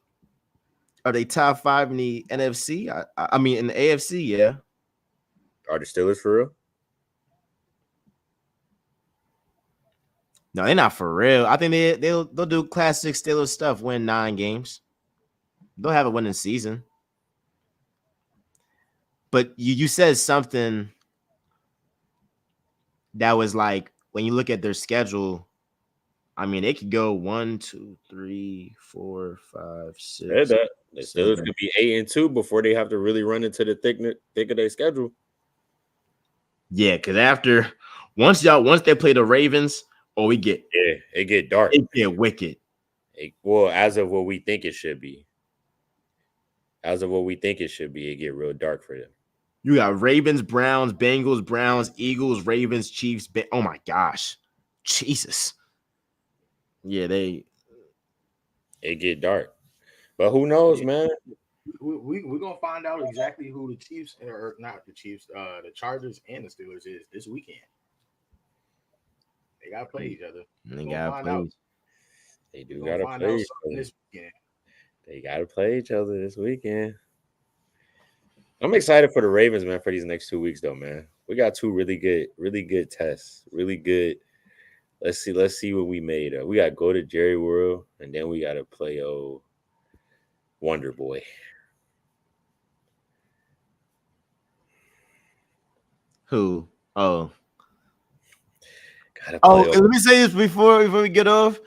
Speaker 3: top 5 in the NFC? I mean, in the AFC, yeah.
Speaker 4: Are the Steelers for real?
Speaker 3: No, they're not for real. I think they'll do classic Steelers stuff, win 9 games. They'll have a winning season. But you said something that was like, when you look at their schedule, I mean, they could go 1, 2, 3, 4, 5, 6.
Speaker 4: Said that. The Steelers could be 8-2 before they have to really run into the thick of their schedule.
Speaker 3: Yeah, because once they play the Ravens, it
Speaker 4: get dark.
Speaker 3: It get wicked.
Speaker 4: As of what we think it should be. It get real dark for them.
Speaker 3: You got Ravens, Browns, Bengals, Browns, Eagles, Ravens, Chiefs. Oh my gosh, Jesus. Yeah, it
Speaker 4: get dark, but who knows, man?
Speaker 6: We're gonna find out exactly who the Chiefs, or not the Chiefs, the Chargers and the Steelers is this weekend. They gotta play each other.
Speaker 3: They gotta play.
Speaker 4: They do gotta play each other this weekend. They gotta play each other this weekend. I'm excited for the Ravens, man, for these next 2 weeks, though, man. We got 2 really good tests. Really good. Let's see what we made. We got to go to Jerry World, and then we got to play Wonder Boy.
Speaker 3: Who? Oh,
Speaker 4: Gotta
Speaker 3: oh.
Speaker 4: play.
Speaker 3: Let me say this before we get off.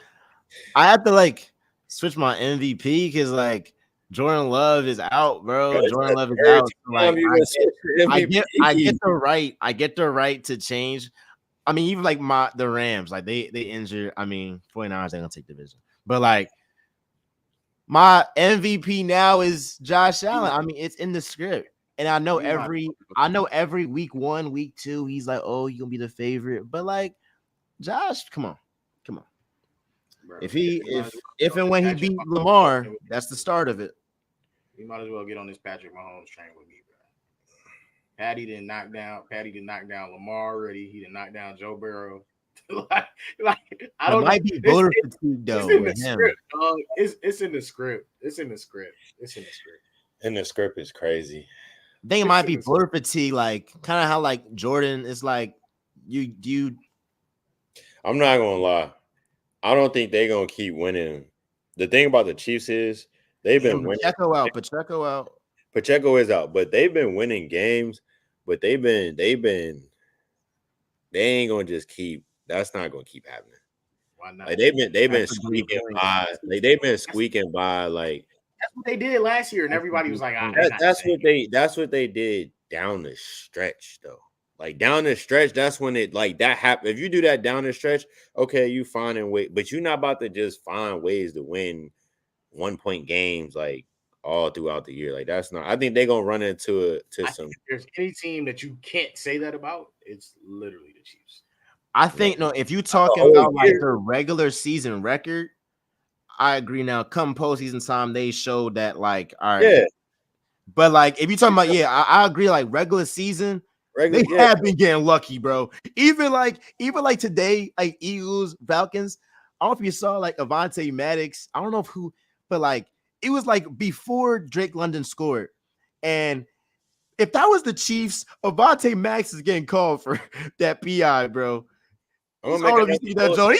Speaker 3: I have to like switch my MVP because like Jordan Love is out, bro.
Speaker 4: It's
Speaker 3: Jordan
Speaker 4: the
Speaker 3: Love is
Speaker 4: third
Speaker 3: out. So, like
Speaker 4: time you gonna switch your
Speaker 3: I
Speaker 4: MVP.
Speaker 3: get the right. I get the right to change. I mean, even like the Rams, like they injured. I mean, 49ers ain't gonna take division. But like my MVP now is Josh Allen. I mean, it's in the script. And I know every week 1, week 2, he's like, oh, you gonna be the favorite. But like Josh, come on.
Speaker 6: Bro,
Speaker 3: If and when he beat Lamar, that's the start of it.
Speaker 6: you might as well get on this Patrick Mahomes train with me, bro. Patty didn't knock down Lamar already. He didn't knock down Joe Burrow. like I don't
Speaker 3: It might
Speaker 6: know.
Speaker 3: be voter fatigue though.
Speaker 6: It's in the
Speaker 3: with him.
Speaker 6: script, dog. It's in the script.
Speaker 4: And the script is crazy.
Speaker 3: I think it might be voter fatigue, like kind of how like Jordan is like you.
Speaker 4: I'm not gonna lie. I don't think they're gonna keep winning. The thing about the Chiefs is they've been winning.
Speaker 3: Pacheco out.
Speaker 4: Pacheco is out, but they've been winning games. But they ain't gonna just keep. That's not gonna keep happening.
Speaker 6: Why not?
Speaker 4: Like they've been squeaking by. Like they've been squeaking by. Like
Speaker 6: that's what they did last year, and everybody was like,
Speaker 4: that's what they did down the stretch though. Like down the stretch, that's when it like that happened. If you do that down the stretch, okay, you find a way, but you're not about to just find ways to win 1-point games like all throughout the year. Like that's not. I think they're gonna run into some.
Speaker 6: If there's any team that you can't say that about, it's literally the Chiefs.
Speaker 3: I think if you talking about like their regular season record, I agree. Now, come postseason time, they showed that like all right.
Speaker 4: Yeah.
Speaker 3: But like if you talking about I agree. Like regular season. They have been getting lucky, bro. Even like today, like Eagles, Falcons. I don't know if you saw like Avonte Maddox. I don't know but like it was like before Drake London scored. And if that was the Chiefs, Avonte Maddox is getting called for that PI, bro. He's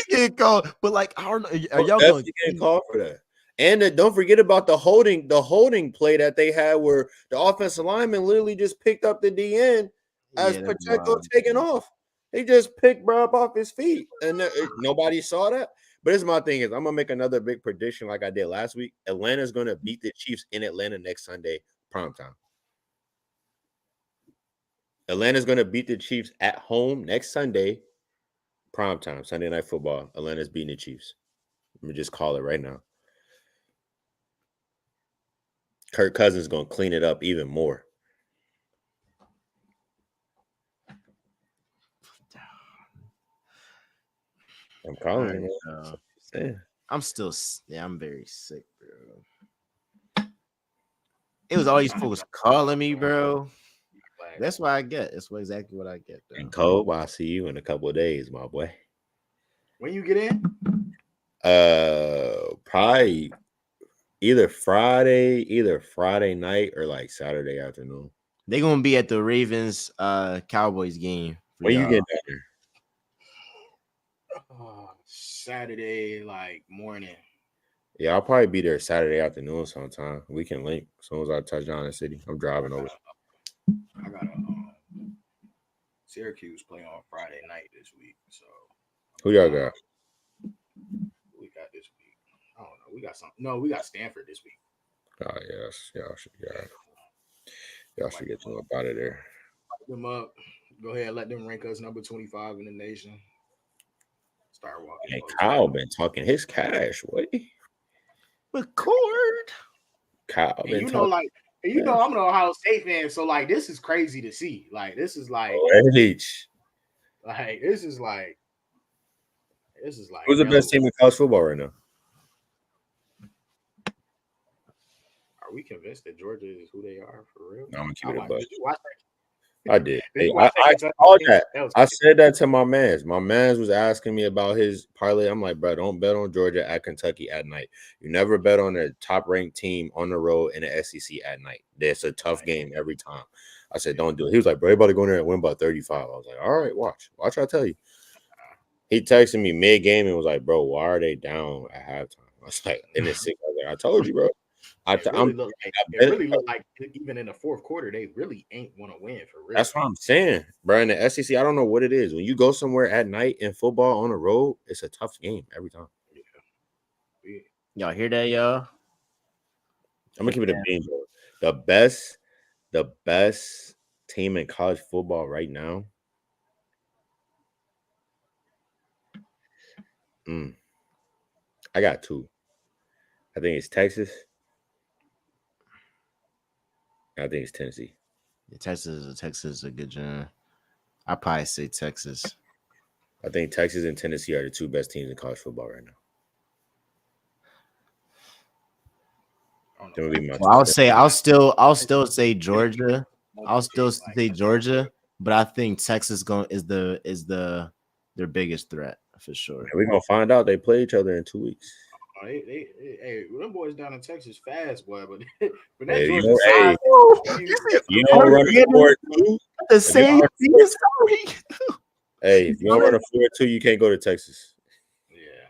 Speaker 3: getting called, but like I don't know. Are y'all going
Speaker 4: getting called for that? And don't forget about the holding play that they had where the offensive lineman literally just picked up the DN. As Pacheco taking off, he just picked bro up off his feet, and nobody saw that. But here's my thing: I'm gonna make another big prediction like I did last week. Atlanta's gonna beat the Chiefs in Atlanta next Sunday, primetime. Atlanta's gonna beat the Chiefs at home next Sunday, primetime, Sunday Night Football. Atlanta's beating the Chiefs. Let me just call it right now. Kirk Cousins is gonna clean it up even more. I'm calling it.
Speaker 3: I'm very sick, bro. It was always folks calling me, bro. That's what I get. That's exactly what I get. Though.
Speaker 4: And Cole, I'll see you in a couple of days, my boy.
Speaker 6: When you get in?
Speaker 4: Probably either Friday night or like Saturday afternoon.
Speaker 3: They're gonna be at the Ravens Cowboys game.
Speaker 4: When you get down there?
Speaker 6: Saturday, like morning.
Speaker 4: Yeah, I'll probably be there Saturday afternoon sometime. We can link as soon as I touch down in the city. I'm driving over.
Speaker 6: I got Syracuse play on Friday night this week. So
Speaker 4: who y'all got?
Speaker 6: We got this week. I don't know. We got something. No, we got Stanford this week.
Speaker 4: Oh yes, y'all should get them up out of there.
Speaker 6: Pick them up. Go ahead, let them rank us number 25 in the nation. Start walking.
Speaker 4: Hey, Kyle been talking his cash, what?
Speaker 3: Record.
Speaker 4: Kyle been
Speaker 6: you know, like I'm an Ohio State fan, so like this is crazy to see. Like this is like
Speaker 4: this
Speaker 6: is like
Speaker 4: who's the best team in college football right now?
Speaker 6: Are we convinced that Georgia is who they are for real?
Speaker 4: No, I'm gonna keep it a buck.
Speaker 6: Did you watch that?
Speaker 4: I did. I said that to my mans. My mans was asking me about his parlay. I'm like, bro, don't bet on Georgia at Kentucky at night. You never bet on a top-ranked team on the road in the SEC at night. It's a tough game every time. I said, don't do it. He was like, bro, you about to go in there and win by 35. I was like, all right, watch. Watch, I tell you. He texted me mid-game and was like, bro, why are they down at halftime? I was like, in the six. I was like, I told you, bro.
Speaker 6: It really looked like even in the fourth quarter, they really ain't want to win for real.
Speaker 4: That's what I'm saying, bro. In the SEC, I don't know what it is. When you go somewhere at night in football on the road, it's a tough game every time.
Speaker 6: Yeah.
Speaker 3: Y'all hear that, y'all?
Speaker 4: I'm gonna keep it a bean, bro. The best team in college football right now. I got two. I think it's Texas. I think it's Tennessee.
Speaker 3: Yeah, Texas is a good job. I probably say Texas.
Speaker 4: I think Texas and Tennessee are the two best teams in college football right now.
Speaker 3: I'll still say Georgia. I'll still say Georgia, but I think Texas is their biggest threat for sure.
Speaker 4: We're gonna find out. They play each other in 2 weeks.
Speaker 6: Hey, them boys down in Texas fast, boy. But that
Speaker 4: Hey,
Speaker 6: Georgia side,
Speaker 4: if you don't run a 4-2,
Speaker 3: the same thing.
Speaker 4: Hey, if you don't run a 4-2, you can't go to Texas.
Speaker 6: Yeah,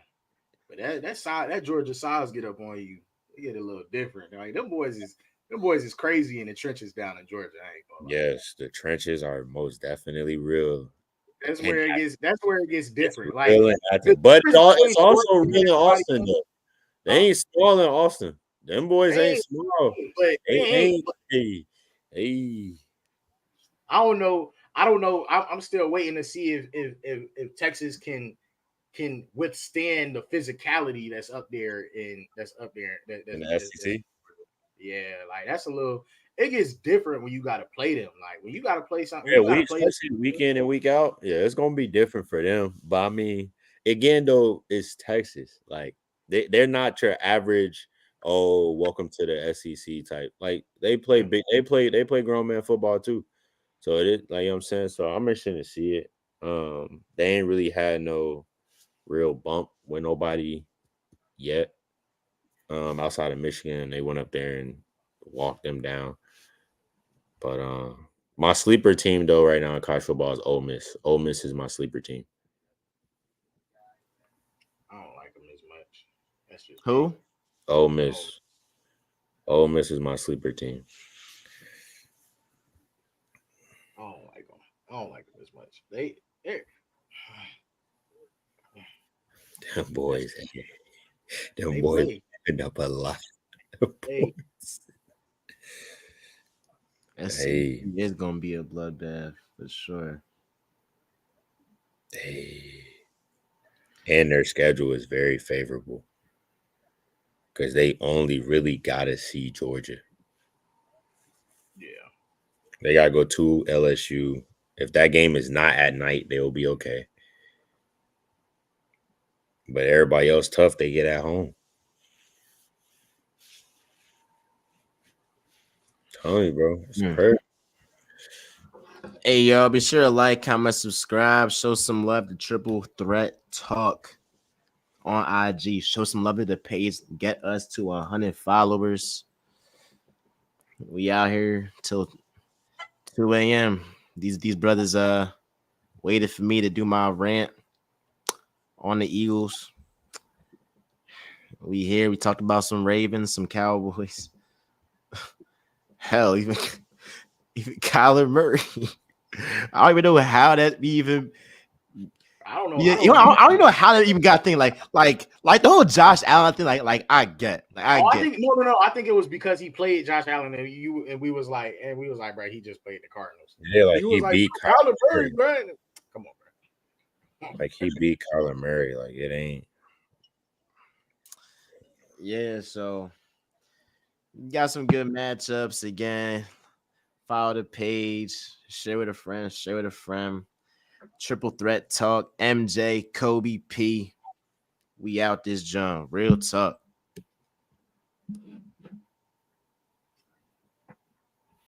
Speaker 6: but that Georgia size get up on you. You get a little different. Like them boys is crazy in the trenches down in Georgia. I ain't gonna lie.
Speaker 4: Yes, the trenches are most definitely real.
Speaker 6: That's where it gets different. Like,
Speaker 4: but it's also real in Austin though. They ain't small in Austin. Them boys ain't small.
Speaker 6: But
Speaker 4: hey.
Speaker 6: I don't know. I'm still waiting to see if Texas can withstand the physicality that's up there in
Speaker 4: the SEC.
Speaker 6: Yeah, like that's a little. It gets different when you got to play them. Like when you got to play something.
Speaker 4: Yeah, especially week in and week out. Yeah, it's gonna be different for them. But I mean, again, though, it's Texas. Like they're not your average. Oh, welcome to the SEC type. Like they play big. They play grown man football too. So it is like, you know what I'm saying. So I'm interested to see it. They ain't really had no real bump with nobody yet. Outside of Michigan, they went up there and walked them down. But my sleeper team though right now in college football is Ole Miss. Ole Miss is my sleeper team.
Speaker 6: I don't like them as much. That's just
Speaker 3: who?
Speaker 4: Ole Miss. Ole Miss is my sleeper team.
Speaker 6: I don't like them as much. They're
Speaker 4: them boys. Them boys end up a lot.
Speaker 3: It's gonna be a bloodbath for sure.
Speaker 4: And their schedule is very favorable because they only really gotta see Georgia.
Speaker 6: Yeah,
Speaker 4: they gotta go to LSU. If that game is not at night, they will be okay. But everybody else tough, they get at home. Tell me, bro. It's perfect.
Speaker 3: Hey, y'all, be sure to like, comment, subscribe, show some love to Triple Threat Talk on IG. Show some love to the page. Get us to 100 followers. We out here till 2 a.m. These brothers waited for me to do my rant on the Eagles. We here. We talked about some Ravens, some Cowboys. Hell, even Kyler Murray. I don't even know how that even.
Speaker 6: I don't know.
Speaker 3: Yeah, I don't even know how that even got thing. Like the whole Josh Allen thing. I get. I
Speaker 6: think no. I think it was because he played Josh Allen and we was like, bro, he just played the Cardinals.
Speaker 4: Yeah, like he beat
Speaker 6: Kyler Murray, bro. Come on, bro.
Speaker 4: Like he beat Kyler Murray. Like it ain't.
Speaker 3: Yeah, so got some good matchups again. Follow the page, share with a friend. Triple Threat Talk, MJ, Kobe P. We out this jump. Real talk.